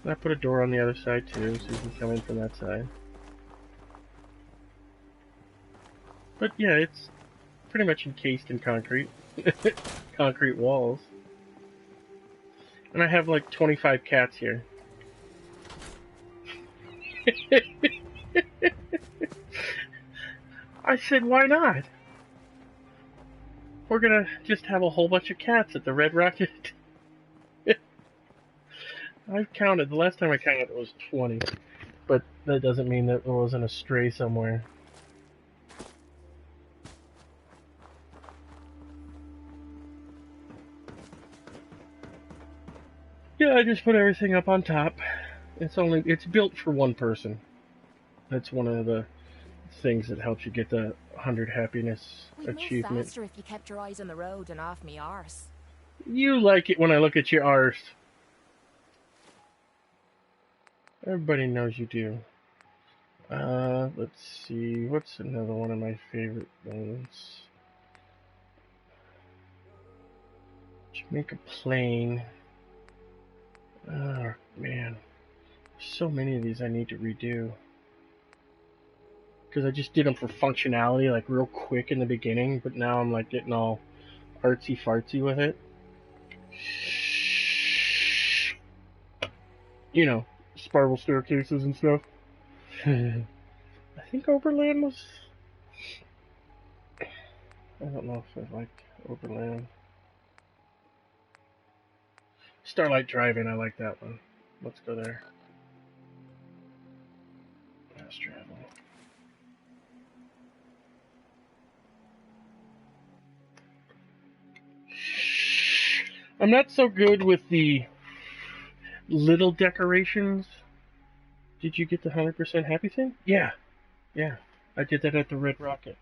And I put a door on the other side too, so you can come in from that side. But yeah, it's pretty much encased in concrete. Concrete walls. And I have like 25 cats here. I said, why not? We're gonna just have a whole bunch of cats at the Red Rocket. I've counted. The last time I counted it was 20. But that doesn't mean that there wasn't a stray somewhere. Yeah, I just put everything up on top. It's built for one person. That's one of the things that helps you get the 100 happiness achievement. We'd move faster if you kept your eyes on the road and off me arse. You like it when I look at your arse. Everybody knows you do. Let's see. What's another one of my favorite ones? Jamaica Plain. Oh, man. So many of these I need to redo. Because I just did them for functionality, like real quick in the beginning, but now I'm like getting all artsy-fartsy with it. You know, spiral staircases and stuff. I think Overland was... I don't know if I liked Overland. Starlight Drive-In, I like that one. Let's go there. Fast travel. I'm not so good with the little decorations. Did you get the 100% happy thing? Yeah. Yeah. I did that at the Red Rocket.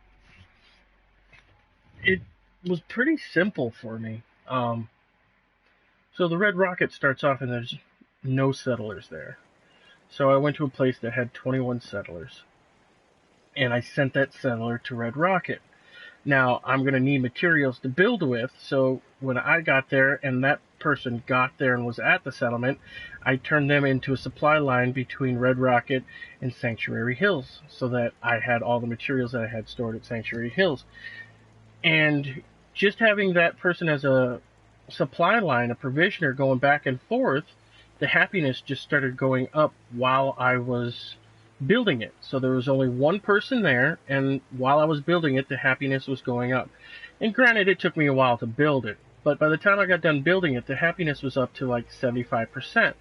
It was pretty simple for me. So the Red Rocket starts off and there's no settlers there. So I went to a place that had 21 settlers. And I sent that settler to Red Rocket. Now, I'm going to need materials to build with, so when I got there and that person got there and was at the settlement, I turned them into a supply line between Red Rocket and Sanctuary Hills, so that I had all the materials that I had stored at Sanctuary Hills. And just having that person as a supply line, a provisioner going back and forth, the happiness just started going up while I was building it. So there was only one person there, and while I was building it, the happiness was going up. And granted, it took me a while to build it, but by the time I got done building it, the happiness was up to like 75%.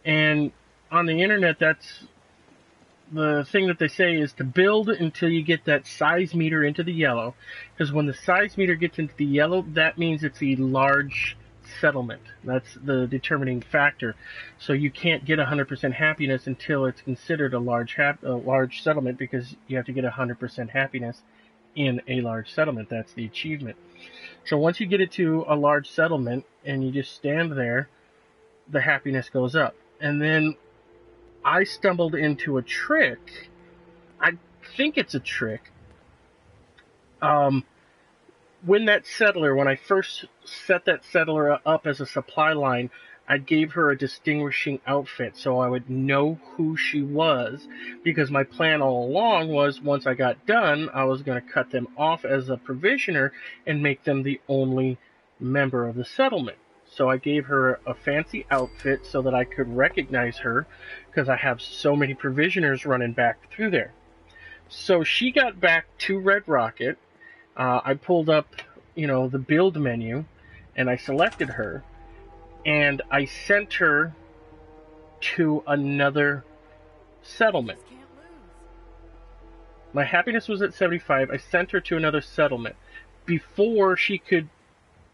And on the internet, that's the thing that they say is to build until you get that size meter into the yellow, because when the size meter gets into the yellow, that means it's a large settlement. That's the determining factor. So you can't get 100% happiness until it's considered a large settlement, because you have to get 100% happiness in a large settlement. That's the achievement. So once you get it to a large settlement and you just stand there, the happiness goes up. And then I stumbled into a trick. I think it's a trick. When I first set that settler up as a supply line, I gave her a distinguishing outfit so I would know who she was, because my plan all along was once I got done, I was going to cut them off as a provisioner and make them the only member of the settlement. So I gave her a fancy outfit so that I could recognize her, because I have so many provisioners running back through there. So she got back to Red Rocket. I pulled up, the build menu, and I selected her, and I sent her to another settlement. My happiness was at 75. I sent her to another settlement. Before she could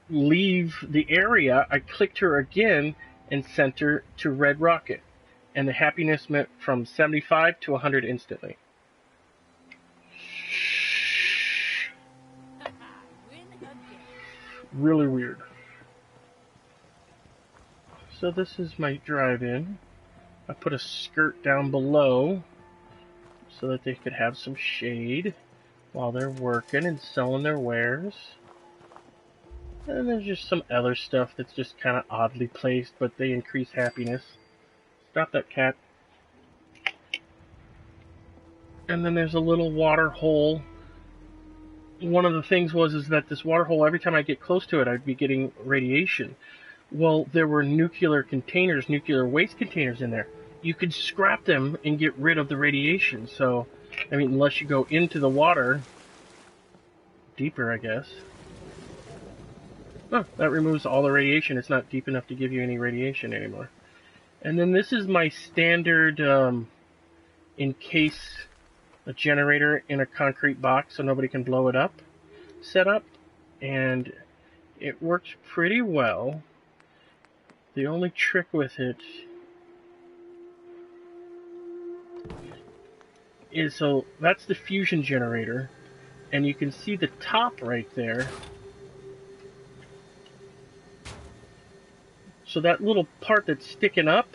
leave the area, I clicked her again and sent her to Red Rocket. And the happiness went from 75 to 100 instantly. Really weird. So this is my drive-in. I put a skirt down below so that they could have some shade while they're working and selling their wares. And there's just some other stuff that's just kind of oddly placed, but they increase happiness. Stop that, cat. And then there's a little water hole. One of the things is that this water hole, every time I get close to it, I'd be getting radiation. Well, there were nuclear waste containers in there. You could scrap them and get rid of the radiation. So, unless you go into the water, deeper, I guess. Oh, that removes all the radiation. It's not deep enough to give you any radiation anymore. And then this is my standard encase a generator in a concrete box so nobody can blow it up setup. And it works pretty well. The only trick with it is, so that's the fusion generator, and you can see the top right there. So that little part that's sticking up,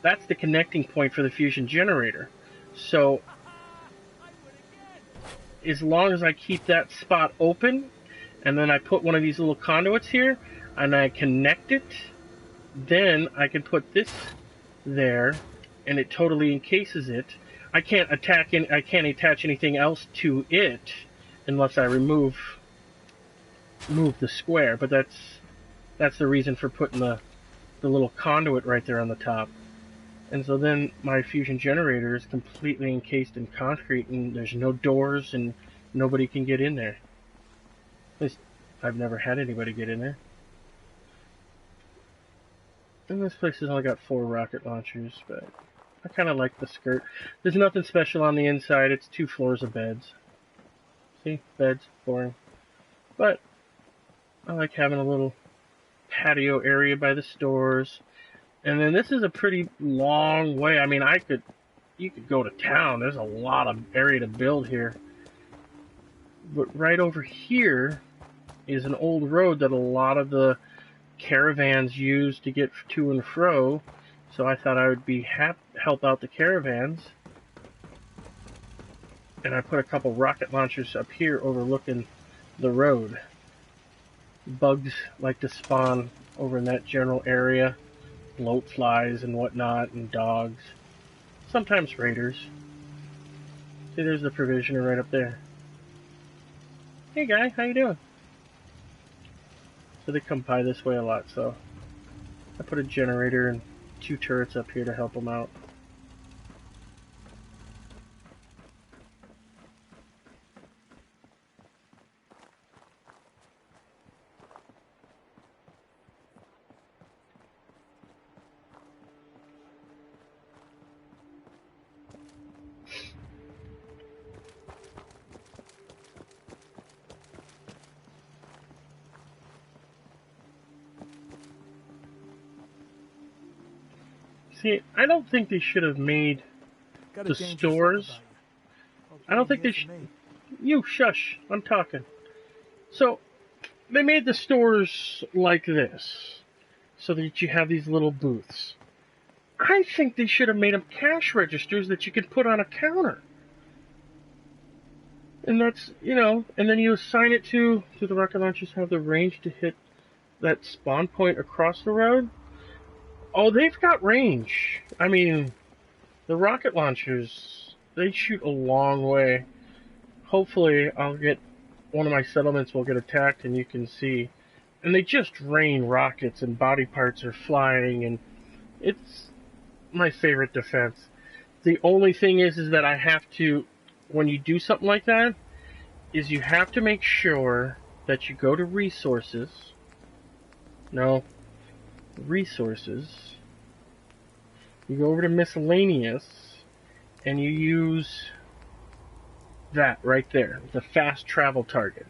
that's the connecting point for the fusion generator. So as long as I keep that spot open, and then I put one of these little conduits here, and I connect it, then I can put this there, and it totally encases it. I can't attach anything else to it unless I remove the square. But that's the reason for putting the little conduit right there on the top. And so then my fusion generator is completely encased in concrete, and there's no doors, and nobody can get in there. At least I've never had anybody get in there. And this place has only got 4 rocket launchers, but I kind of like the skirt. There's nothing special on the inside. It's 2 floors of beds. See? Beds. Boring. But I like having a little patio area by the stores. And then this is a pretty long way. You could go to town. There's a lot of area to build here. But right over here is an old road that a lot of the caravans use to get to and fro. So I thought I would help out the caravans. And I put a couple rocket launchers up here overlooking the road. Bugs like to spawn over in that general area. Bloat flies and whatnot, and dogs. Sometimes raiders. See, there's the provisioner right up there. Hey guy, how you doing? So they come by this way a lot, so I put a generator and 2 turrets up here to help them out. See, I don't think they should have made the stores. I don't think they should. You shush, I'm talking. So, they made the stores like this, so that you have these little booths. I think they should have made them cash registers that you could put on a counter. And that's, and then you assign it to the rocket launchers have the range to hit that spawn point across the road. Oh, they've got range. The rocket launchers, they shoot a long way. Hopefully, one of my settlements will get attacked and you can see and they just rain rockets and body parts are flying, and it's my favorite defense. The only thing is that I have to, when you do something like that, is you have to make sure that you go to resources. No, resources. You go over to miscellaneous, and you use that right there, the fast travel target.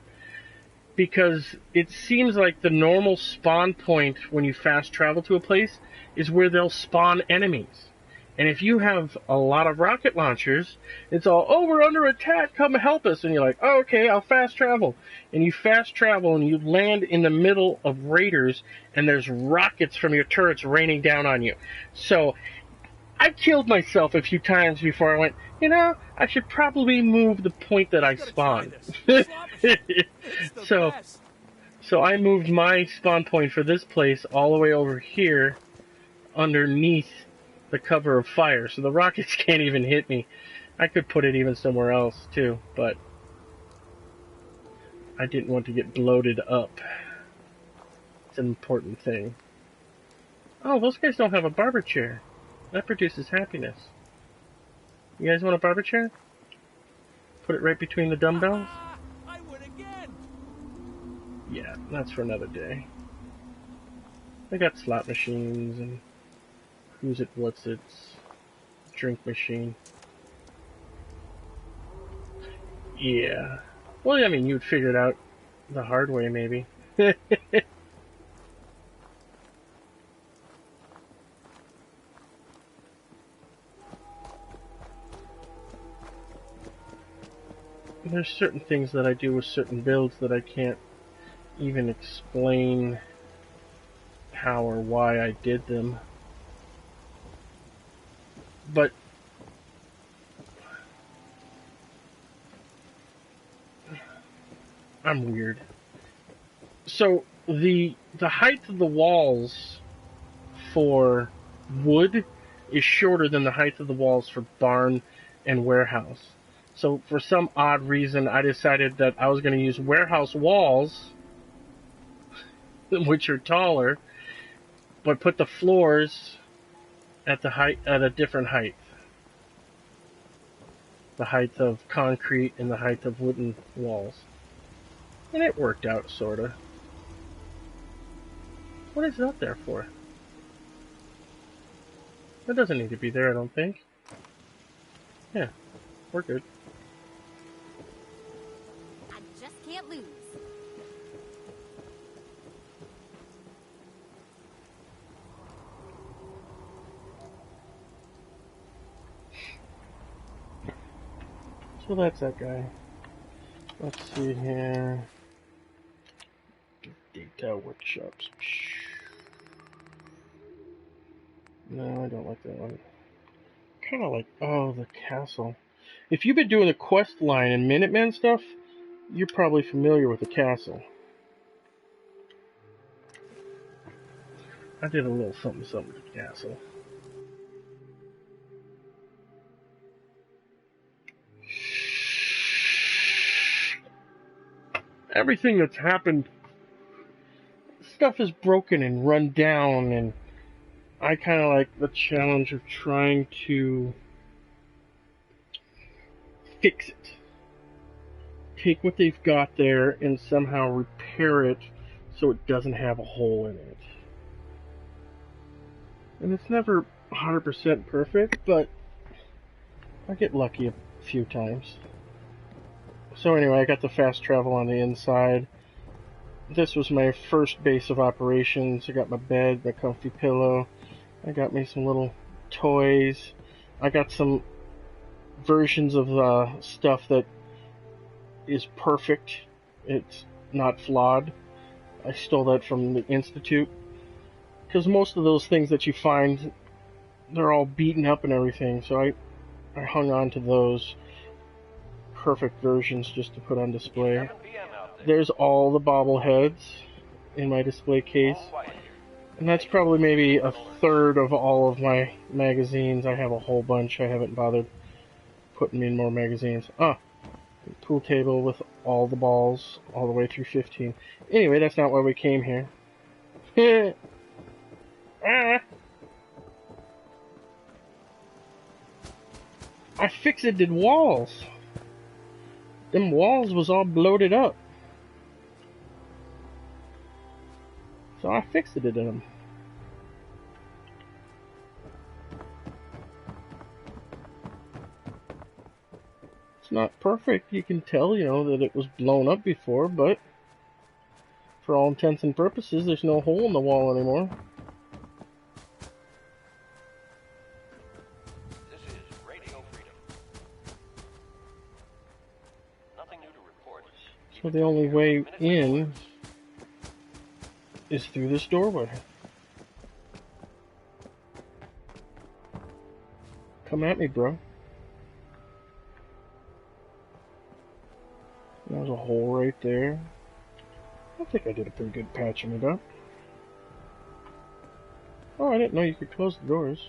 Because it seems like the normal spawn point when you fast travel to a place is where they'll spawn enemies. And if you have a lot of rocket launchers, it's all, oh, we're under attack, come help us. And you're like, oh, okay, I'll fast travel. And you fast travel and you land in the middle of raiders, and there's rockets from your turrets raining down on you. So I killed myself a few times before I went, you know, I should probably move the point that I spawned. So I moved my spawn point for this place all the way over here underneath the cover of fire, so the rockets can't even hit me. I could put it even somewhere else too, but I didn't want to get bloated up. It's an important thing. Oh, those guys don't have a barber chair. That produces happiness. You guys want a barber chair? Put it right between the dumbbells? I win again. Yeah, that's for another day. They got slot machines and who's it, what's its drink machine. Yeah. Well, I mean, you'd figure it out the hard way, maybe. There's certain things that I do with certain builds that I can't even explain how or why I did them. But I'm weird. So the height of the walls for wood is shorter than the height of the walls for barn and warehouse. So for some odd reason, I decided that I was going to use warehouse walls, which are taller, but put the floors at a different height. The height of concrete and the height of wooden walls. And it worked out, sorta. What is that there for? That doesn't need to be there, I don't think. Yeah, we're good. I just can't lose. So that's that guy. Let's see here. Data workshops. No, I don't like that one. Kind of like, oh, the castle. If you've been doing the quest line and Minutemen stuff, you're probably familiar with the castle. I did a little something with the castle. Everything that's happened, stuff is broken and run down, and I kind of like the challenge of trying to fix it. Take what they've got there and somehow repair it so it doesn't have a hole in it. And it's never 100% perfect, but I get lucky a few times. So anyway, I got the fast travel on the inside. This was my first base of operations. I got my bed, my comfy pillow. I got me some little toys. I got some versions of stuff that is perfect. It's not flawed. I stole that from the Institute. Because most of those things that you find, they're all beaten up and everything. So I hung on to those perfect versions just to put on display. There's all the bobbleheads in my display case. And that's probably maybe a third of all of my magazines. I have a whole bunch. I haven't bothered putting in more magazines. Ah, Pool table with all the balls all the way through 15. Anyway, that's not why we came here. Ah. I fixed the walls. Them walls was all bloated up. So I fixed it in them. It's not perfect. You can tell, you know, that it was blown up before, but for all intents and purposes, there's no hole in the wall anymore. This is Radio Freedom. Nothing new to report. So the only way in is through this doorway. Come at me, bro. There's a hole right there. I think I did a pretty good patching it up. Oh, I didn't know you could close the doors.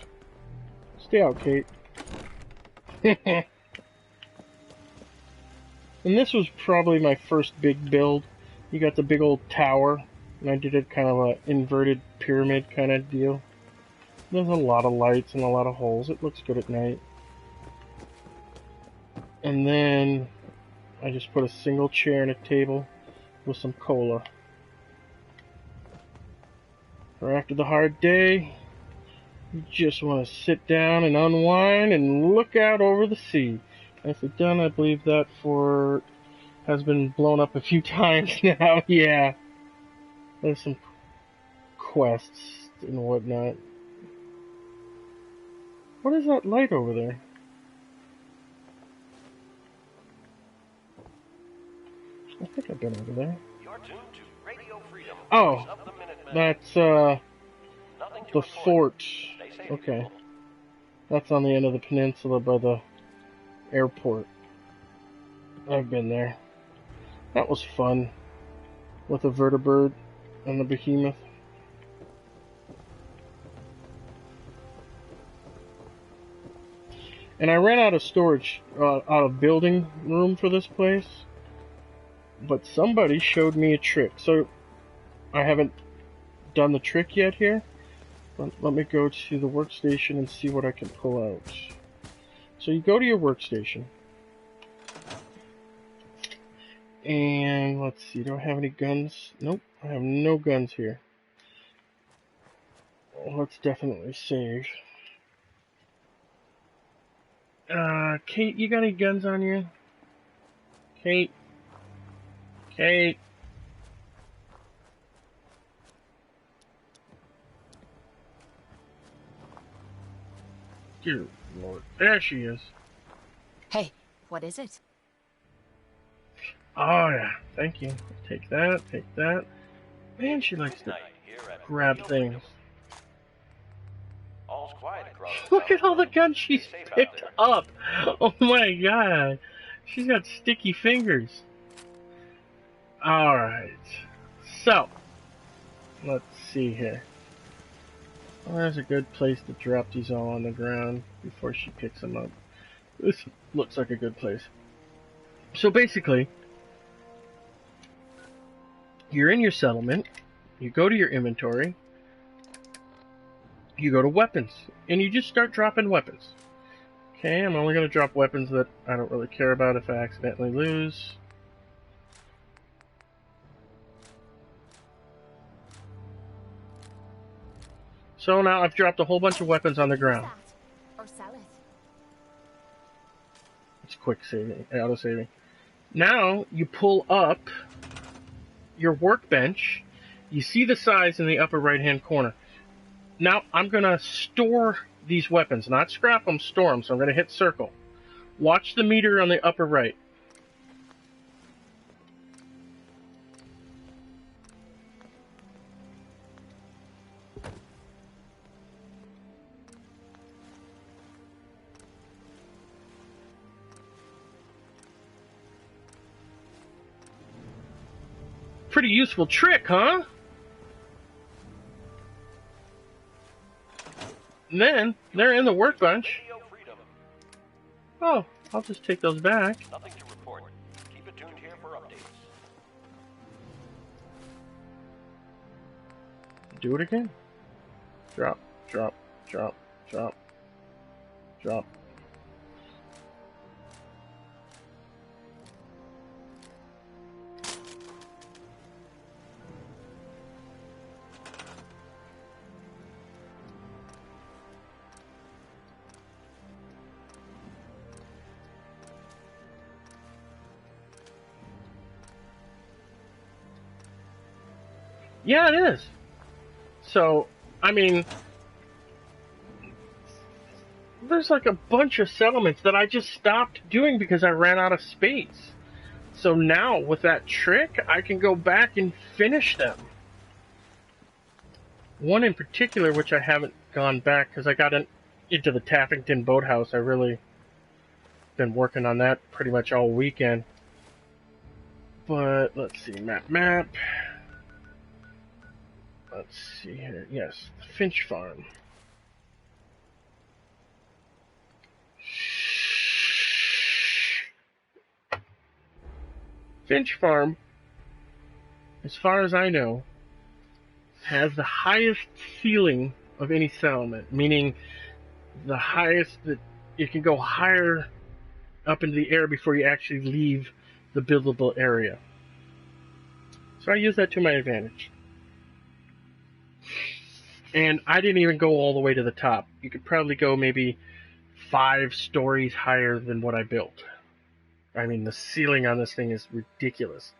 Stay out, Kate. And this was probably my first big build. You got the big old tower, and I did it kind of a inverted pyramid kind of deal. There's a lot of lights and a lot of holes. It looks good at night. And then I just put a single chair and a table with some cola. Or after the hard day, you just want to sit down and unwind and look out over the sea. Nicely done. I believe that fort has been blown up a few times now. Yeah. There's some quests and whatnot. What is that light over there? I think I've been over there. You're tuned to Radio Freedom. Oh, that's the fort. Okay. That's on the end of the peninsula by the airport. I've been there. That was fun. With the vertibird and the behemoth. And I ran out of storage, out of building room for this place. But somebody showed me a trick. So, I haven't done the trick yet here. Let me go to the workstation and see what I can pull out. So you go to your workstation. And let's see, do I have any guns? Nope, I have no guns here. Let's definitely save. Kate, you got any guns on you? Kate? Kate? Dear Lord. There she is. Hey, what is it? Oh yeah, thank you. Take that, take that. Man, she likes to grab things. All's quiet across. Look at all the guns she's picked up. Oh my god. She's got sticky fingers. Alright. So, let's see here. Well, there's a good place to drop these all on the ground before she picks them up. This looks like a good place. So basically, you're in your settlement, you go to your inventory, you go to weapons, and you just start dropping weapons. Okay, I'm only going to drop weapons that I don't really care about if I accidentally lose. So now I've dropped a whole bunch of weapons on the ground. Or sell it. It's quick saving, auto saving. Now you pull up your workbench. You see the size in the upper right hand corner. Now I'm going to store these weapons, not scrap them, store them. So I'm going to hit circle. Watch the meter on the upper right. Pretty useful trick, huh? And then, they're in the workbench. Oh, I'll just take those back. Nothing to report. Do it again. Drop, drop, drop, drop, drop. Yeah, it is. So, I mean, there's like a bunch of settlements that I just stopped doing because I ran out of space. So now, with that trick, I can go back and finish them. One in particular, which I haven't gone back because I got into the Taffington Boathouse. I really been working on that pretty much all weekend. But, let's see, map. Let's see here. Yes, the Finch Farm. Finch Farm, as far as I know, has the highest ceiling of any settlement, meaning the highest that you can go higher up into the air before you actually leave the buildable area. So I use that to my advantage. And I didn't even go all the way to the top. You could probably go maybe 5 stories higher than what I built. I mean, the ceiling on this thing is ridiculous.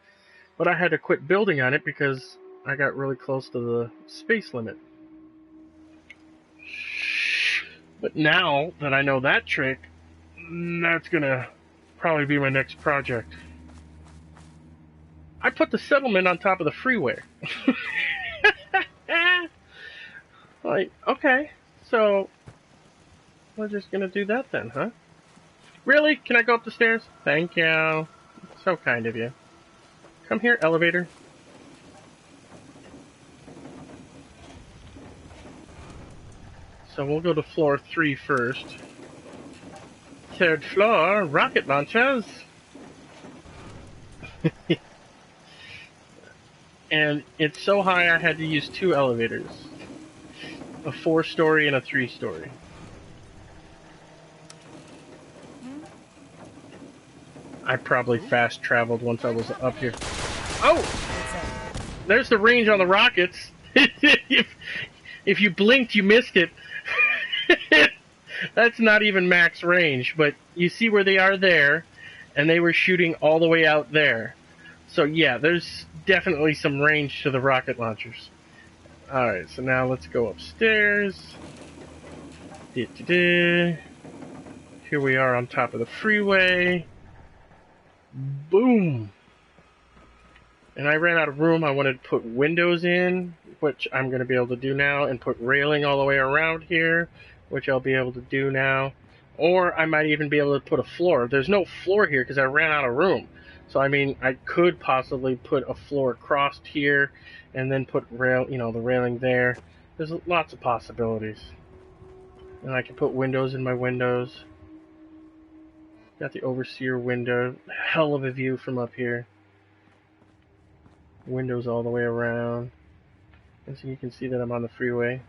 But I had to quit building on it because I got really close to the space limit. But now that I know that trick, that's gonna probably be my next project. I put the settlement on top of the freeway. Like, okay, so we're just gonna do that then, huh? Really? Can I go up the stairs? Thank you. So kind of you. Come here, elevator. So we'll go to floor 3 first. 3rd floor, rocket launchers. And it's so high I had to use 2 elevators. A 4-story and a 3-story. I probably fast traveled once I was up here. Oh! There's the range on the rockets. If you blinked, you missed it. That's not even max range, but you see where they are there, and they were shooting all the way out there. So yeah, there's definitely some range to the rocket launchers. Alright, so now let's go upstairs. Here we are on top of the freeway. Boom! And I ran out of room. I wanted to put windows in, which I'm going to be able to do now, and put railing all the way around here, which I'll be able to do now. Or I might even be able to put a floor. There's no floor here because I ran out of room. So, I mean, I could possibly put a floor across here and then put the railing there. There's lots of possibilities. And I can put windows in my windows. Got the overseer window. Hell of a view from up here. Windows all the way around. And so you can see that I'm on the freeway.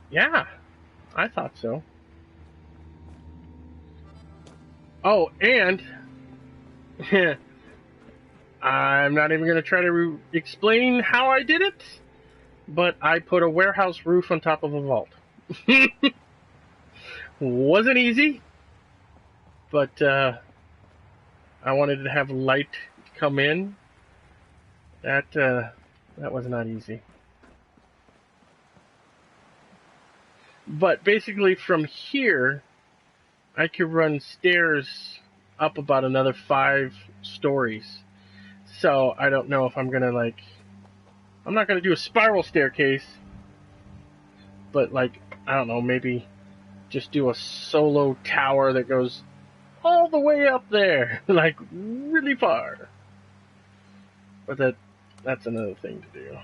Yeah, I thought so. Oh, and I'm not even going to try to explain how I did it, but I put a warehouse roof on top of a vault. Wasn't easy, but I wanted to have light come in. That was not easy. But basically from here, I could run stairs up about another 5 stories. So I don't know if I'm gonna I'm not gonna do a spiral staircase, but I don't know, maybe just do a solo tower that goes all the way up there, really far. But that's another thing to do.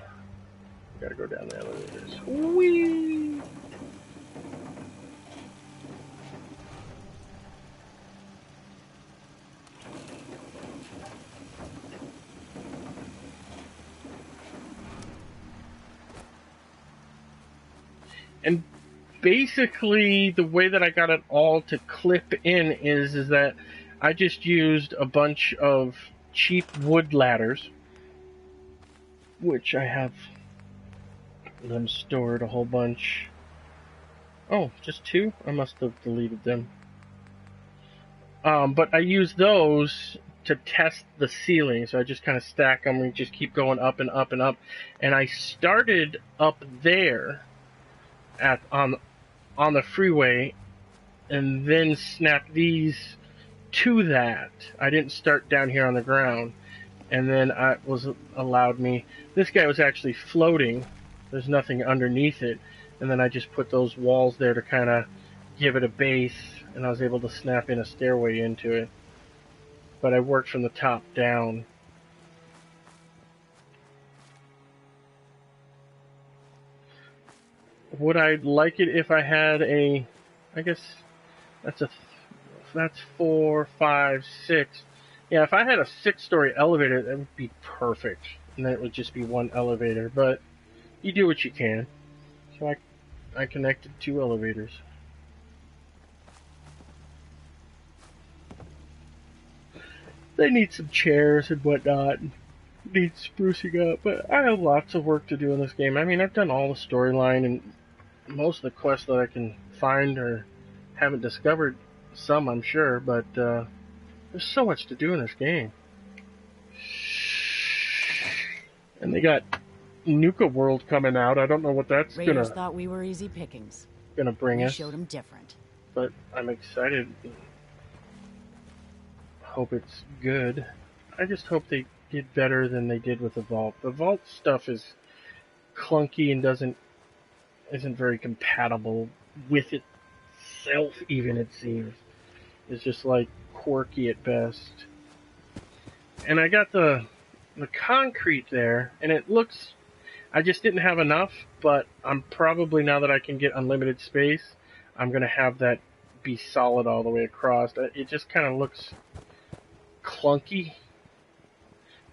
Gotta go down the elevators. Whee! basically, the way that I got it all to clip in is that I just used a bunch of cheap wood ladders, which I have them stored a whole bunch. Oh, just 2? I must have deleted them. But I use those to test the ceiling, so I just kind of stack them and just keep going up and up and up. And I started up there on the freeway, and then snapped these to that. I didn't start down here on the ground, and then I was allowed me. This guy was actually floating. There's nothing underneath it, and then I just put those walls there to kind of give it a base, and I was able to snap in a stairway into it. But I worked from the top down. Would I like it if I had a, I guess that's 4, 5, 6. Yeah, if I had a 6-story elevator, that would be perfect. And then it would just be one elevator. But you do what you can. So I connected 2 elevators. They need some chairs and whatnot. Need sprucing up. But I have lots of work to do in this game. I mean, I've done all the storyline and most of the quests that I can find or haven't discovered. Some, I'm sure, but there's so much to do in this game. And they got Nuka World coming out. I don't know what that's Raiders thought we were easy pickings. Gonna bring us. We showed them different. But I'm excited. Hope it's good. I just hope they did better than they did with the Vault. The Vault stuff is clunky and isn't very compatible with itself, even, it seems. It's just like quirky at best. And I got the concrete there, and it looks, I just didn't have enough, but I'm probably, now that I can get unlimited space, I'm gonna have that be solid all the way across. It just kind of looks clunky,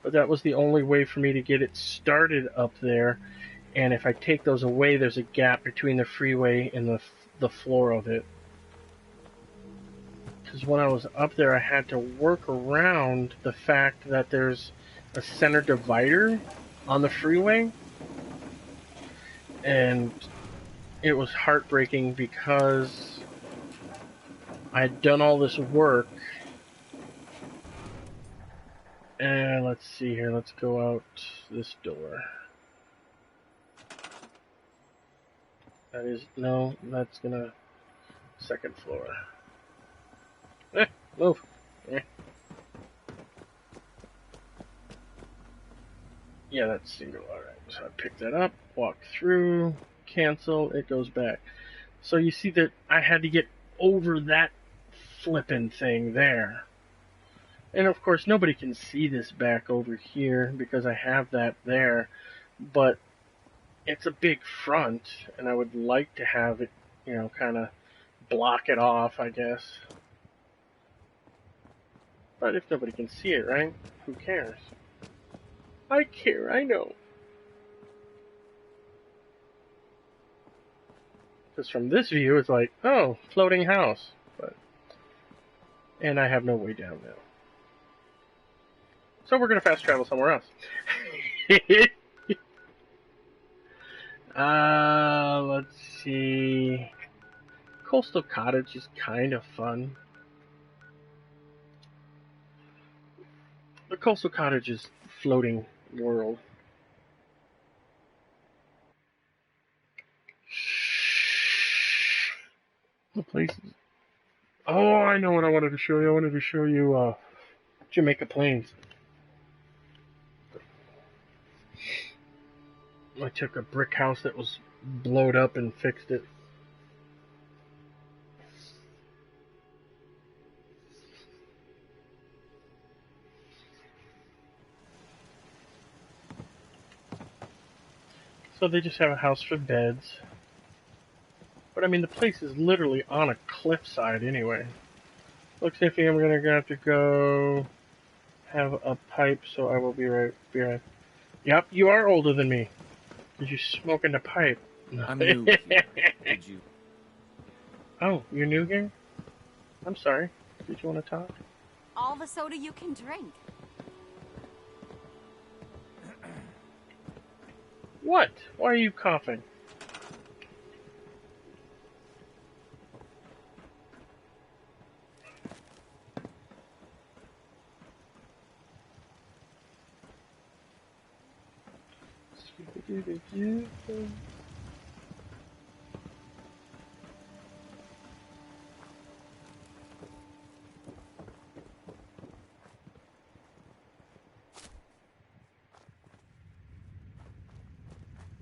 but that was the only way for me to get it started up there. And if I take those away, there's a gap between the freeway and the floor of it. Because when I was up there, I had to work around the fact that there's a center divider on the freeway. And it was heartbreaking because I had done all this work. And let's see here, let's go out this door. That is, no, that's gonna, second floor. Move. Yeah, that's single, alright. So I pick that up, walk through, cancel, it goes back. So you see that I had to get over that flippin' thing there. And of course, nobody can see this back over here because I have that there, but it's a big front, and I would like to have it, you know, kind of block it off, I guess. But if nobody can see it, right? Who cares? I care, I know. Because from this view, it's like, oh, floating house. But, and I have no way down now. So we're going to fast travel somewhere else. Let's see. Coastal Cottage is kind of fun. The Coastal Cottage is floating world. The places. Oh, I know what I wanted to show you. I wanted to show you Jamaica Plains. I took a brick house that was blowed up and fixed it. So they just have a house for beds. But I mean, the place is literally on a cliffside anyway. Looks iffy. I'm gonna have to go have a pipe, so I will be right. Yep, you are older than me. Because you're smoking the pipe. I'm new. Did you Oh, you're new here? I'm sorry. Did you want to talk? All the soda you can drink. What? Why are you coughing?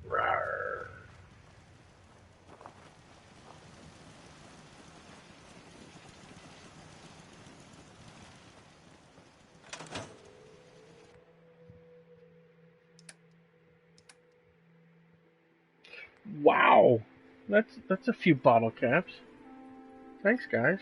Rawr. Wow, that's a few bottle caps. Thanks, guys.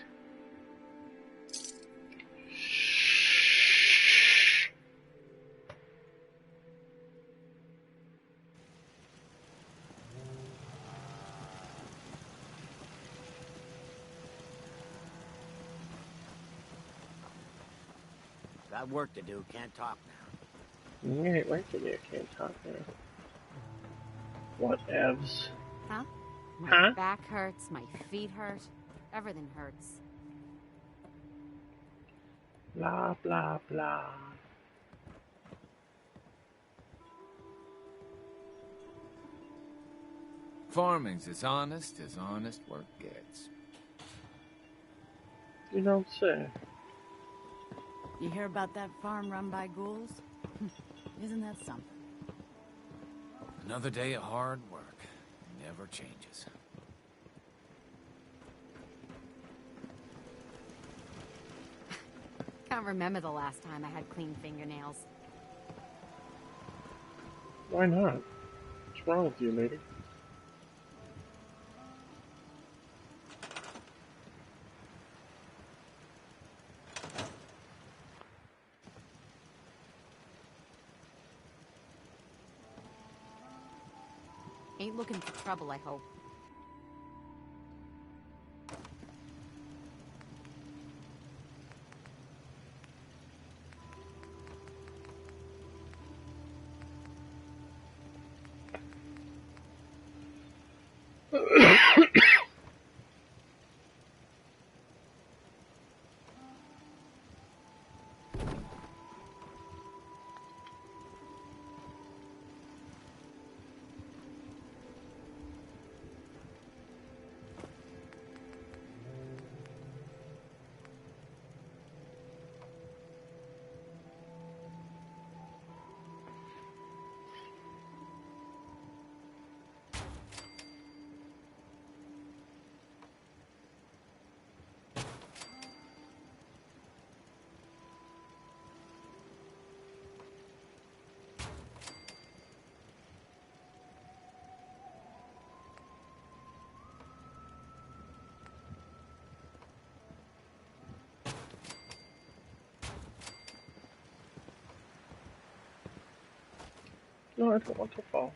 Got work to do, can't talk now. Wait till you can't talk now. What evs? Huh? My Huh? back hurts, my feet hurt. Everything hurts. Blah blah blah. Farming's as honest work gets. You don't say. You hear about that farm run by ghouls? Isn't that something? Another day of hard work. Never changes. Can't remember the last time I had clean fingernails. Why not? What's wrong with you, lady? Ain't looking for trouble, I hope. No, I don't want to fall.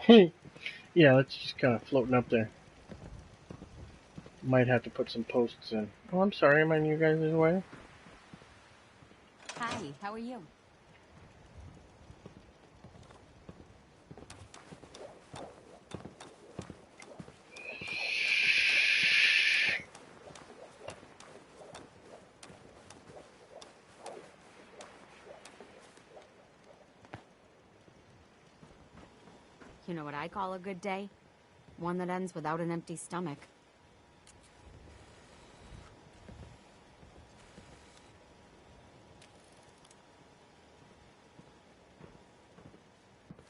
Yeah, it's just kind of floating up there. Might have to put some posts in. Oh, I'm sorry, am I in you guys' way? Hi, how are you? You know what I call a good day? One that ends without an empty stomach.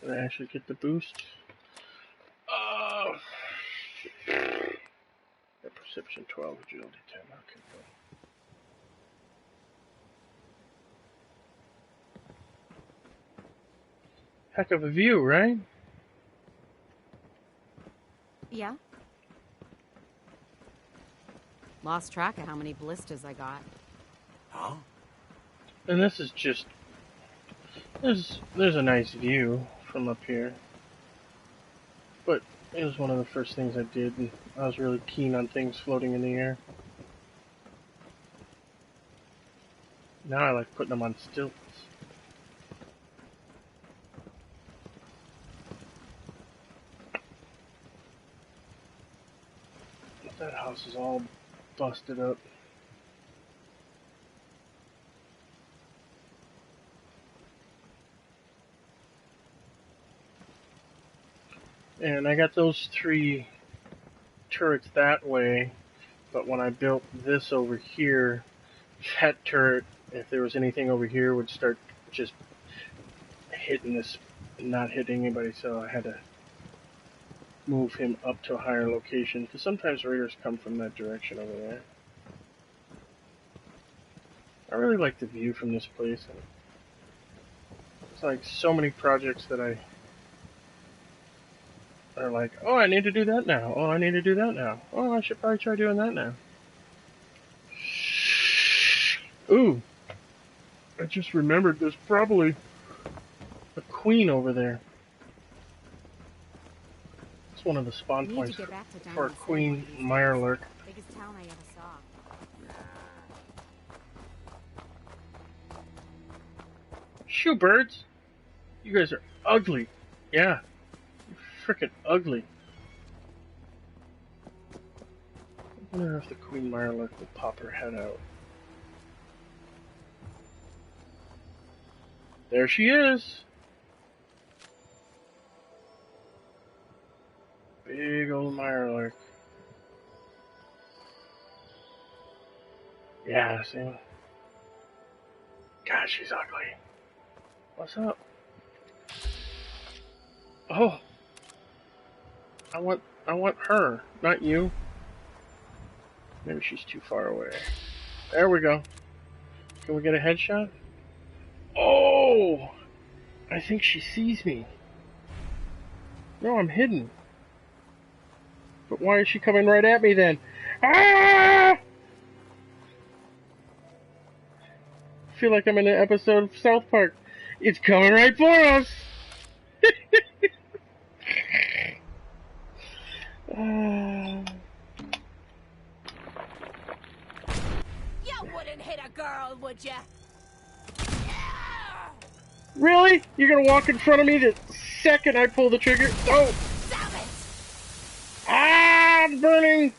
Did I actually get the boost? Oh! Yeah, Perception 12, Agility 10. Okay, good. Heck of a view, right? Yeah? Lost track of how many blisters I got. Huh? And this is just... There's a nice view from up here. But it was one of the first things I did, and I was really keen on things floating in the air. Now I like putting them on stilts. That house is all busted up. And I got those 3 turrets that way, but when I built this over here, that turret, if there was anything over here, would start just hitting this, not hitting anybody, so I had to move him up to a higher location, because sometimes raiders come from that direction over there. I really like the view from this place. It's like so many projects that I are like, oh, I need to do that now. Oh, I need to do that now. Oh, I should probably try doing that now. Ooh, I just remembered there's probably a queen over there. It's one of the spawn points for a queen Mirelurk. Biggest town I ever saw. Shoo, birds! You guys are ugly. Yeah, you're frickin' ugly. I wonder if the Queen Mirelurk will pop her head out. There she is! Big old Mirelurk. Yeah, see? God, she's ugly. What's up? Oh! I want her, not you. Maybe she's too far away. There we go. Can we get a headshot? Oh! I think she sees me. No, I'm hidden. But why is she coming right at me then? Ah! I feel like I'm in an episode of South Park. It's coming right for us! You wouldn't hit a girl, would ya? Really? You're gonna walk in front of me the second I pull the trigger? Oh! Damn it! Ah! I'm burning!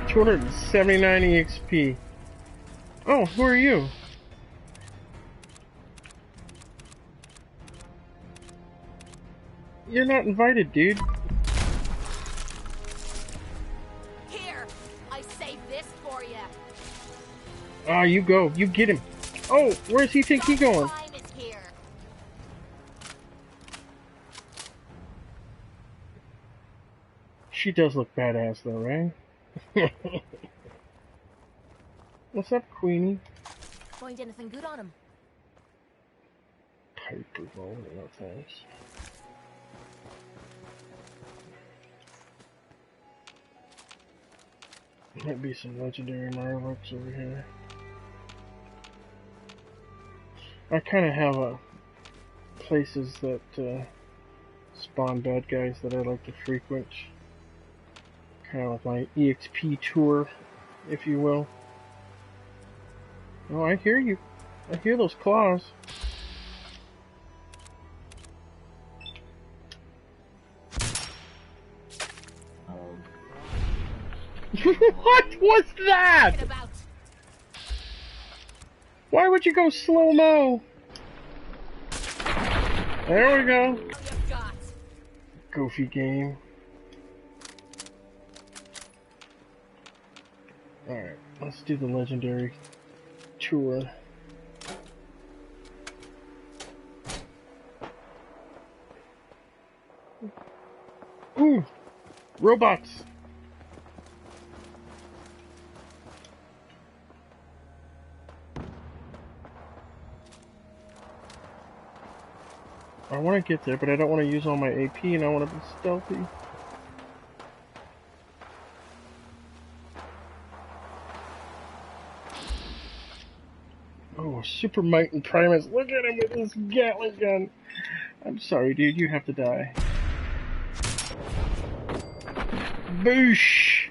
$279 EXP. Oh, who are you? You're not invited, dude. Here, I saved this for you. Ah, you go. You get him. Oh, where does he think he's going? Time is here. She does look badass though, right? What's up, Queenie? Find anything good on him? Piper bowl, no thanks. Might be some legendary Mirelurks over here. I kind of have places that spawn bad guys that I like to frequent. Kind of like my EXP tour, if you will. Oh, I hear you. I hear those claws. What was that? Why would you go slow-mo? There we go. Goofy game. Alright, let's do the legendary tour. Ooh! Robots! I want to get there, but I don't want to use all my AP, and I want to be stealthy. Oh, Super Might and Primus. Look at him with his Gatling gun. I'm sorry, dude. You have to die. Boosh!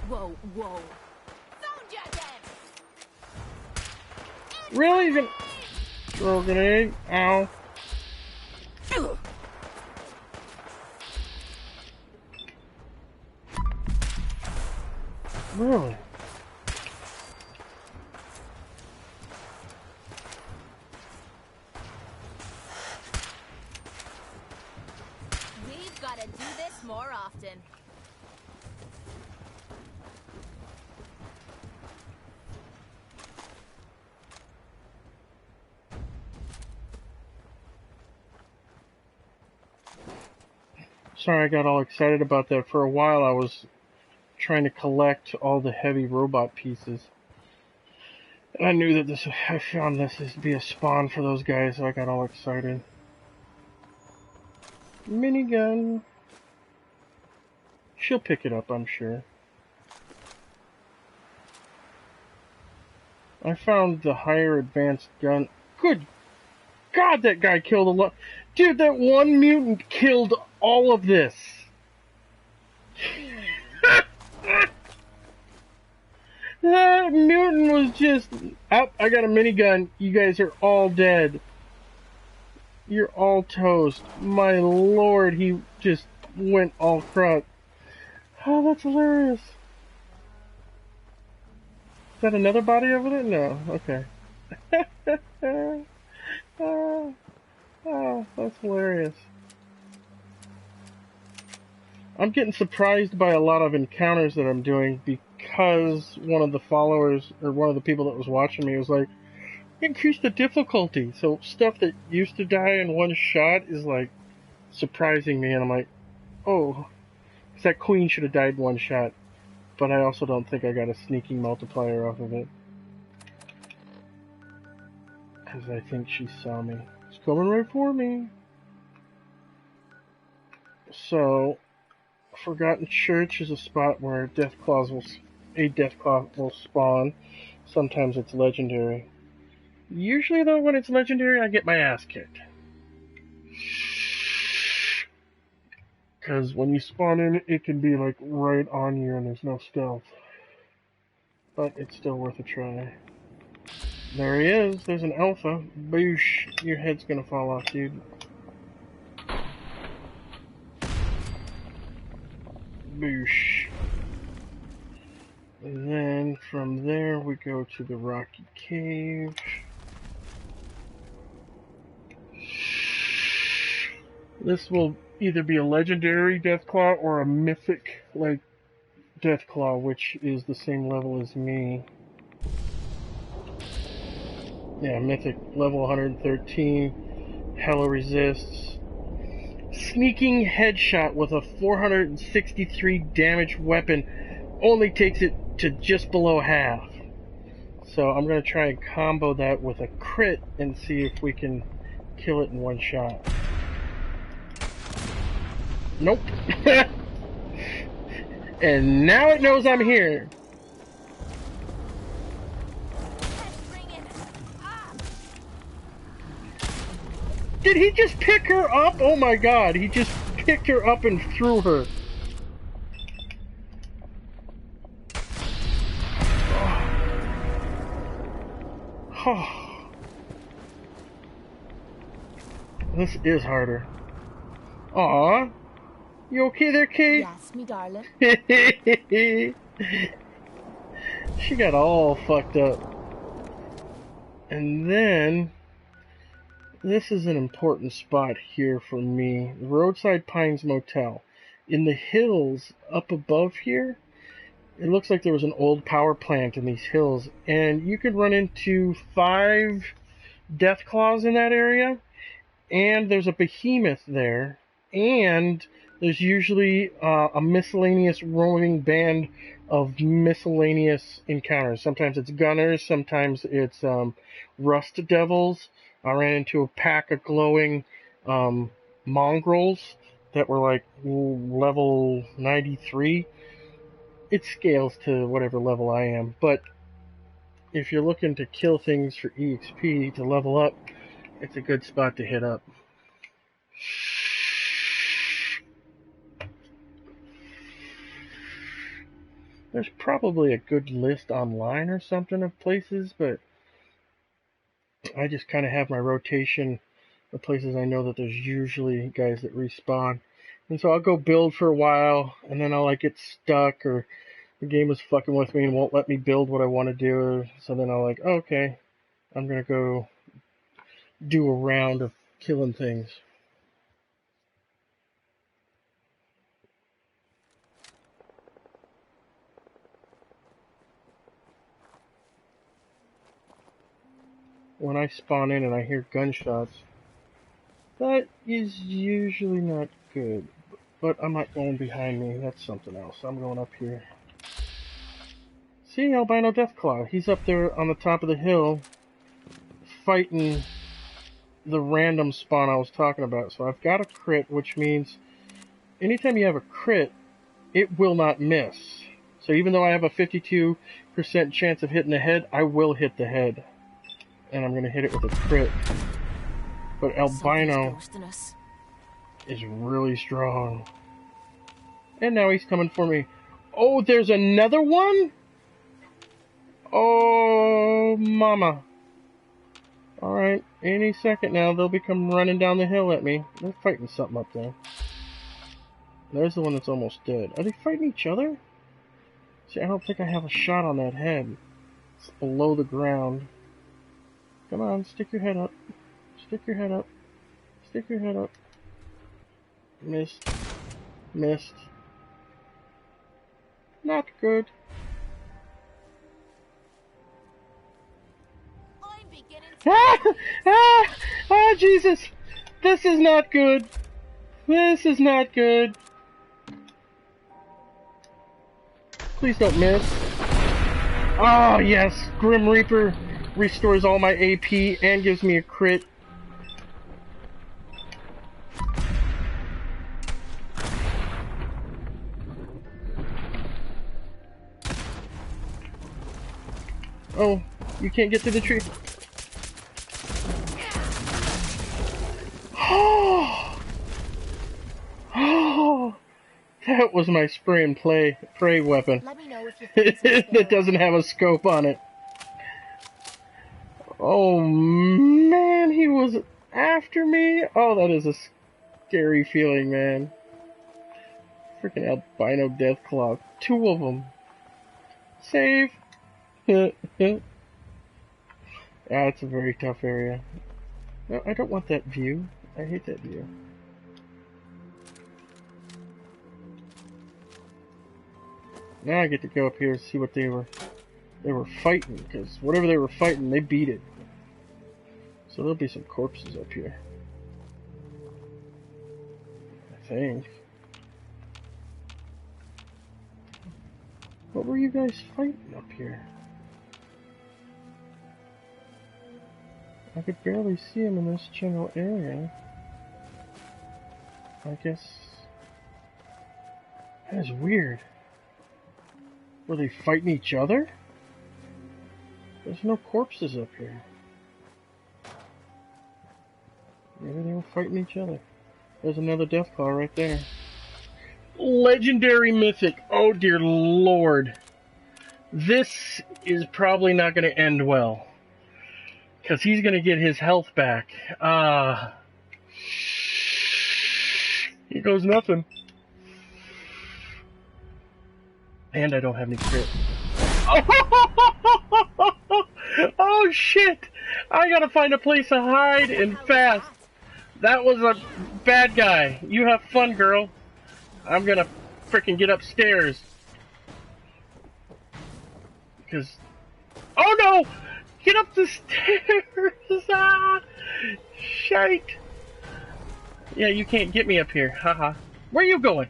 Whoa, whoa. Found ya again! Really? You gonna throw a grenade? Ow. Really? We've got to do this more often. Sorry I got all excited about that. For a while I was trying to collect all the heavy robot pieces. And I knew that I found this to be a spawn for those guys, so I got all excited. Minigun. She'll pick it up, I'm sure. I found the higher advanced gun. Good God, that guy killed a lot. Dude, that one mutant killed all of this. That mutant was just... Oh, I got a minigun. You guys are all dead. You're all toast. My lord, he just went all crud. Oh, that's hilarious. Is that another body over there? No. Okay. Oh, that's hilarious. I'm getting surprised by a lot of encounters that I'm doing because one of the followers, or one of the people that was watching me was like, increase the difficulty. So stuff that used to die in one shot is like surprising me, and I'm like, oh, because that queen should have died in one shot. But I also don't think I got a sneaking multiplier off of it. Because I think she saw me. It's coming right for me. So, Forgotten Church is a spot where a Deathclaw will spawn. Sometimes it's legendary. Usually though, when it's legendary, I get my ass kicked. Because when you spawn in, it can be like right on you and there's no stealth. But it's still worth a try. There he is. There's an alpha. Boosh. Your head's gonna fall off, dude. Boosh. And then from there we go to the Rocky Cave. This will either be a legendary Deathclaw or a mythic, like, Deathclaw, which is the same level as me. Yeah, mythic level 113. Hella resists. Sneaking headshot with a 463 damage weapon only takes it to just below half. So I'm going to try and combo that with a crit and see if we can kill it in one shot. Nope. And now it knows I'm here. Did he just pick her up? Oh my god, he just picked her up and threw her. Oh. This is harder. Aw. You okay there, Kate? Yes, me darling. She got all fucked up. And then... this is an important spot here for me. The Roadside Pines Motel. In the hills up above here, it looks like there was an old power plant in these hills. And you could run into 5 Deathclaws in that area. And there's a behemoth there. And there's usually a miscellaneous roaming band of miscellaneous encounters. Sometimes it's gunners, sometimes it's rust devils. I ran into a pack of glowing mongrels that were like level 93. It scales to whatever level I am, but if you're looking to kill things for EXP to level up, it's a good spot to hit up. There's probably a good list online or something of places, but I just kind of have my rotation of places I know that there's usually guys that respawn. And so I'll go build for a while, and then I'll like get stuck, or the game is fucking with me and won't let me build what I want to do. So then I'll like, okay, I'm going to go do a round of killing things. When I spawn in and I hear gunshots, that is usually not good. But I'm not going behind me, that's something else. I'm going up here. See, Albino Deathclaw, he's up there on the top of the hill fighting the random spawn I was talking about. So I've got a crit, which means anytime you have a crit, it will not miss. So even though I have a 52% chance of hitting the head, I will hit the head. And I'm going to hit it with a crit. But Albino is really strong. And now he's coming for me. Oh, there's another one? Oh, mama. Alright, any second now, they'll be coming running down the hill at me. They're fighting something up there. There's the one that's almost dead. Are they fighting each other? See, I don't think I have a shot on that head. It's below the ground. Come on, stick your head up. Stick your head up. Stick your head up. Missed. Missed. Not good. Ah, Jesus! This is not good. This is not good. Please don't miss. Oh, yes! Grim Reaper restores all my AP and gives me a crit. Oh, you can't get to the tree. Oh, that was my spray and pray weapon. Let me know if you that doesn't have a scope on it. Oh man, he was after me. Oh, that is a scary feeling, man. Freaking Albino Deathclaw. 2 of them. Save. That's a very tough area. No, I don't want that view. I hate that view. Now I get to go up here and see what they were fighting, because whatever they were fighting, they beat it. So there'll be some corpses up here. I think. What were you guys fighting up here? I could barely see him in this general area. I guess... That is weird. Were they fighting each other? There's no corpses up here. Maybe they were fighting each other. There's another Deathclaw right there. Legendary Mythic. Oh dear lord. This is probably not going to end well. Because he's going to get his health back. Here goes nothing. And I don't have any crit. Oh shit! I gotta find a place to hide and fast. That was a bad guy. You have fun, girl. I'm gonna frickin' get upstairs. Because... Oh no! Get up the stairs! Ah! Shite! Yeah, you can't get me up here. Haha. Where are you going?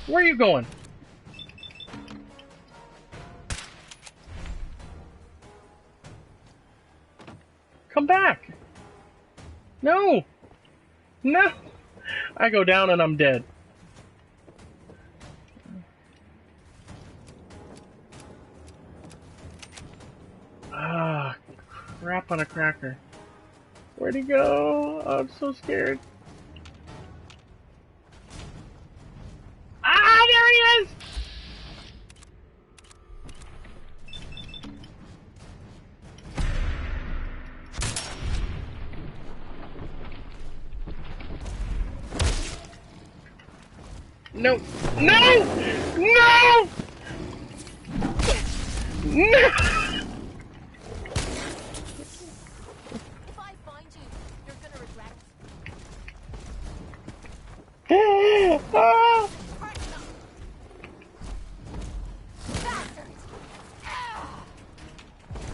Where are you going? Come back! No! No! I go down and I'm dead. Ah, crap on a cracker. Where'd he go? Oh, I'm so scared. Ah, there he is! No! No! No! No! If I find you, you're gonna regret Ah!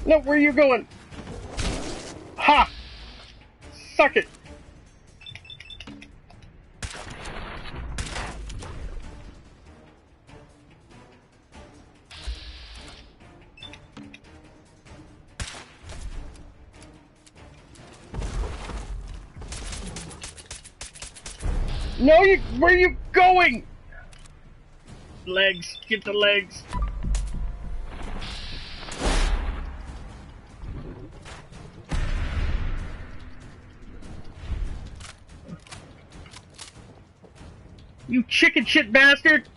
it. No, where are you going? Ha! Suck it! No, where are you going? Legs, get the legs. You chicken shit bastard!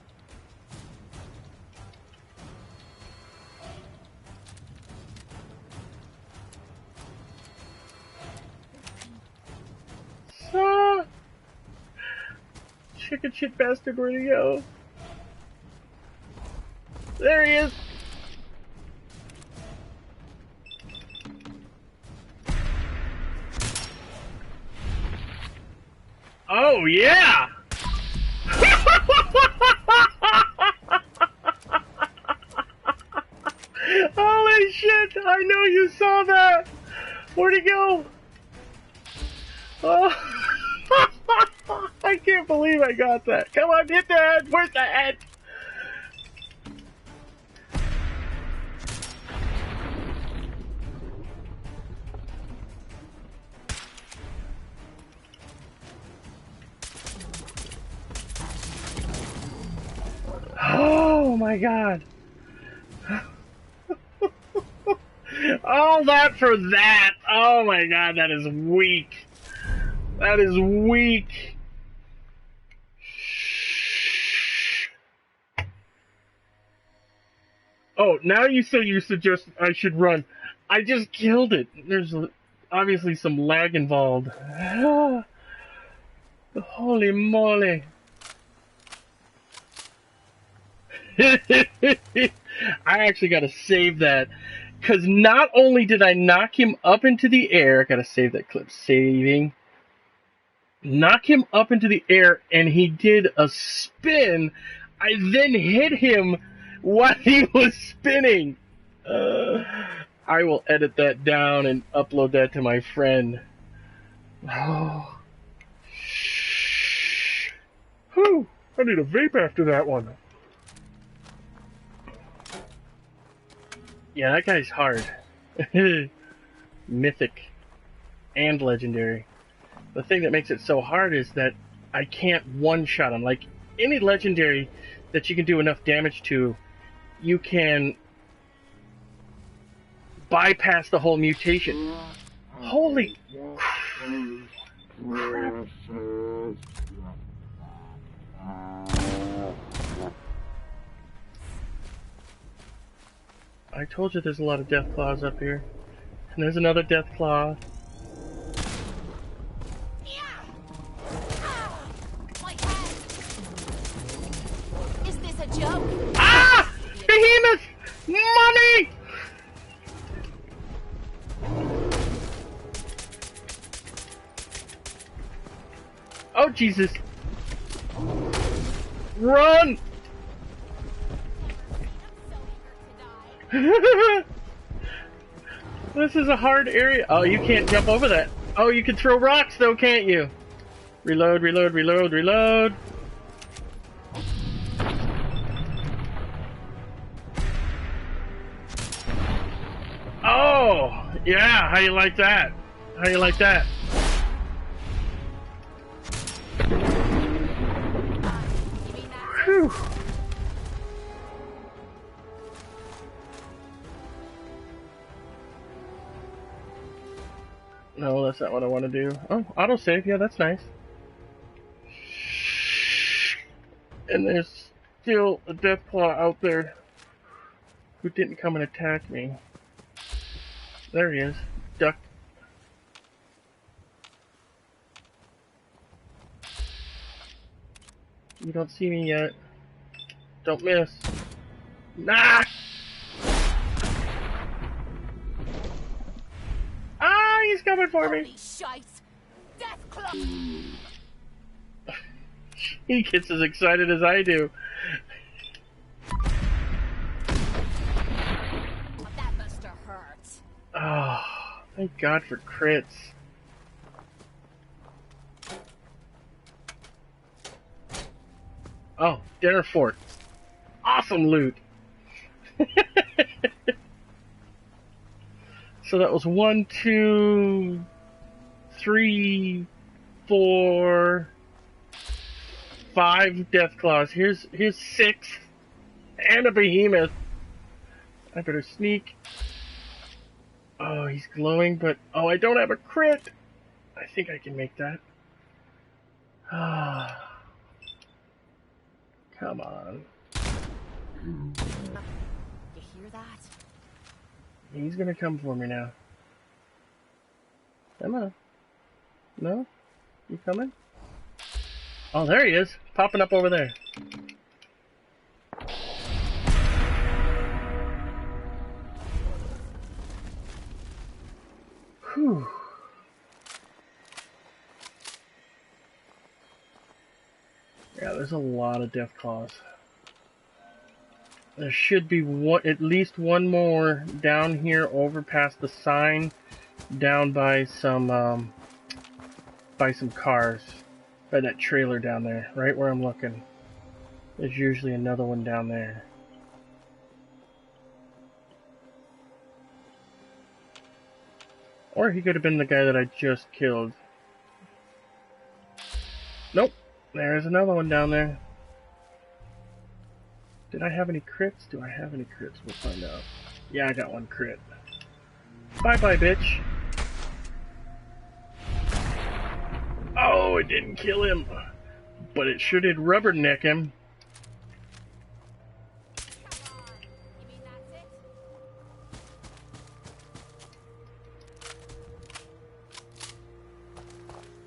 Chicken shit bastard, where'd he go? There he is! Oh yeah! Holy shit! I know you saw that! Where'd he go? Oh. I can't believe I got that. Come on, hit the head. Where's the head? Oh my god. All that for that. Oh my god, that is weak. That is weak. Oh, now you suggest I should run. I just killed it. There's obviously some lag involved. Holy moly. I actually gotta save that. Because not only did I knock him up into the air, I gotta save that clip. Saving. Knock him up into the air, and he did a spin. I then hit him while he was spinning. I will edit that down and upload that to my friend. Oh. Whew, I need a vape after that one. Yeah, that guy's hard. Mythic and legendary. The thing that makes it so hard is that I can't one-shot him. Like, any legendary that you can do enough damage to, you can bypass the whole mutation. Holy crap. I told you there's a lot of death claws up here. And there's another death claw. My head! Is this a joke? Ah! Behemoth! Mommy! Oh, Jesus. Run! This is a hard area. Oh, you can't jump over that. Oh, you can throw rocks though, can't you? Reload, reload, reload, reload. Oh, yeah, how you like that? How you like that? Whew. No, that's not what I want to do. Oh, autosave. Yeah, that's nice. And there's still a Deathclaw out there who didn't come and attack me. There he is. Duck. You don't see me yet. Don't miss. Nah! Ah, he's coming for me. Shite. Deathclaw. He gets as excited as I do. That must have hurt. Oh, thank God for crits. Oh, dinner fort. Awesome loot. So that was 1, 2, 3, 4, 5 Deathclaws. Here's 6 and a behemoth. I better sneak. Oh, he's glowing, but oh, I don't have a crit. I think I can make that. Ah. Come on. You hear that? He's gonna come for me now. Come on. No? You coming? Oh, there he is. Popping up over there. Whew. Yeah, there's a lot of Deathclaws. There should be one, at least one more down here over past the sign, down by some cars, by that trailer down there, right where I'm looking. There's usually another one down there. Or he could have been the guy that I just killed. Nope, there's another one down there. Did I have any crits? Do I have any crits? We'll find out. Yeah, I got one crit. Bye-bye, bitch. Oh, it didn't kill him. But it sure did rubberneck him.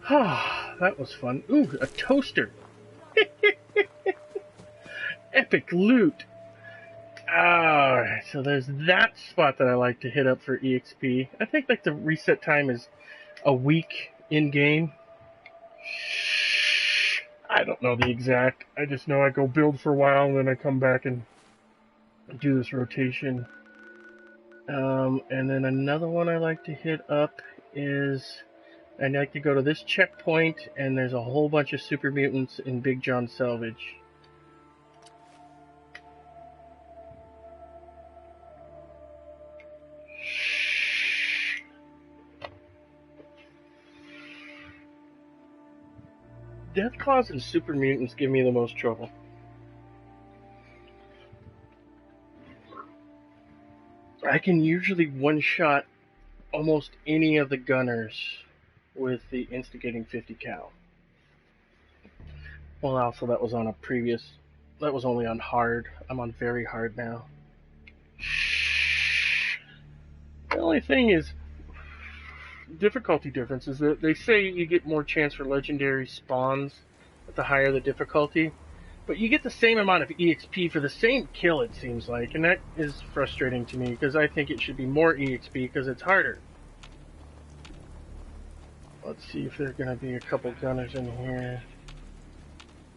Ah, that was fun. Ooh, a toaster. Epic loot. Alright, so there's that spot that I like to hit up for EXP. I think like the reset time is a week in game. I don't know the exact. I just know I go build for a while and then I come back and do this rotation. And then another one I like to hit up is I like to go to this checkpoint, and there's a whole bunch of super mutants in Big John Salvage. Deathclaws and super mutants give me the most trouble. I can usually one-shot almost any of the gunners with the instigating 50 cal. Well, also that was on a previous, that was only on hard. I'm on very hard now. The only thing is, difficulty difference is that they say you get more chance for legendary spawns at the higher the difficulty, but you get the same amount of EXP for the same kill, it seems like, and that is frustrating to me because I think it should be more EXP because it's harder. Let's see if there are going to be a couple gunners in here.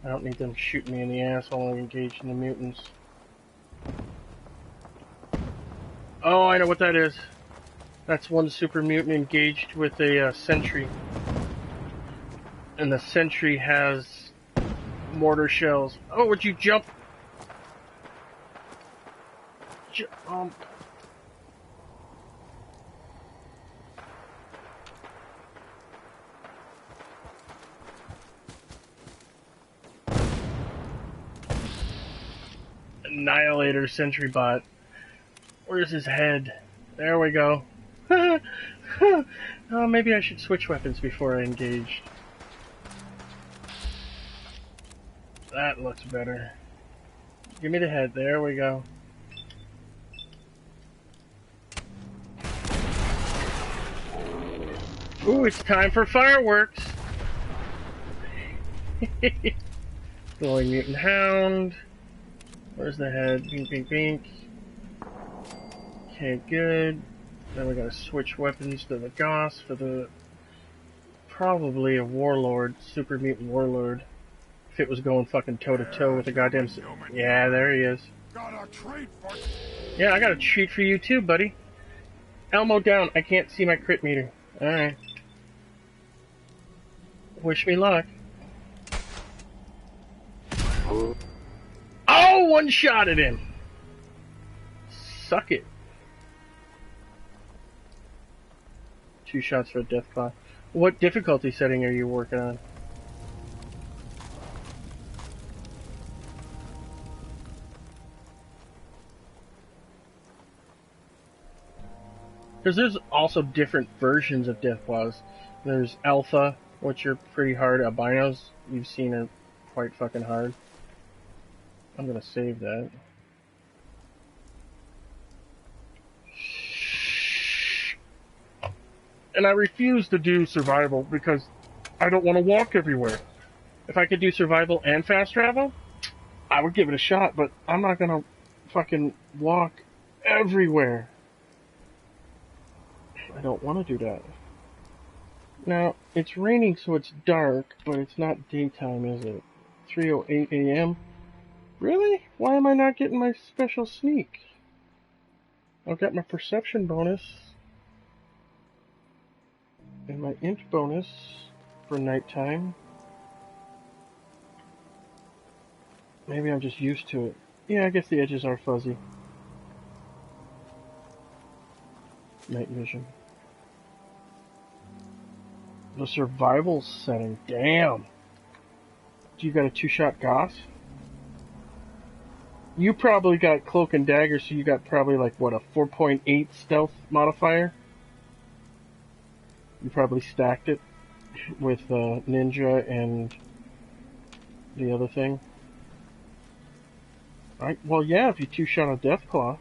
I don't need them shooting me in the ass while I'm engaged in the mutants. Oh, I know what that is. That's one super mutant engaged with a sentry. And the sentry has mortar shells. Oh, would you jump? Jump. Annihilator sentry bot. Where's his head? There we go. Oh, maybe I should switch weapons before I engage. That looks better. Give me the head. There we go. Ooh, it's time for fireworks. Glowing mutant hound. Where's the head? Bink, bink, bink. Okay, good. Then we gotta switch weapons to the Goss for the... probably a warlord, super mutant warlord. If it was going fucking toe-to-toe with the goddamn... Yeah, there he is. Got a treat for... Yeah, I got a treat for you too, buddy. Elmo down. I can't see my crit meter. Alright. Wish me luck. Oh, one shot at him. Suck it. 2 shots for a Deathclaw. What difficulty setting are you working on? Because there's also different versions of Deathclaws. There's Alpha, which are pretty hard. Albinos, you've seen, are quite fucking hard. I'm gonna save that. And I refuse to do survival because I don't want to walk everywhere. If I could do survival and fast travel, I would give it a shot, but I'm not gonna fucking walk everywhere. I don't want to do that. Now, it's raining so it's dark, but it's not daytime, is it? 3:08 a.m.? Really? Why am I not getting my special sneak? I've got my perception bonus and my int bonus for nighttime. Maybe I'm just used to it. Yeah, I guess the edges are fuzzy. Night vision. The survival setting. Damn. Do you got a 2-shot Goss? You probably got Cloak and Dagger, so you got probably like, what, a 4.8 stealth modifier? You probably stacked it with Ninja and the other thing. Alright, well yeah, if you 2-shot a Deathclaw.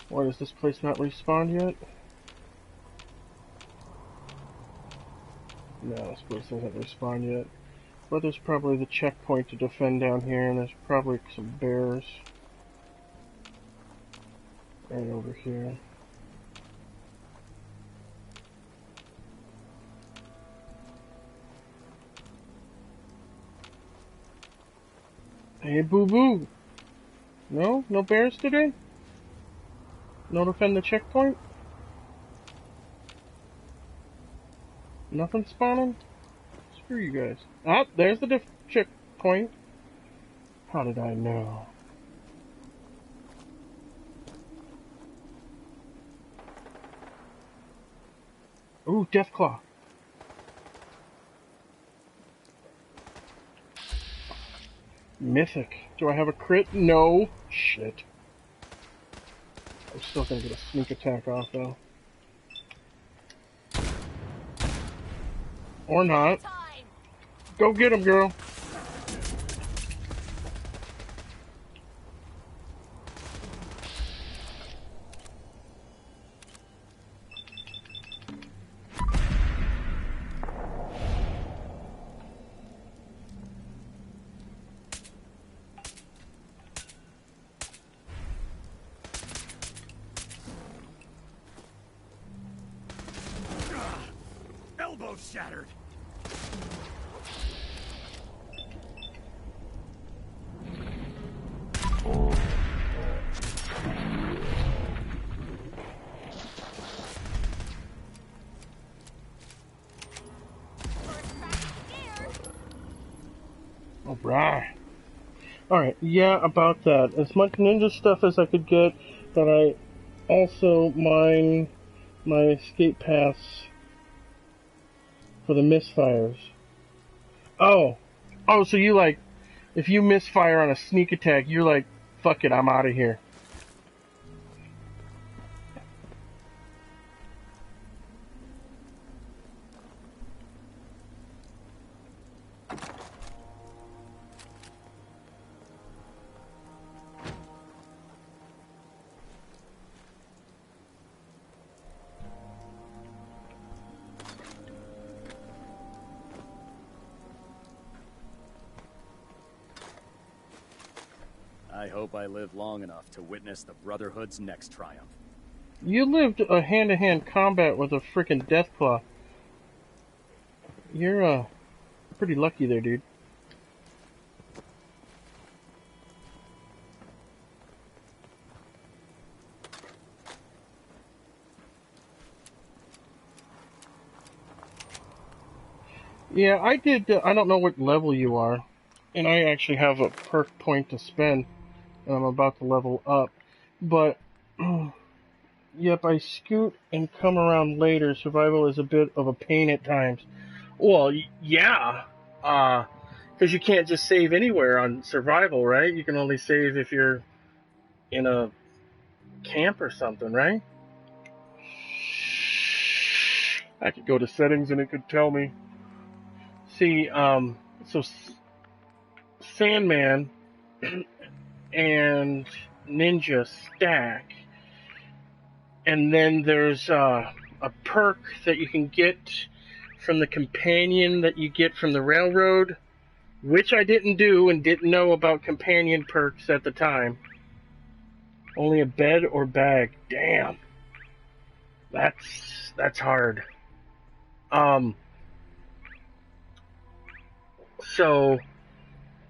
Why does this place not respawn yet? No, this place doesn't respawn yet. But there's probably the checkpoint to defend down here, and there's probably some bears. Right over here. Hey, boo-boo! No? No bears today? No defend the checkpoint? Nothing spawning? Screw you guys. Ah, there's the checkpoint. How did I know? Ooh, Deathclaw. Mythic. Do I have a crit? No. Shit. I'm still gonna get a sneak attack off, though. Or not. Go get him, girl. Elbow shattered. Alright. Alright, yeah, about that. As much ninja stuff as I could get, but I also mine my escape paths for the misfires. Oh, so you like, if you misfire on a sneak attack, you're like, fuck it, I'm out of here. I hope I live long enough to witness the Brotherhood's next triumph. You lived a hand-to-hand combat with a frickin' Deathclaw. You're, pretty lucky there, dude. Yeah, I did, I don't know what level you are, and I actually have a perk point to spend, and I'm about to level up, but, yep, I scoot and come around later. Survival is a bit of a pain at times. Well, yeah, because you can't just save anywhere on survival, right? You can only save if you're in a camp or something, right? I could go to settings and it could tell me. See, so Sandman and Ninja stack, and then there's a perk that you can get from the companion that you get from the railroad, which I didn't do and didn't know about companion perks at the time. Only a bed or bag. Damn. That's hard. So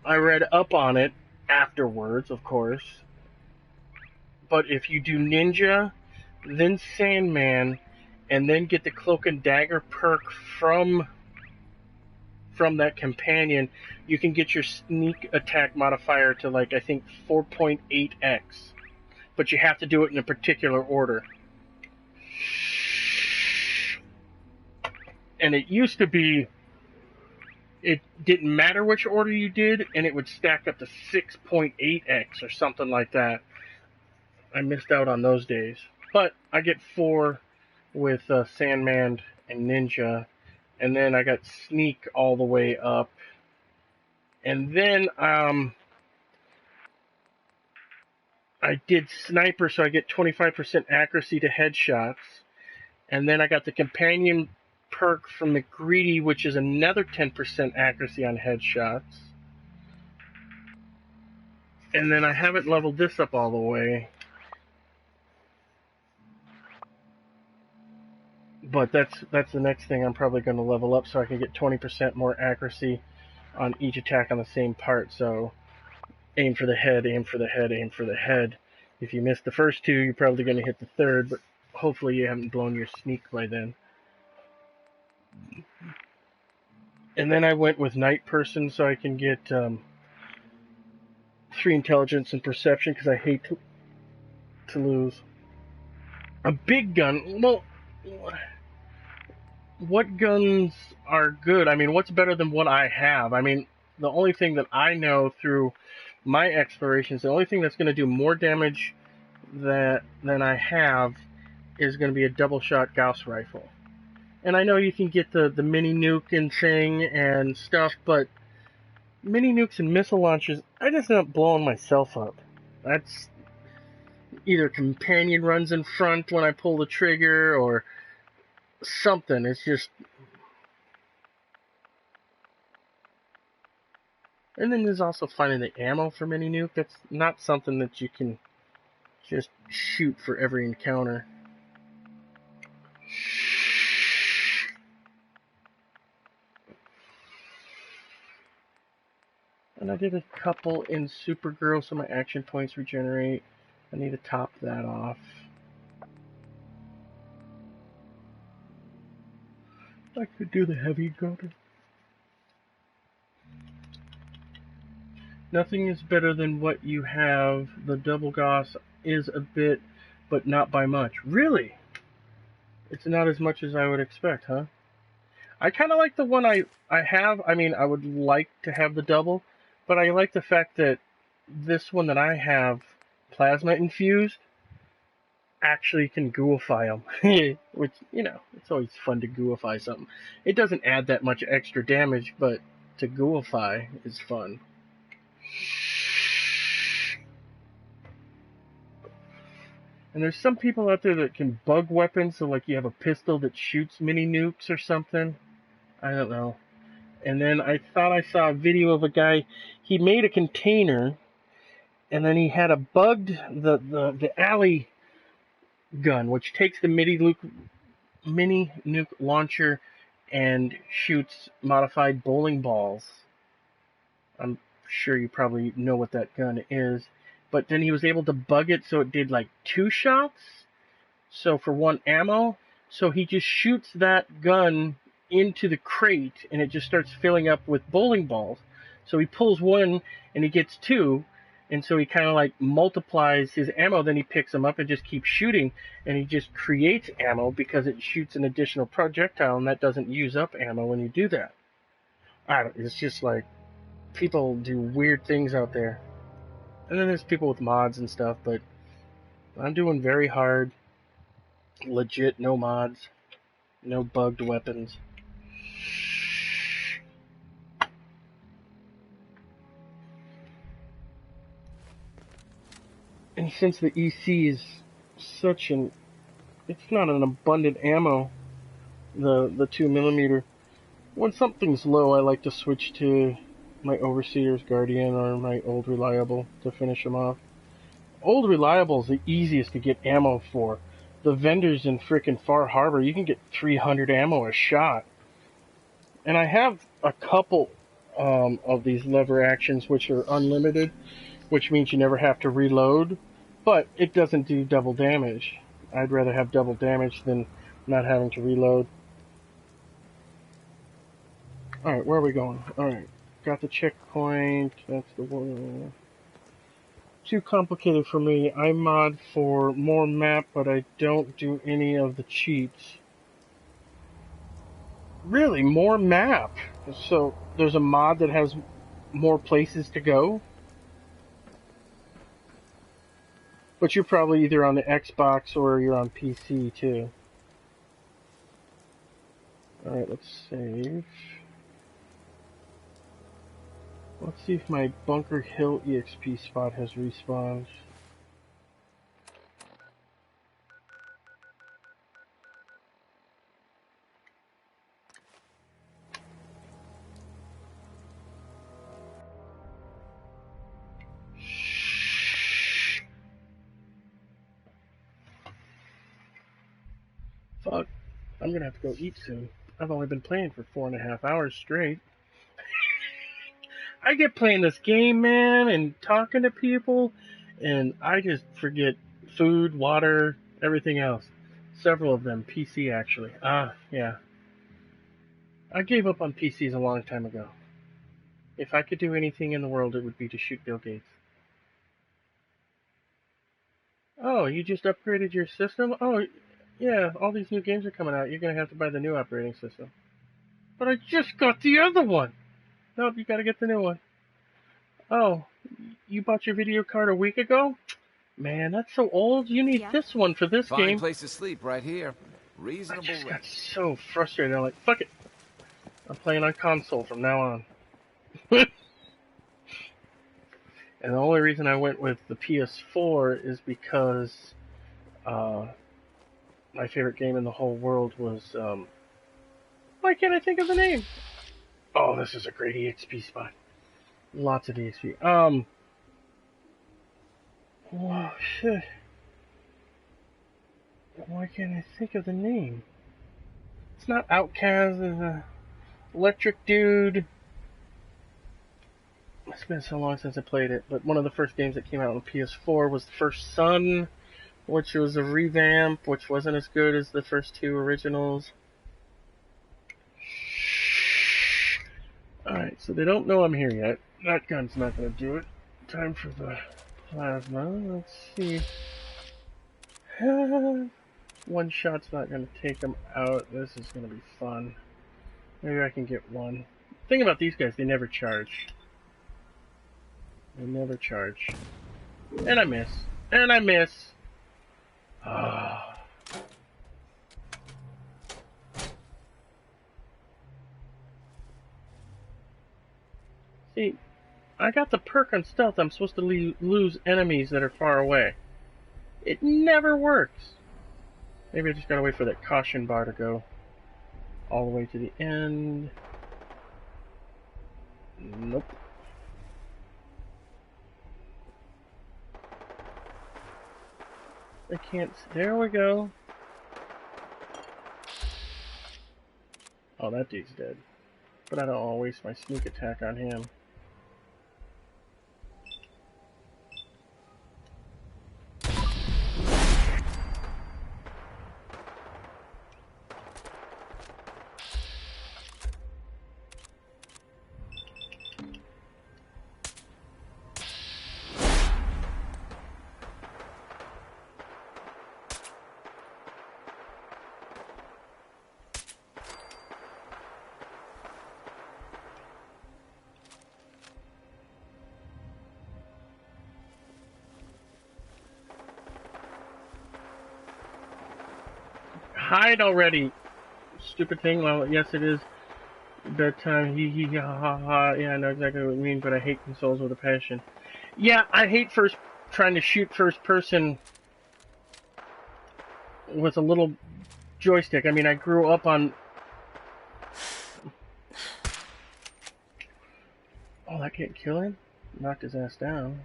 I read up on it afterwards, of course. But if you do Ninja, then Sandman, and then get the Cloak and Dagger perk from that companion, you can get your sneak attack modifier to, like, I think 4.8x. But you have to do it in a particular order. And it used to be, it didn't matter which order you did, and it would stack up to 6.8x or something like that. I missed out on those days. But I get 4 with Sandman and Ninja, and then I got Sneak all the way up. And then I did Sniper, so I get 25% accuracy to headshots. And then I got the Companion perk from McGreedy, which is another 10% accuracy on headshots. And then I haven't leveled this up all the way. But that's the next thing I'm probably going to level up, so I can get 20% more accuracy on each attack on the same part. So aim for the head, aim for the head, aim for the head. If you miss the first two, you're probably going to hit the third, but hopefully you haven't blown your sneak by then. And then I went with Night Person so I can get 3 intelligence and perception because I hate to lose. A big gun, well, what guns are good? I mean, what's better than what I have? I mean, the only thing that I know through my explorations, the only thing that's going to do more damage than I have is going to be a double shot Gauss rifle. And I know you can get the mini nuke and thing and stuff, but mini nukes and missile launchers, I just end up blowing myself up. That's either companion runs in front when I pull the trigger or something. It's just... And then there's also finding the ammo for mini nuke. That's not something that you can just shoot for every encounter. And I did a couple in Supergirl, so my action points regenerate. I need to top that off. I could do the heavy gunner. Nothing is better than what you have. The double Gauss is a bit, but not by much. Really? It's not as much as I would expect, huh? I kind of like the one I have. I mean, I would like to have the double, but I like the fact that this one that I have, plasma infused, actually can gooify them. Which, you know, it's always fun to gooify something. It doesn't add that much extra damage, but to gooify is fun. And there's some people out there that can bug weapons, so like you have a pistol that shoots mini nukes or something. I don't know. And then I thought I saw a video of a guy, he made a container, and then he had a bugged the alley gun, which takes the mini nuke launcher and shoots modified bowling balls. I'm sure you probably know what that gun is. But then he was able to bug it so it did like 2 shots. So for 1 ammo. So he just shoots that gun into the crate and it just starts filling up with bowling balls. So he pulls 1 and he gets 2. And so he kind of like multiplies his ammo. Then he picks them up and just keeps shooting. And he just creates ammo because it shoots an additional projectile. And that doesn't use up ammo when you do that. It's just like people do weird things out there. And then there's people with mods and stuff, but I'm doing very hard. Legit, no mods. No bugged weapons. And since the EC is such an... It's not an abundant ammo, the 2mm. When something's low, I like to switch to my Overseer's Guardian or my Old Reliable to finish them off. Old Reliable is the easiest to get ammo for. The vendors in frickin' Far Harbor, you can get 300 ammo a shot. And I have a couple of these lever actions which are unlimited, which means you never have to reload, but it doesn't do double damage. I'd rather have double damage than not having to reload. Alright, where are we going? Alright. Got the checkpoint. That's the one. Too complicated for me. I mod for more map, but I don't do any of the cheats. Really, more map. So there's a mod that has more places to go. But you're probably either on the Xbox or you're on PC too. Alright, let's save. Let's see if my Bunker Hill EXP spot has respawned. Fuck. I'm gonna have to go eat soon. I've only been playing for 4.5 hours straight. I get playing this game, man, and talking to people, and I just forget food, water, everything else. Several of them, PC actually. Yeah. I gave up on PCs a long time ago. If I could do anything in the world, it would be to shoot Bill Gates. Oh, you just upgraded your system? Oh, yeah, all these new games are coming out. You're going to have to buy the new operating system. But I just got the other one! Nope, you gotta get the new one. Oh, you bought your video card a week ago? Man, that's so old. You need this one for this Fine game. place to sleep right here. Reasonable I just got rent. so frustrated. I'm like, fuck it. I'm playing on console from now on. And the only reason I went with the PS4 is because my favorite game in the whole world was, why can't I think of the name? Oh, this is a great EXP spot. Lots of EXP. Oh, shit. Why can't I think of the name? It's not Outcast, it's a Electric Dude. It's been so long since I played it, but one of the first games that came out on PS4 was The First Son, which was a revamp, which wasn't as good as the first two originals. Alright, so they don't know I'm here yet. That gun's not gonna do it. Time for the plasma. Let's see. One shot's not gonna take them out. This is gonna be fun. Maybe I can get one. The thing about these guys, they never charge. They never charge. And I miss. And I miss. Ah. See, I got the perk on stealth. I'm supposed to lose enemies that are far away. It never works. Maybe I just gotta wait for that caution bar to go all the way to the end. Nope. I can't. There we go. Oh, that dude's dead. But I don't want to waste my sneak attack on him. Hide already, stupid thing. Well, yes, it is bedtime. Hee ha ha ha. Yeah, I know exactly what you mean, but I hate consoles with a passion. Yeah, I hate trying to shoot first person with a little joystick. I mean, I grew up on. Oh, that can't kill him. Knocked his ass down.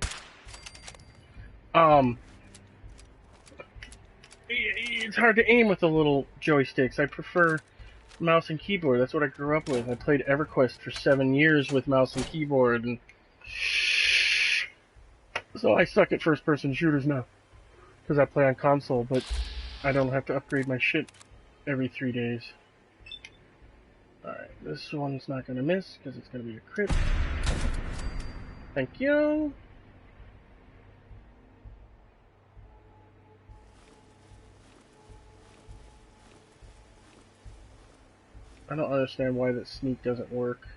It's hard to aim with the little joysticks. I prefer mouse and keyboard. That's what I grew up with. I played EverQuest for 7 years with mouse and keyboard, and so I suck at first-person shooters now because I play on console, but I don't have to upgrade my shit every 3 days. Alright, this one's not going to miss because it's going to be a crit. Thank you. I don't understand why that sneak doesn't work.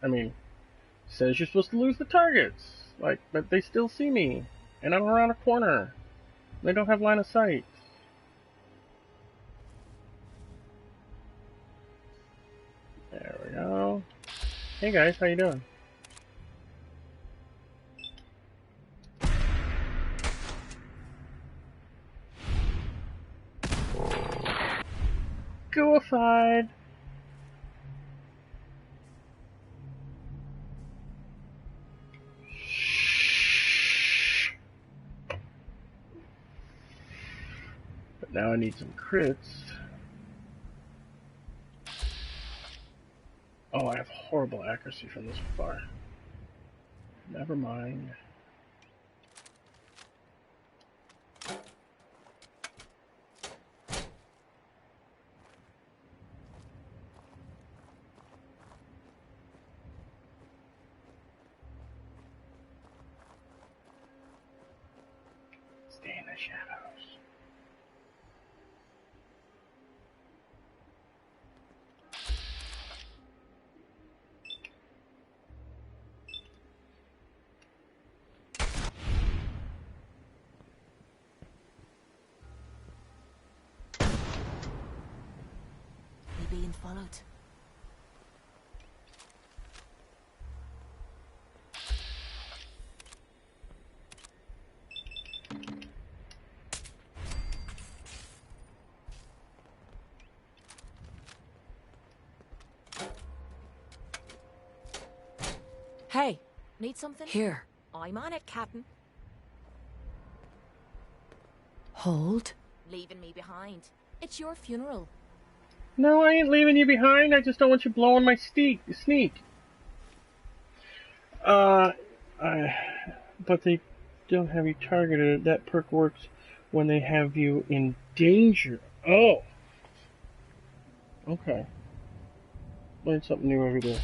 I mean, it says you're supposed to lose the targets. Like, but they still see me. And I'm around a corner. They don't have line of sight. There we go. Hey guys, how you doing? Gooified. But now I need some crits. Oh, I have horrible accuracy from this far. Never mind. Stay in the shadows. We're being followed. Hey, need something? Here. I'm on it, Captain. Hold. Leaving me behind. It's your funeral. No, I ain't leaving you behind. I just don't want you blowing my sneak. But they don't have you targeted. That perk works when they have you in danger. Oh. Okay. Learn something new every day.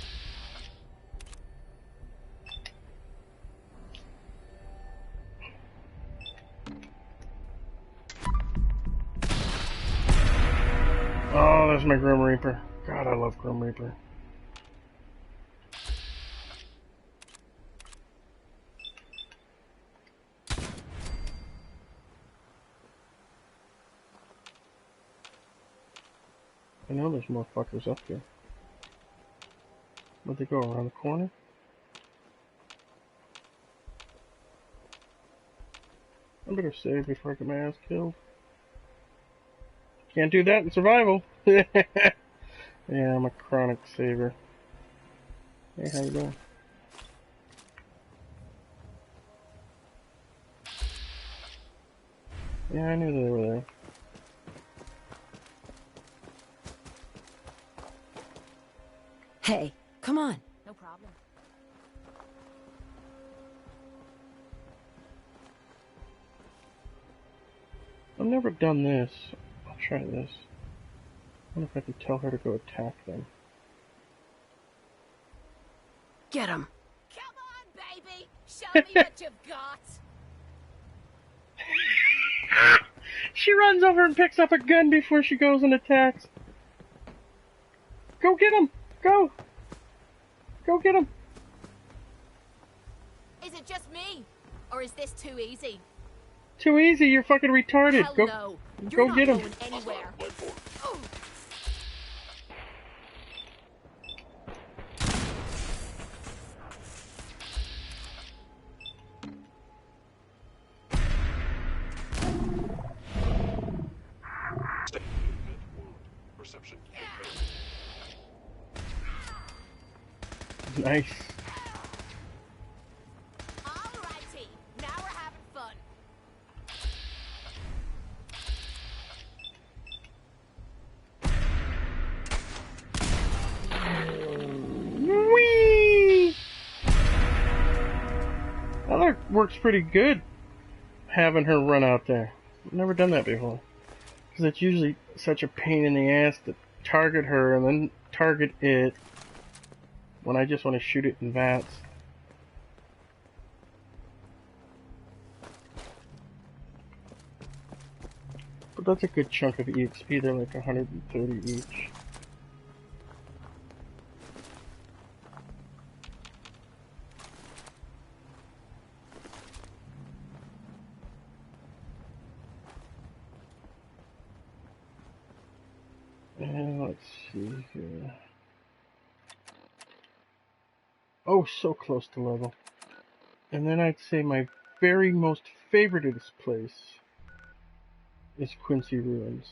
Oh, there's my Grim Reaper. God, I love Grim Reaper. I know there's more fuckers up here. Where'd they go? Around the corner? I better save before I get my ass killed. Can't do that in survival. Yeah, I'm a chronic saver. Hey, how you doing? Yeah, I knew they were there. Hey, come on. No problem. I've never done this. I'll try this. I wonder if I can tell her to go attack them. Get him. Come on, baby! Show me what you've got! She runs over and picks up a gun before she goes and attacks. Go get him! Go! Go get him! Is it just me? Or is this too easy? Too easy, you're fucking retarded. Hell Go, no. go You're get not him. going anywhere. Oh. Nice. Alrighty, now we're having fun. Whee! Well, that works pretty good, having her run out there. I've never done that before. Because it's usually such a pain in the ass to target her and then target it when I just want to shoot it in vats. But that's a good chunk of EXP, they're like 130 each. And let's see here. Oh, so close to level. And then I'd say my very most favorite of this place is Quincy Ruins.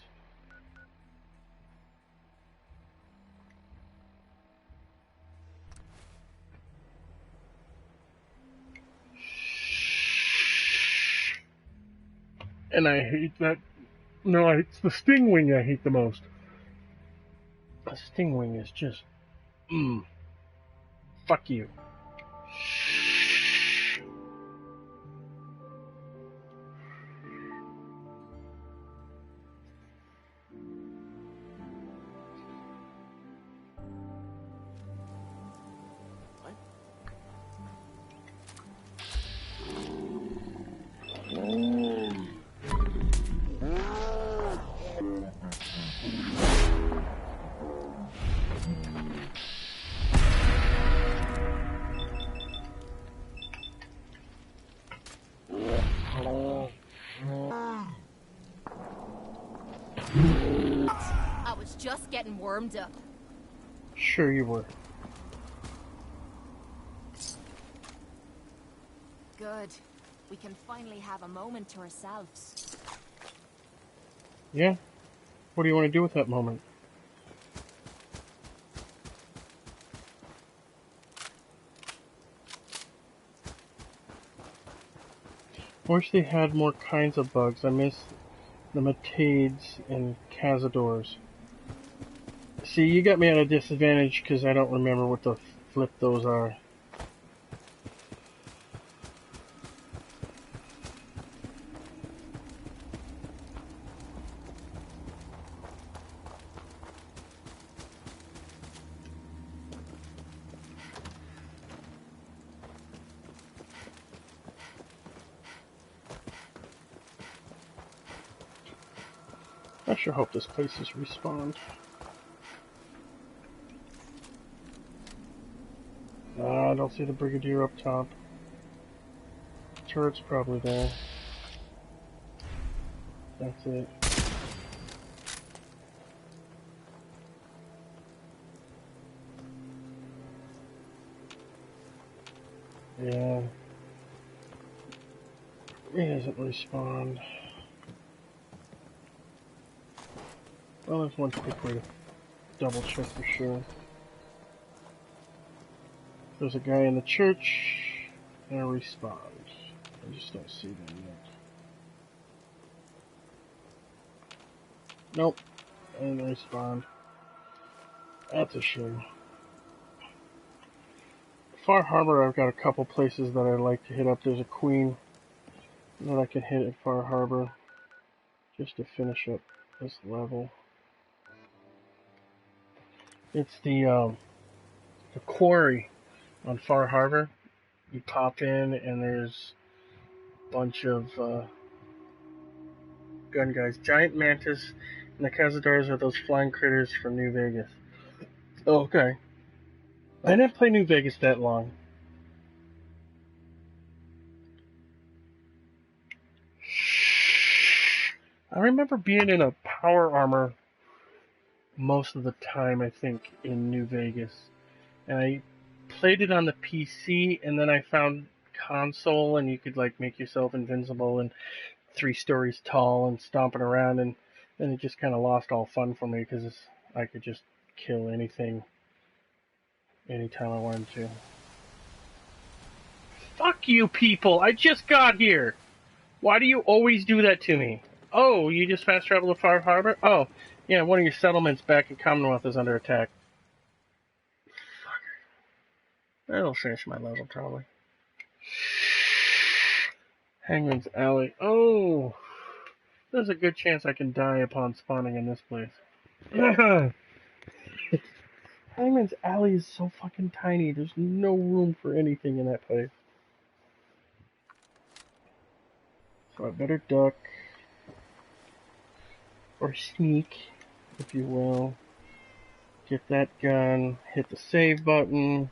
And I hate that. No, it's the Stingwing I hate the most. The Stingwing is just... Fuck you. getting warmed up. Sure you were. Good. We can finally have a moment to ourselves. Yeah? What do you want to do with that moment? I wish they had more kinds of bugs. I miss the Metades and Cazadors. See, you got me at a disadvantage because I don't remember what the flip those are. I sure hope this place is respawned. I don't see the Brigadier up top. Turret's probably there. That's it. Yeah. It hasn't respawned. Well, there's one quick way to double check for sure. There's a guy in the church, and a respawn. I just don't see them yet. Nope, I didn't respond. That's a shame. Far Harbor, I've got a couple places that I'd like to hit up. There's a queen that I can hit at Far Harbor just to finish up this level. It's the quarry on Far Harbor. You pop in and there's a bunch of gun guys. Giant Mantis and the Cazadors are those flying critters from New Vegas. Oh, okay. I didn't play New Vegas that long. I remember being in a power armor most of the time, I think, in New Vegas. And I played it on the PC, and then I found console, and you could, like, make yourself invincible and 3 stories tall and stomping around, and then it just kind of lost all fun for me, because I could just kill anything anytime I wanted to. Fuck you people! I just got here! Why do you always do that to me? Oh, you just fast travel to Far Harbor? Oh, yeah, one of your settlements back in Commonwealth is under attack. Fucker. That'll finish my level, probably. Hangman's Alley. Oh! There's a good chance I can die upon spawning in this place. Hangman's Alley is so fucking tiny. There's no room for anything in that place. So I better duck. Or sneak, if you will. Get that gun, hit the save button,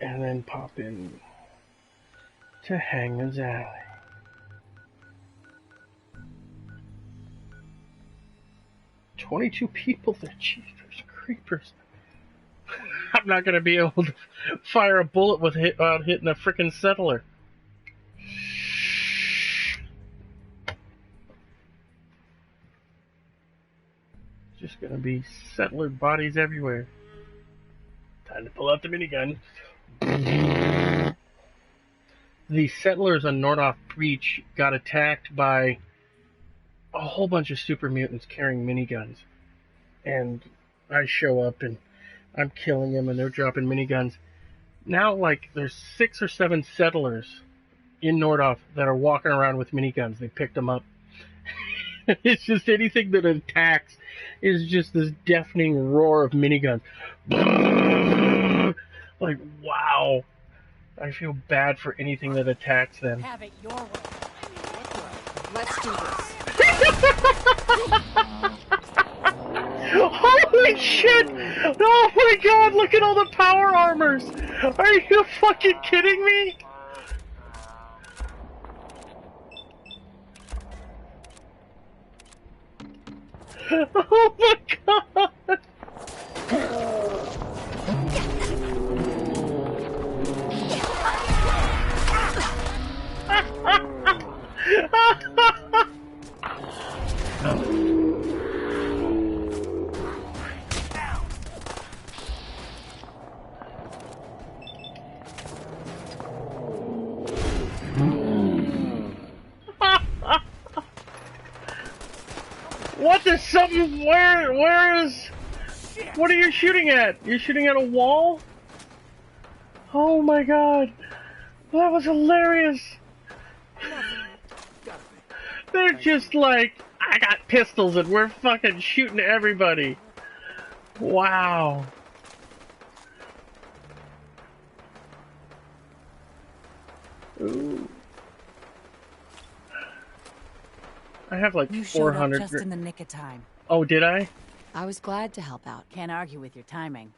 and then pop in to Hangman's Alley. "22 people there, jeepers creepers." I'm not gonna be able to fire a bullet without hitting a frickin' settler. Just gonna be settler bodies everywhere. Time to pull out the minigun. The settlers on Nordoff Breach got attacked by a whole bunch of super mutants carrying miniguns. And I show up and I'm killing them and they're dropping miniguns. Now, like, there's 6 or 7 settlers in Nordoff that are walking around with miniguns. They picked them up. It's just anything that attacks is just this deafening roar of miniguns. Like, wow. I feel bad for anything that attacks them. Have it your way. Let's do this. Holy shit! Oh my god, look at all the power armors! Are you fucking kidding me? Oh my god! What is something? Where is? What are you shooting at? You're shooting at a wall? Oh my god, that was hilarious. They're just like, I got pistols and we're fucking shooting everybody. Wow. Ooh. I have like You showed up 400. just in the nick of time. Oh, did I? I was glad to help out. Can't argue with your timing.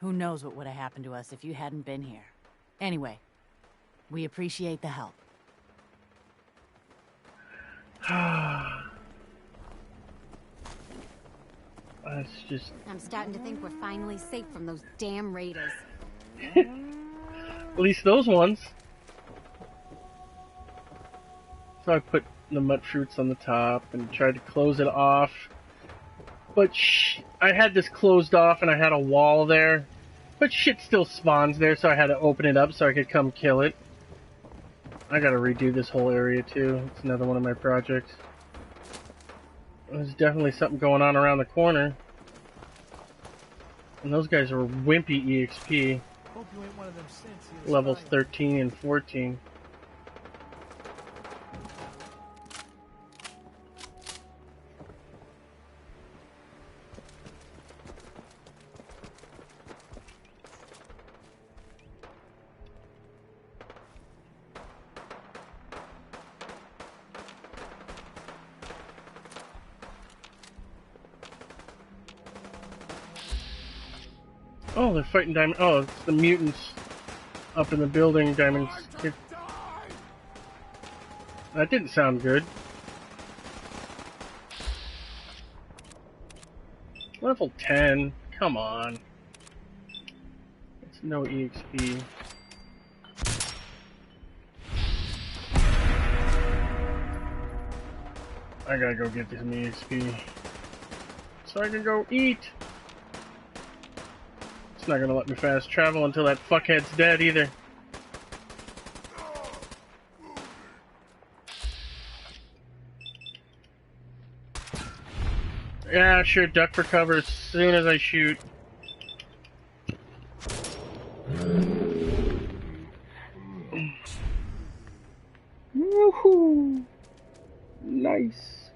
Who knows what would have happened to us if you hadn't been here. Anyway, we appreciate the help. That's just... I'm starting to think we're finally safe from those damn raiders. At least those ones. So I put the mud fruits on the top and tried to close it off. But I had this closed off and I had a wall there. But shit still spawns there, so I had to open it up so I could come kill it. I gotta redo this whole area too. It's another one of my projects. There's definitely something going on around the corner. And those guys are wimpy EXP. Hope you ain't one of them since Levels 13 and 14. Oh, they're fighting Diamond. Oh, it's the mutants up in the building, Diamonds. That didn't sound good. Level 10. Come on. It's no EXP. I gotta go get some EXP. So I can go eat. It's not gonna let me fast travel until that fuckhead's dead either. Yeah, sure, duck for cover as soon as I shoot. Woohoo! Nice.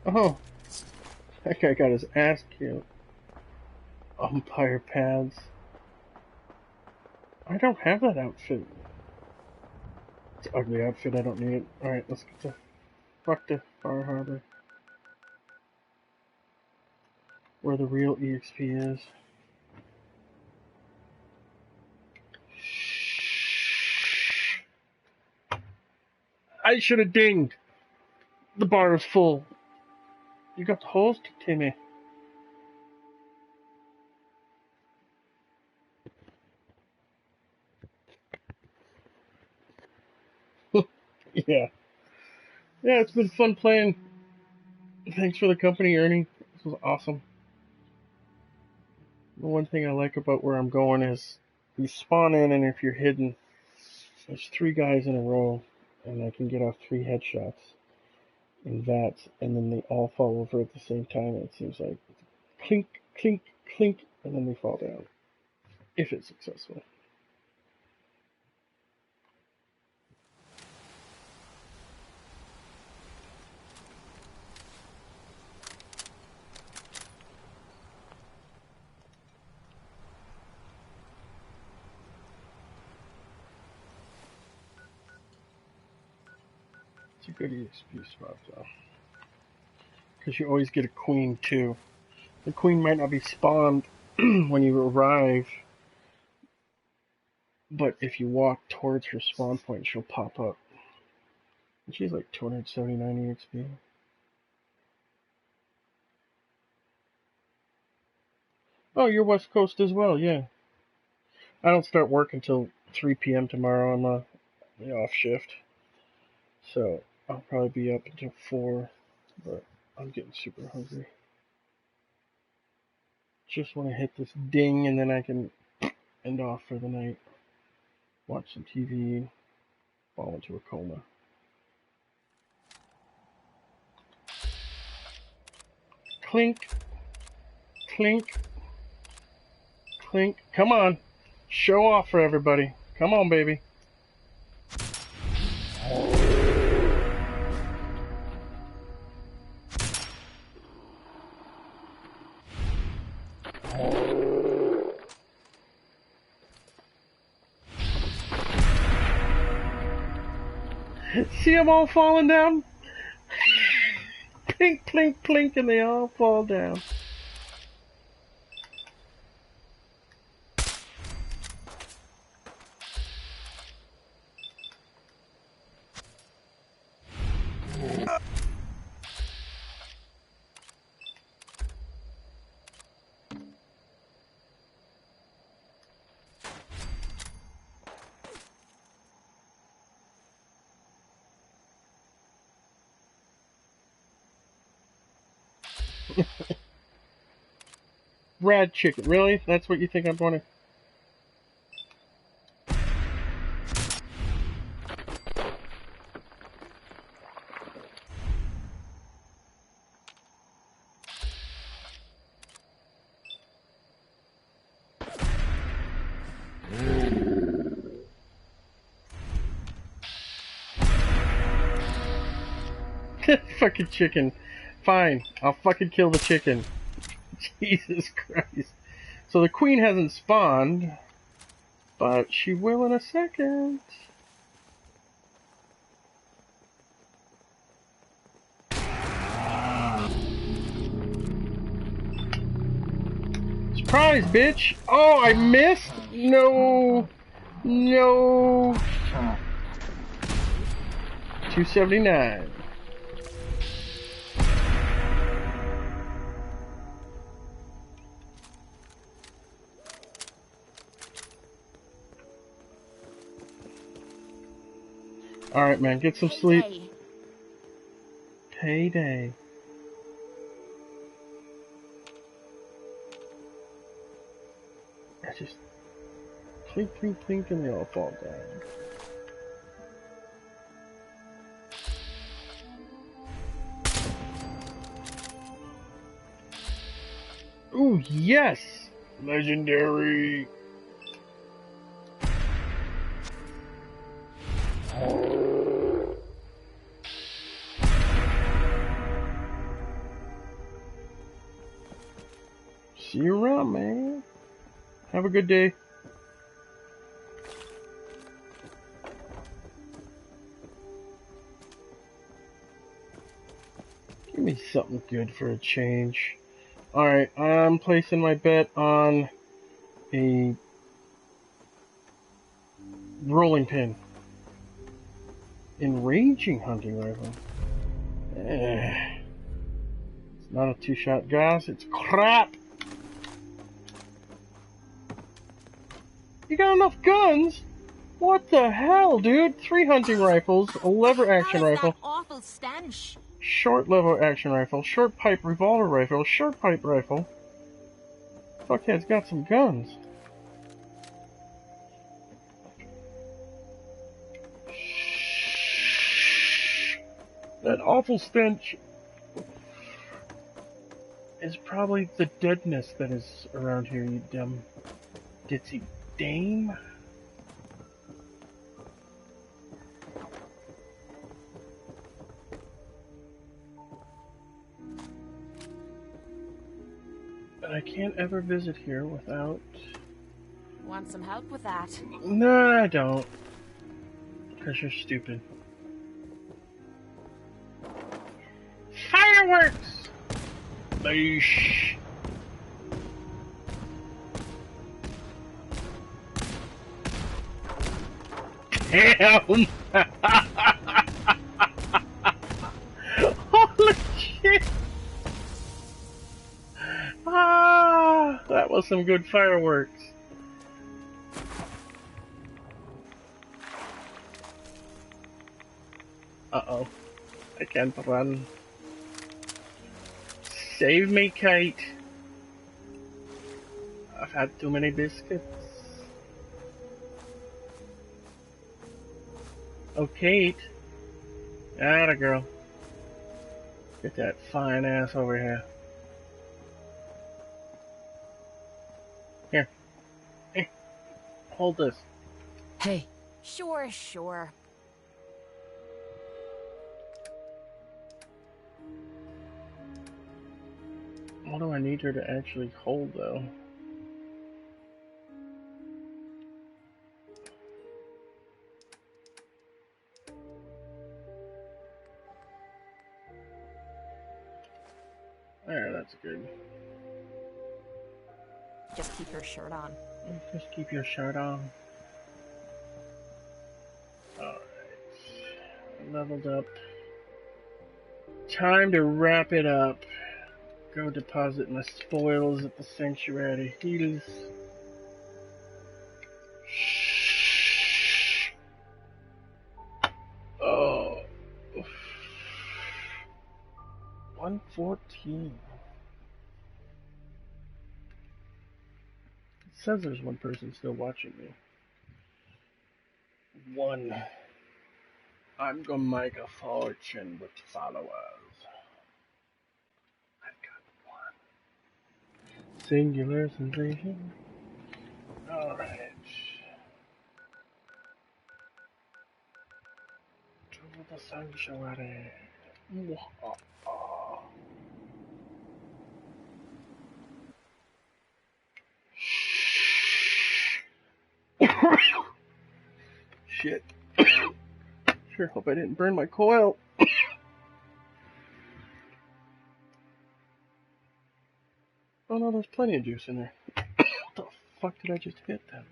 Oh, that guy got his ass killed. Umpire pads. I don't have that outfit. It's an ugly outfit, I don't need it. Alright, let's get to Far Harbor. Where the real EXP is. I should have dinged. The bar is full. You got the host, Timmy. Yeah. Yeah, it's been fun playing. Thanks for the company, Ernie. This was awesome. The one thing I like about where I'm going is you spawn in, and if you're hidden, there's 3 guys in a row, and I can get off 3 headshots in that, and then they all fall over at the same time. It seems like clink, clink, clink, and then they fall down. If it's successful. It's a good EXP spot though. Because you always get a queen too. The queen might not be spawned when you arrive, but if you walk towards her spawn point, she'll pop up. And she's like 279 EXP. Oh, you're West Coast as well, yeah. I don't start work until 3 p.m. tomorrow. I'm the off shift. So I'll probably be up until 4, but I'm getting super hungry. Just want to hit this ding and then I can end off for the night. Watch some TV, fall into a coma. Clink, clink, clink. Come on. Show off for everybody. Come on, baby. See them all falling down? Plink, plink, plink, and they all fall down. Rad chicken, really? That's what you think I'm going to? Fucking chicken. Fine, I'll fucking kill the chicken. Jesus Christ. So the queen hasn't spawned, but she will in a second. Surprise, bitch! Oh, I missed? No. No. 279. Alright, man, get some sleep. Payday. I just plink, plink, plink, and they all fall down. Ooh, yes! Legendary! See you around, man. Have a good day. Give me something good for a change. Alright, I'm placing my bet on a rolling pin. Enraging hunting rifle. It's not a 2-shot gas, it's crap! You got enough guns? What the hell, dude? 3 hunting rifles, a lever action rifle, Awful stench. short lever action rifle, short pipe revolver rifle, short pipe rifle. Fuckhead's got some guns. That awful stench is probably the deadness that is around here, you dumb ditzy dame. But I can't ever visit here without... Want some help with that? No, I don't. Because you're stupid. Fireworks! Boosh! Damn! Holy shit! Ah, that That was some good fireworks. Uh-oh. I can't run. Save me, Kate. I've had too many biscuits. Oh, Kate. Atta girl. Get that fine ass over here. Here. Here. Hold this. Hey. Sure, sure. What do I need her to actually hold, though? There, that's good. Just keep your shirt on. Just keep your shirt on. Alright. Leveled up. Time to wrap it up. Go deposit my spoils at the Sanctuary Hills. Oh. 114. It says there's one person still watching me. One. I'm gonna make a fortune with followers. I've got one. Singular sensation. Alright. To the Sanctuary. Shit. Sure hope I didn't burn my coil. Oh no, there's plenty of juice in there. What the fuck did I just hit then?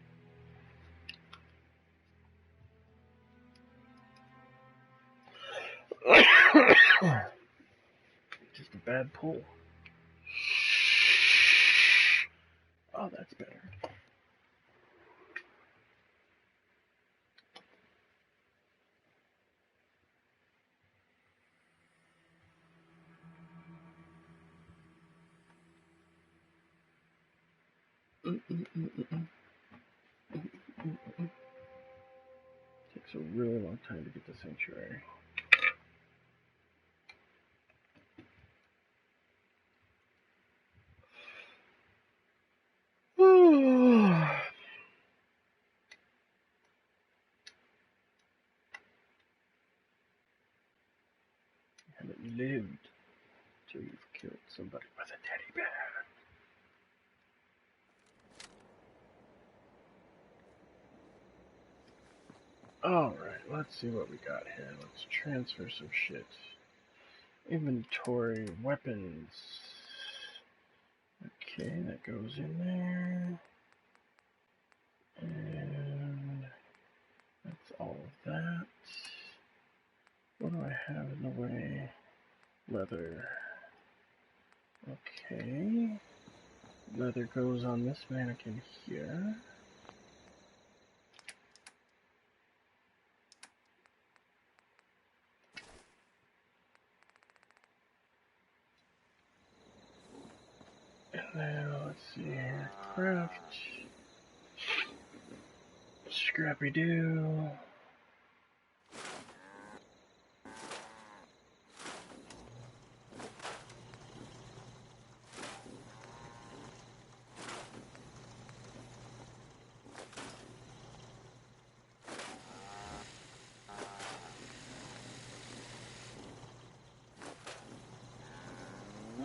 Just a bad pull. Oh, that's better. Takes a really long time to get the Sanctuary. Haven't lived till you've killed somebody with a teddy bear. Alright, let's see what we got here. Let's transfer some shit. Inventory, weapons. Okay, that goes in there. And that's all of that. What do I have in the way? Leather. Okay. Leather goes on this mannequin here. And then let's see here. Craft. Scrappy Doo.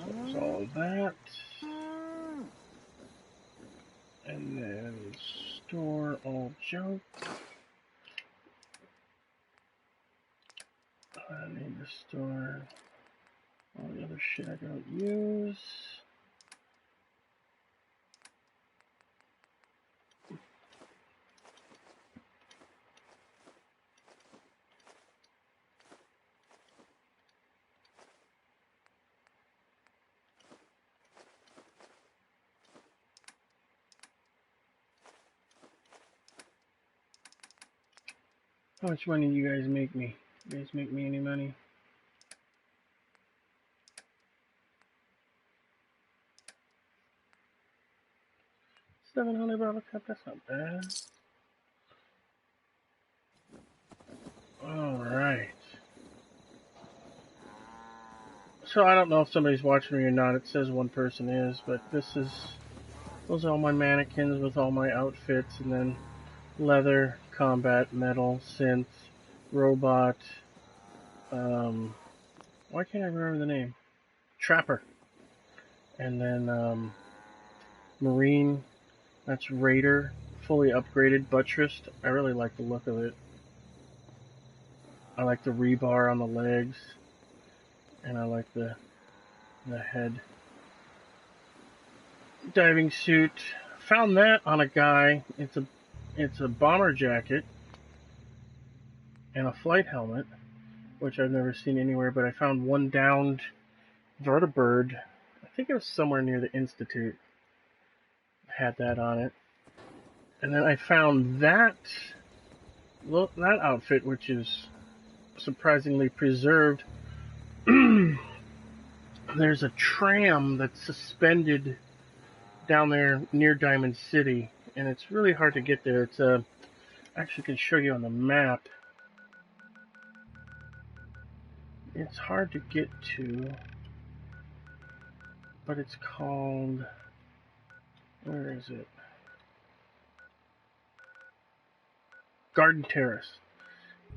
There's all that. And then store all junk. I need to store all the other shit I don't use. How much money do you guys make me? You guys make me any money? $700 cup, that's not bad. Alright. So I don't know if somebody's watching me or not. It says one person is, but those are all my mannequins with all my outfits, and then leather, combat, metal, synth, robot, why can't I remember the name? Trapper. And then, Marine, that's Raider, fully upgraded, buttressed. I really like the look of it. I like the rebar on the legs, and I like the head. Diving suit. Found that on a guy. It's a bomber jacket and a flight helmet, which I've never seen anywhere, but I found one downed vertibird. I think it was somewhere near the Institute. Had that on it. And then I found that outfit, which is surprisingly preserved. There's a tram that's suspended down there near Diamond City, and it's really hard to get there. It's I actually can show you on the map. It's hard to get to, but it's called, where is it? Garden Terrace.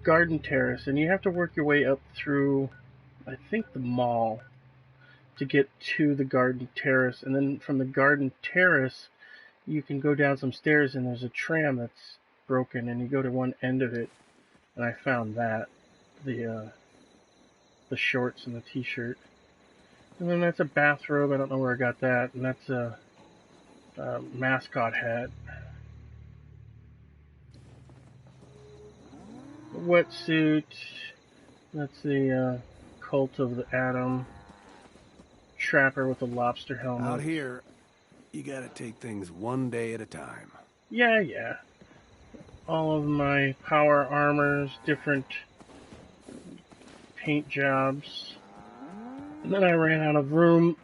Garden Terrace, and you have to work your way up through, I think, the mall to get to the Garden Terrace, and then from the Garden Terrace you can go down some stairs and there's a tram that's broken, and you go to one end of it, and I found that, the shorts and the t-shirt. And then that's a bathrobe, I don't know where I got that, and that's a mascot hat. The wetsuit, that's the Cult of the Atom. Trapper with a lobster helmet. Out here, you gotta take things one day at a time. Yeah. All of my power armors, different paint jobs. And then I ran out of room,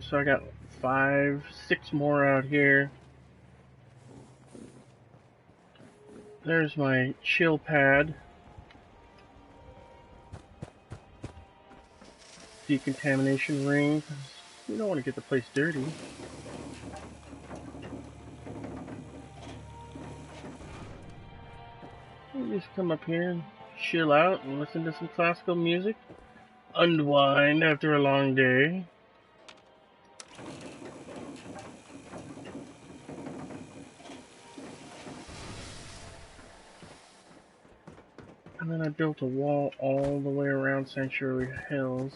so I got 5, 6 more out here. There's my chill pad. Decontamination ring. You don't want to get the place dirty. You just come up here and chill out and listen to some classical music. Unwind after a long day. And then I built a wall all the way around Sanctuary Hills.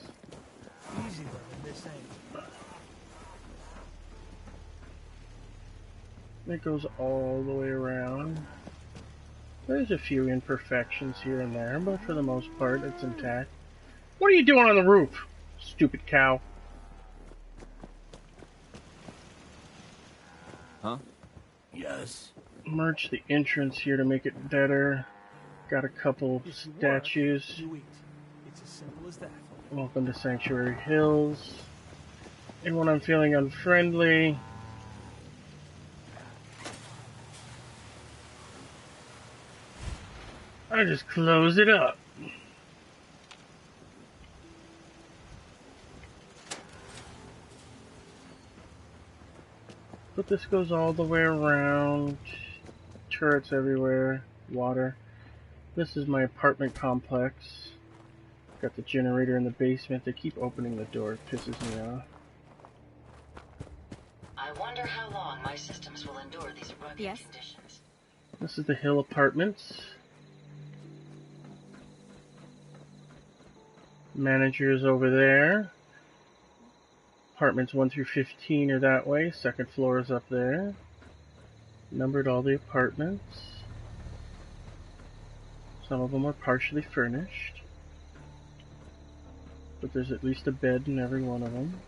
Easy living, this ain't. It goes all the way around. There's a few imperfections here and there, but for the most part, it's intact. What are you doing on the roof, stupid cow? Huh? Yes. Merge the entrance here to make it better. Got a couple statues. You eat. It's as simple as that. Welcome to Sanctuary Hills. And when I'm feeling unfriendly, I just close it up. But this goes all the way around. Turrets everywhere. Water. This is my apartment complex. Got the generator in the basement. They keep opening the door. It pisses me off. I wonder how long my systems will endure these rugged conditions. This is the Hill Apartments. Managers over there. Apartments 1 through 15 are that way. Second floor is up there. Numbered all the apartments. Some of them are partially furnished, but there's at least a bed in every one of them.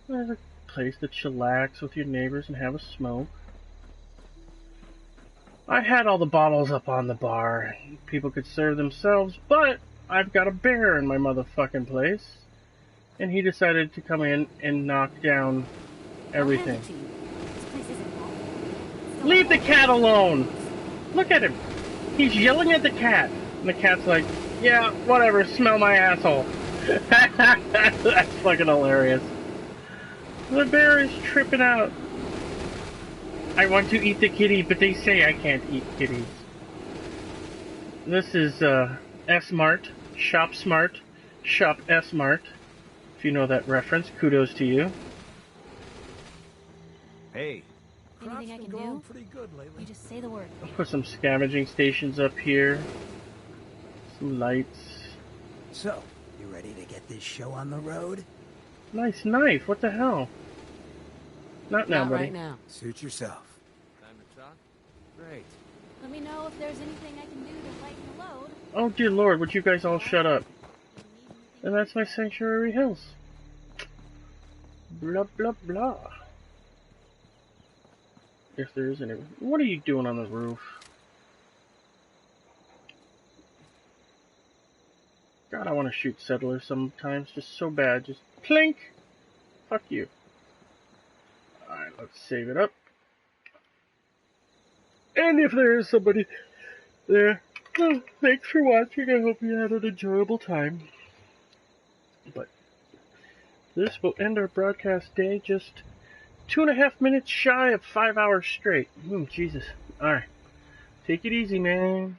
There's a place to chillax with your neighbors and have a smoke. I had all the bottles up on the bar. People could serve themselves, but I've got a bear in my motherfucking place. And he decided to come in and knock down everything. Leave the cat alone! Look at him! He's yelling at the cat. And the cat's like, yeah, whatever, smell my asshole. That's fucking hilarious. The bear is tripping out. I want to eat the kitty, but they say I can't eat kitties. This is S-Mart, Shop Smart, Shop S-Mart. If you know that reference, kudos to you. Hey. Anything I can do? Pretty good lately. You just say the word. I'll put some scavenging stations up here. Some lights. So, you ready to get this show on the road? Nice knife, what the hell? Not now, Not buddy. right now. Suit yourself. Time to talk? Great. Let me know if there's anything I can do to lighten the load. Oh dear lord, would you guys all shut up? And that's my Sanctuary Hills. Blah blah blah. If there is any. What are you doing on the roof? God, I want to shoot settlers sometimes, just so bad. Just clink! Fuck you. Alright, let's save it up. And if there is somebody there, well, thanks for watching. I hope you had an enjoyable time. But this will end our broadcast day just 2.5 minutes shy of 5 hours straight. Jesus. Alright. Take it easy, man.